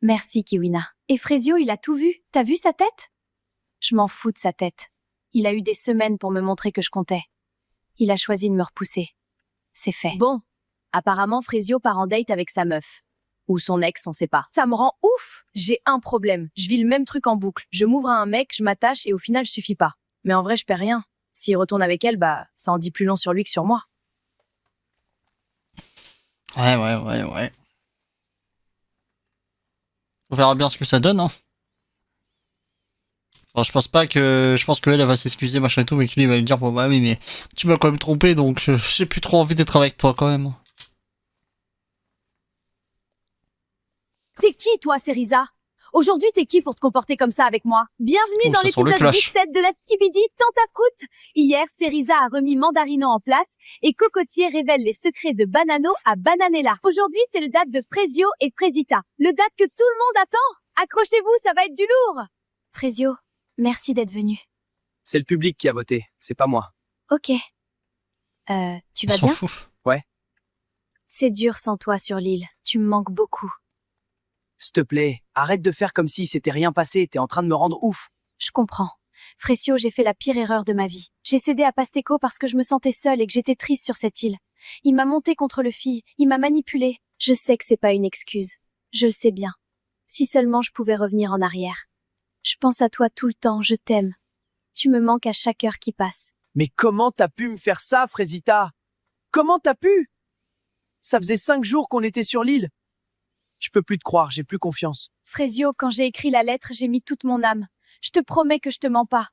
Merci, Kiwina. Et Frésio, il a tout vu. T'as vu sa tête? Je m'en fous de sa tête. Il a eu des semaines pour me montrer que je comptais. Il a choisi de me repousser. C'est fait. Bon. Apparemment, Frésio part en date avec sa meuf. Ou son ex, on sait pas. Ça me rend ouf! J'ai un problème. Je vis le même truc en boucle. Je m'ouvre à un mec, je m'attache et au final, je suffis pas. Mais en vrai, je perds rien. S'il retourne avec elle, bah, ça en dit plus long sur lui que sur moi. Ouais. On verra bien ce que ça donne, hein. Bon, je pense que elle va s'excuser, machin et tout, mais que lui, il va lui dire, bon, bah oui, mais tu m'as quand même trompé, donc j'ai plus trop envie d'être avec toi, quand même. T'es qui, toi, Cerisa? Aujourd'hui, t'es qui pour te comporter comme ça avec moi? Bienvenue Oh, dans ça sent le l'épisode clash. 17 de la Skibidi Tentafruit. Hier, Cerisa a remis Mandarino en place et Cocotier révèle les secrets de Banano à Bananella. Aujourd'hui, c'est le date de Frésio et Frésita. Le date que tout le monde attend. Accrochez-vous, ça va être du lourd. Frésio, merci d'être venu. C'est le public qui a voté. C'est pas moi. Ok. Tu On vas s'en bien? fout. C'est dur sans toi sur l'île. Tu me manques beaucoup. S'il te plaît, arrête de faire comme si s'était rien passé. T'es en train de me rendre ouf. Je comprends. Frésio, j'ai fait la pire erreur de ma vie. J'ai cédé à Pasteco parce que je me sentais seule et que j'étais triste sur cette île. Il m'a monté contre le fille, il m'a manipulée. Je sais que c'est pas une excuse. Je le sais bien. Si seulement je pouvais revenir en arrière. Je pense à toi tout le temps, je t'aime. Tu me manques à chaque heure qui passe. Mais comment t'as pu me faire ça, Frésita? Comment t'as pu? Ça faisait 5 jours qu'on était sur l'île. Je peux plus te croire, j'ai plus confiance. Frésio, quand j'ai écrit la lettre, j'ai mis toute mon âme. Je te promets que je te mens pas.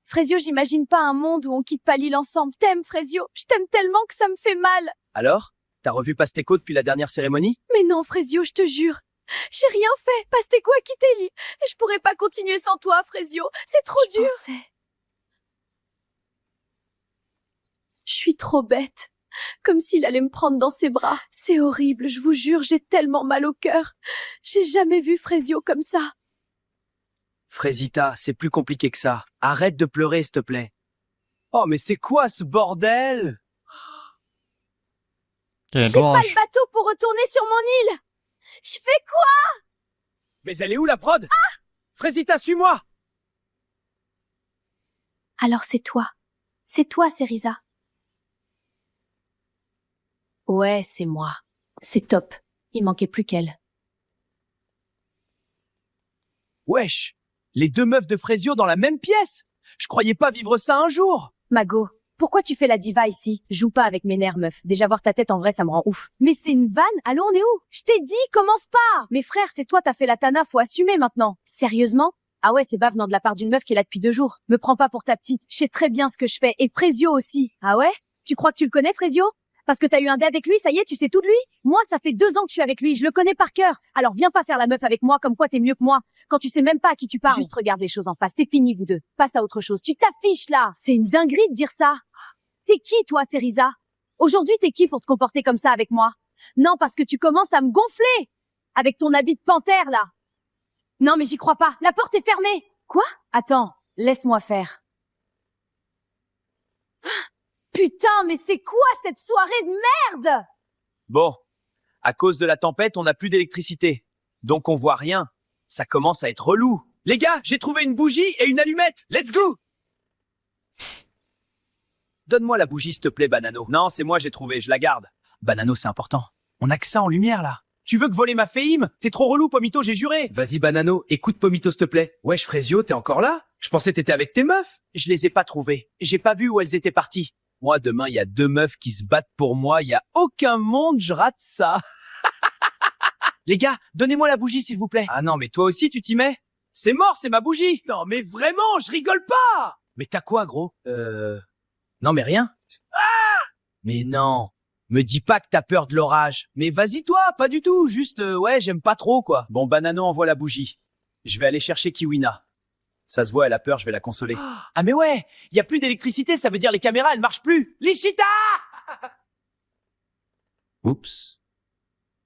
Frésio, j'imagine pas un monde où on quitte pas l'île ensemble. T'aimes, Frésio. Je t'aime tellement que ça me fait mal. Alors? T'as revu Pasteco depuis la dernière cérémonie? Mais non, Frésio, je te jure. J'ai rien fait. Pasteco a quitté l'île. Et je pourrais pas continuer sans toi, Frésio. C'est trop dur. Je suis trop bête. Comme s'il allait me prendre dans ses bras. C'est horrible, je vous jure, j'ai tellement mal au cœur. J'ai jamais vu Frésio comme ça. Frésita, c'est plus compliqué que ça. Arrête de pleurer, s'il te plaît. Oh, mais c'est quoi ce bordel? Quel J'ai pas courage. le bateau pour retourner sur mon île. Je fais quoi? Mais elle est où la prod? Frésita, suis-moi! Alors c'est toi. C'est toi, Cerisa. Ouais, c'est moi. C'est top. Il manquait plus qu'elle. Wesh! Les deux meufs de Frésio dans la même pièce! Je croyais pas vivre ça un jour! Mago, pourquoi tu fais la diva ici? Joue pas avec mes nerfs, meuf. Déjà voir ta tête en vrai, ça me rend ouf. Mais c'est une vanne? Allô, on est où? Je t'ai dit, commence pas! Mais frère, c'est toi, t'as fait la tana, faut assumer maintenant. Sérieusement? Ah ouais, c'est bas venant de la part d'une meuf qui est là depuis 2 jours. Me prends pas pour ta petite. Je sais très bien ce que je fais. Et Frésio aussi. Ah ouais? Tu crois que tu le connais, Frésio? Parce que t'as eu un dé avec lui, ça y est, tu sais tout de lui? Moi, ça fait 2 ans que je suis avec lui, je le connais par cœur. Alors viens pas faire la meuf avec moi comme quoi t'es mieux que moi. Quand tu sais même pas à qui tu parles. Juste regarde les choses en face, c'est fini vous deux. Passe à autre chose. Tu t'affiches là. C'est une dinguerie de dire ça. T'es qui toi, Cerisa? Aujourd'hui, t'es qui pour te comporter comme ça avec moi? Non, parce que tu commences à me gonfler. Avec ton habit de panthère là. Non mais j'y crois pas. La porte est fermée. Quoi? Attends, laisse-moi faire. Putain, mais c'est quoi cette soirée de merde? Bon. À cause de la tempête, on n'a plus d'électricité. Donc on voit rien. Ça commence à être relou. Les gars, j'ai trouvé une bougie et une allumette. Let's go! Donne-moi la bougie, s'il te plaît, Banano. Non, c'est moi, j'ai trouvé, je la garde. Banano, c'est important. On a que ça en lumière, là. Tu veux que voler ma féime? T'es trop relou, Pomito, j'ai juré. Vas-y, Banano, écoute Pomito, s'il te plaît. Wesh, Frésio, t'es encore là? Je pensais que t'étais avec tes meufs. Je les ai pas trouvées. J'ai pas vu où elles étaient parties. Moi, demain, il y a 2 meufs qui se battent pour moi. Il y a aucun monde, je rate ça. Les gars, donnez-moi la bougie, s'il vous plaît. Ah non, mais toi aussi, tu t'y mets? C'est mort, c'est ma bougie. Non, mais vraiment, je rigole pas. Mais t'as quoi, gros? Non, mais rien. Ah! Mais non. Me dis pas que t'as peur de l'orage. Mais vas-y, toi, pas du tout. Juste, ouais, j'aime pas trop, quoi. Bon, Banano envoie la bougie. Je vais aller chercher Kiwina. Ça se voit, elle a peur, je vais la consoler. Ah mais ouais, y a plus d'électricité, ça veut dire les caméras, elles marchent plus. Lichita! Oups.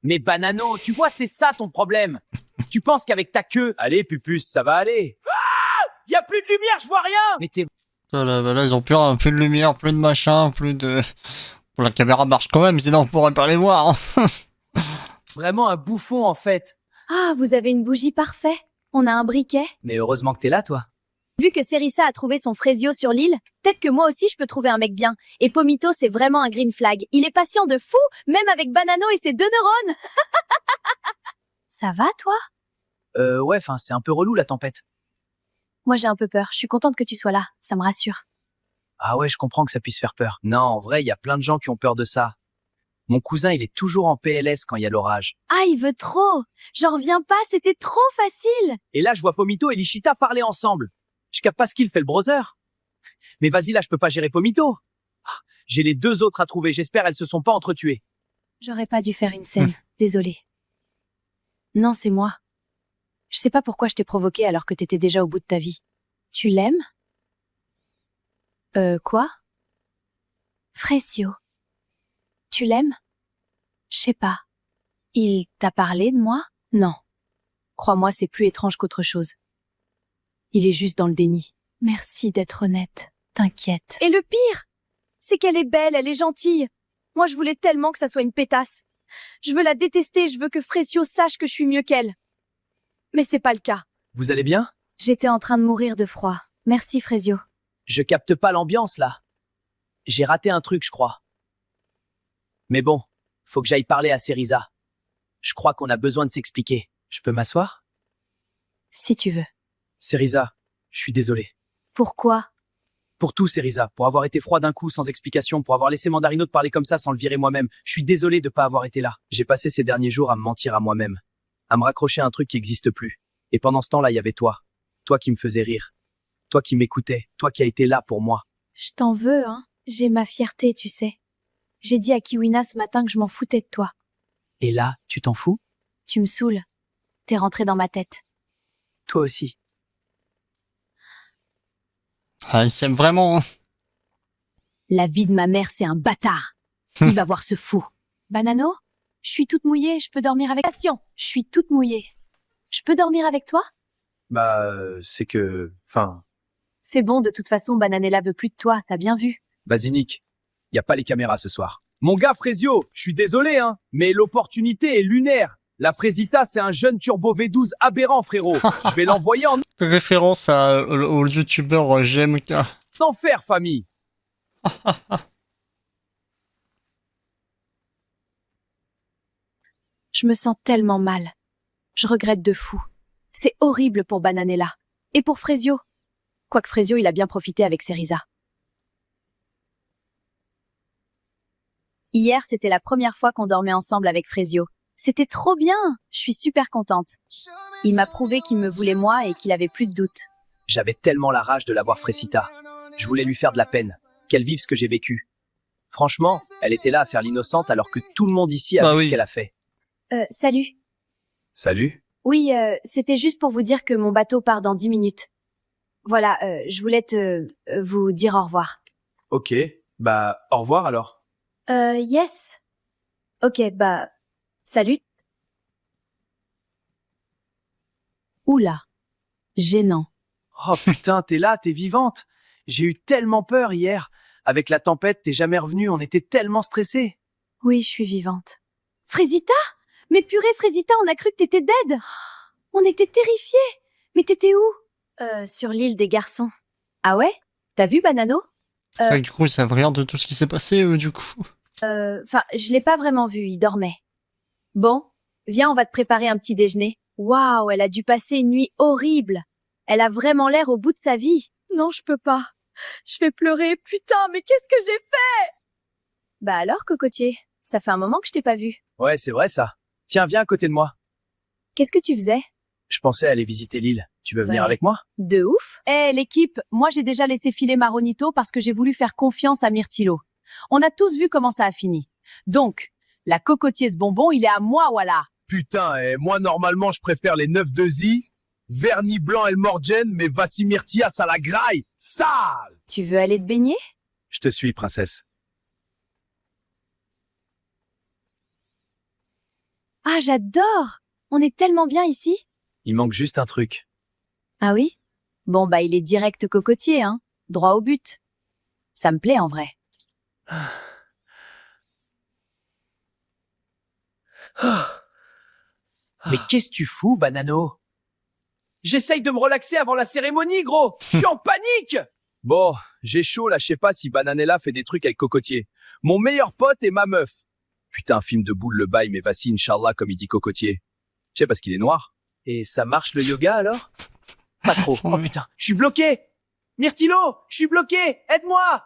Mais Banano, tu vois, c'est ça ton problème. Tu penses qu'avec ta queue... Allez, Pupus, ça va aller. Ah! Y a plus de lumière, je vois rien. Mais t'es... Là, ils ont plus de lumière, plus de machin, plus de... La caméra marche quand même, sinon on pourrait pas les voir. Hein. vraiment un bouffon, en fait. Ah, vous avez une bougie parfaite. On a un briquet. Mais heureusement que t'es là, toi. Vu que Cerisa a trouvé son Frésio sur l'île, peut-être que moi aussi je peux trouver un mec bien. Et Pomito, c'est vraiment un green flag. Il est patient de fou, même avec Banano et ses 2 neurones. Ça va, toi? Ouais, enfin, c'est un peu relou, la tempête. Moi, j'ai un peu peur. Je suis contente que tu sois là. Ça me rassure. Ah ouais, je comprends que ça puisse faire peur. Non, en vrai, il y a plein de gens qui ont peur de ça. Mon cousin, il est toujours en PLS quand il y a l'orage. Ah, il veut trop. J'en reviens pas, c'était trop facile. Et là, je vois Pomito et Lichita parler ensemble. Je capte pas ce qu'il fait, le brother. Mais vas-y, là, je peux pas gérer Pomito. Ah, j'ai les 2 autres à trouver. J'espère elles se sont pas entretuées. J'aurais pas dû faire une scène. Désolée. Non, c'est moi. Je sais pas pourquoi je t'ai provoqué alors que t'étais déjà au bout de ta vie. Tu l'aimes? Quoi? Frésio. Tu l'aimes? Je sais pas. Il t'a parlé de moi? Non. Crois-moi, c'est plus étrange qu'autre chose. Il est juste dans le déni. Merci d'être honnête. T'inquiète. Et le pire, c'est qu'elle est belle, elle est gentille. Moi, je voulais tellement que ça soit une pétasse. Je veux la détester, je veux que Frésio sache que je suis mieux qu'elle. Mais c'est pas le cas. Vous allez bien? J'étais en train de mourir de froid. Merci, Frésio. Je capte pas l'ambiance, là. J'ai raté un truc, je crois. Mais bon, faut que j'aille parler à Cerisa. Je crois qu'on a besoin de s'expliquer. Je peux m'asseoir? Si tu veux. Cerisa, je suis désolé. Pourquoi? Pour tout, Cerisa. Pour avoir été froid d'un coup, sans explication. Pour avoir laissé Mandarino te parler comme ça sans le virer moi-même. Je suis désolé de pas avoir été là. J'ai passé ces derniers jours à me mentir à moi-même. À me raccrocher à un truc qui n'existe plus. Et pendant ce temps-là, il y avait toi. Toi qui me faisais rire. Toi qui m'écoutais. Toi qui as été là pour moi. Je t'en veux, hein. J'ai ma fierté, tu sais. J'ai dit à Kiwina ce matin que je m'en foutais de toi. Et là, tu t'en fous? Tu me saoules. T'es rentré dans ma tête. Toi aussi. Ah, ils s'aiment vraiment. Hein. La vie de ma mère, c'est un bâtard. Il va voir ce fou. Banano, je suis toute mouillée, je peux dormir avec... Patient, je suis toute mouillée. Je peux dormir avec toi? Bah, c'est que... Enfin... C'est bon, de toute façon, Bananella veut plus de toi, t'as bien vu. Vas-y, Nick. Y a pas les caméras ce soir. Mon gars Frésio, je suis désolé, hein, mais l'opportunité est lunaire. La Frésita, c'est un jeune turbo V12 aberrant, frérot. Je vais l'envoyer en Référence au youtubeur GMK. enfer, famille. Je me sens tellement mal. Je regrette de fou. C'est horrible pour Bananella. Et pour Frésio. Quoique Frésio, il a bien profité avec Cerisa. Hier, c'était la première fois qu'on dormait ensemble avec Frésio. C'était trop bien. Je suis super contente. Il m'a prouvé qu'il me voulait moi et qu'il avait plus de doute. J'avais tellement la rage de la voir Frésita. Je voulais lui faire de la peine. Qu'elle vive ce que j'ai vécu. Franchement, elle était là à faire l'innocente alors que tout le monde ici a Bah vu oui. ce qu'elle a fait. Salut. Salut. Oui, c'était juste pour vous dire que mon bateau part dans 10 minutes. Voilà, je voulais vous dire au revoir. Ok. Bah, au revoir alors. Yes. Ok, bah, salut. Oula. Gênant. Oh putain, t'es là, t'es vivante. J'ai eu tellement peur hier. Avec la tempête, t'es jamais revenue, on était tellement stressés. Oui, je suis vivante. Frésita? Mais purée, Frésita, on a cru que t'étais dead. On était terrifiés. Mais t'étais où? Sur l'île des garçons. Ah ouais? T'as vu Banano? C'est vrai que du coup, ils savent rien de tout ce qui s'est passé, du coup. Enfin, je l'ai pas vraiment vu, il dormait. Bon, viens, on va te préparer un petit déjeuner. Waouh, elle a dû passer une nuit horrible. Elle a vraiment l'air au bout de sa vie. Non, je peux pas. Je vais pleurer. Putain, mais qu'est-ce que j'ai fait? Bah alors, cocotier, ça fait un moment que je t'ai pas vu. Ouais, c'est vrai ça. Tiens, viens à côté de moi. Qu'est-ce que tu faisais? Je pensais aller visiter l'île. Tu veux venir Ouais. avec moi? De ouf. Eh, l'équipe, moi j'ai déjà laissé filer Maronito parce que j'ai voulu faire confiance à Myrtilo. On a tous vu comment ça a fini. Donc, la cocotier ce bonbon, il est à moi, voilà. Putain, et moi, normalement, je préfère les 9 de Zi, Vernis Blanc et le Morgen, mais Vassimirtia, ça la graille. Sale! Tu veux aller te baigner? Je te suis, princesse. Ah, j'adore. On est tellement bien ici. Il manque juste un truc. Ah oui? Bon, bah il est direct cocotier, hein. Droit au but. Ça me plaît en vrai. Mais qu'est-ce que tu fous, Banano? J'essaye de me relaxer avant la cérémonie, gros. Je suis en panique. Bon, j'ai chaud là, je sais pas si Bananella fait des trucs avec Cocotier. Mon meilleur pote et ma meuf. Putain, film de boule le bail, mais vas-y, Inch'Allah, comme il dit Cocotier. Tu sais, parce qu'il est noir. Et ça marche le yoga alors? Pas trop. Oh putain, je suis bloqué. Myrtilo, je suis bloqué. Aide-moi.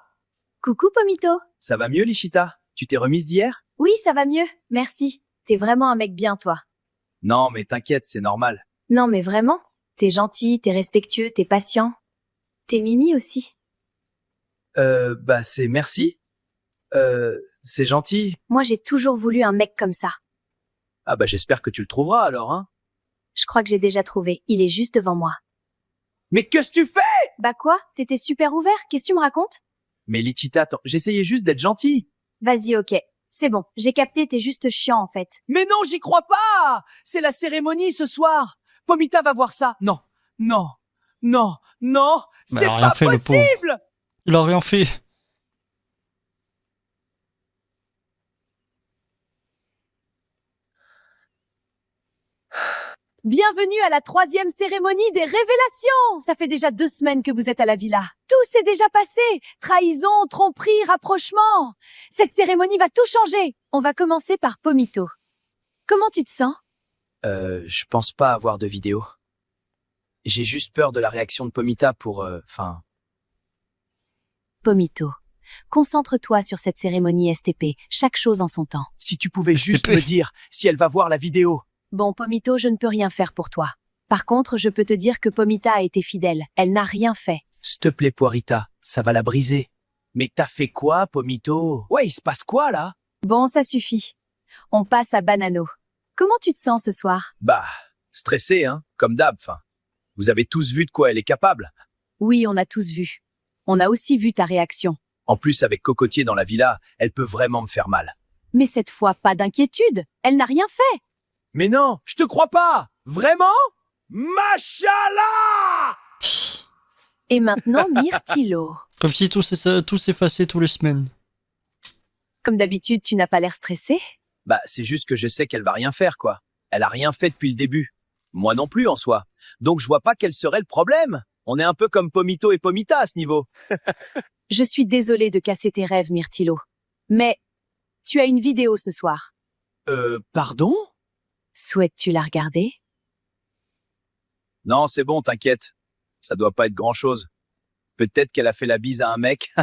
Coucou, Pomito. Ça va mieux, Lichita? Tu t'es remise d'hier? Oui, ça va mieux. Merci. T'es vraiment un mec bien, toi. Non, mais t'inquiète, c'est normal. Non, mais vraiment. T'es gentil, t'es respectueux, t'es patient. T'es mimi aussi. Bah c'est merci. C'est gentil. Moi, j'ai toujours voulu un mec comme ça. Ah bah j'espère que tu le trouveras alors, hein. Je crois que j'ai déjà trouvé. Il est juste devant moi. Mais qu'est-ce que tu fais? Bah quoi? T'étais super ouvert? Qu'est-ce que tu me racontes? Mais Lichita, attends, j'essayais juste d'être gentil. Vas-y, ok. C'est bon. J'ai capté, t'es juste chiant, en fait. Mais non, j'y crois pas! C'est la cérémonie ce soir! Pomita va voir ça! Non, non, non, non! Bah, C'est il a rien pas fait, le pauvre. possible! Il a rien fait. Bienvenue à la 3e cérémonie des révélations. Ça fait déjà 2 semaines que vous êtes à la villa. Tout s'est déjà passé. Trahison, tromperie, rapprochement. Cette cérémonie va tout changer. On va commencer par Pomito. Comment tu te sens? Je pense pas avoir de vidéo. J'ai juste peur de la réaction de Pomita pour, Pomito. Concentre-toi sur cette cérémonie STP. Chaque chose en son temps. si tu pouvais juste STP. me dire si elle va voir la vidéo. Bon, Pomito, je ne peux rien faire pour toi. Par contre, je peux te dire que Pomita a été fidèle. Elle n'a rien fait. S'il te plaît, Poirita, ça va la briser. Mais t'as fait quoi, Pomito? Ouais, il se passe quoi, là? Bon, ça suffit. On passe à Banano. Comment tu te sens ce soir? Bah, stressé, hein, comme d'hab, fin. Vous avez tous vu de quoi elle est capable. Oui, on a tous vu. On a aussi vu ta réaction. En plus, avec Cocotier dans la villa, elle peut vraiment me faire mal. Mais cette fois, pas d'inquiétude. Elle n'a rien fait. Mais non, je te crois pas! Vraiment? Machallah! Et maintenant, Myrtilo. Comme si tout s'effaçait tous les semaines. Comme d'habitude, tu n'as pas l'air stressé? Bah, c'est juste que je sais qu'elle va rien faire, quoi. Elle a rien fait depuis le début. Moi non plus en soi. Donc je vois pas quel serait le problème. On est un peu comme Pomito et Pomita à ce niveau. Je suis désolée de casser tes rêves, Myrtilo. Mais tu as une vidéo ce soir. Pardon? Souhaites-tu la regarder? Non, c'est bon, t'inquiète. Ça doit pas être grand-chose. Peut-être qu'elle a fait la bise à un mec.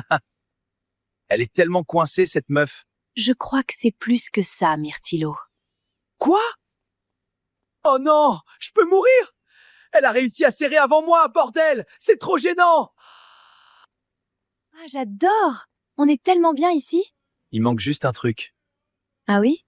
Elle est tellement coincée, cette meuf. Je crois que c'est plus que ça, Myrtilo. Quoi? Oh non, je peux mourir! Elle a réussi à serrer avant moi, bordel! C'est trop gênant! Ah, j'adore! On est tellement bien ici. Il manque juste un truc. Ah oui?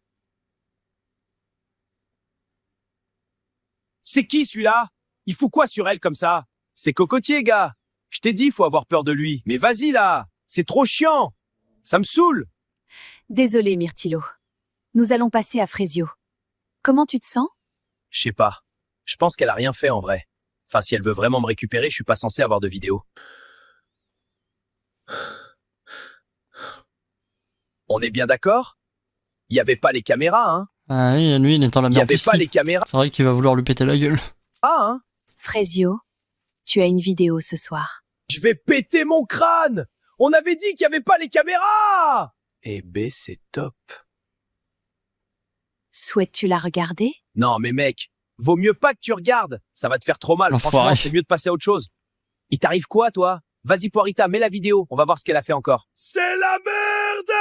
C'est qui celui-là? Il fout quoi sur elle comme ça? C'est Cocotier, gars! Je t'ai dit, faut avoir peur de lui. Mais vas-y, là! C'est trop chiant! Ça me saoule! Désolée, Myrtilo. Nous allons passer à Frésio. Comment tu te sens? Je sais pas. Je pense qu'elle a rien fait en vrai. Enfin, si elle veut vraiment me récupérer, je suis pas censé avoir de vidéo. On est bien d'accord? Il y avait pas les caméras, hein? Ah oui, lui, il est dans la Il y merde avait aussi. pas les caméras, C'est vrai qu'il va vouloir lui péter la gueule. hein? Frésio, tu as une vidéo ce soir. Je vais péter mon crâne! On avait dit qu'il y avait pas les caméras! Eh ben, c'est top. Souhaites-tu la regarder? Non, mais mec, vaut mieux pas que tu regardes. Ça va te faire trop mal. L'enfoiré. Franchement, c'est mieux de passer à autre chose. Il t'arrive quoi, toi? Vas-y, Poirita, mets la vidéo. On va voir ce qu'elle a fait encore. C'est la merde!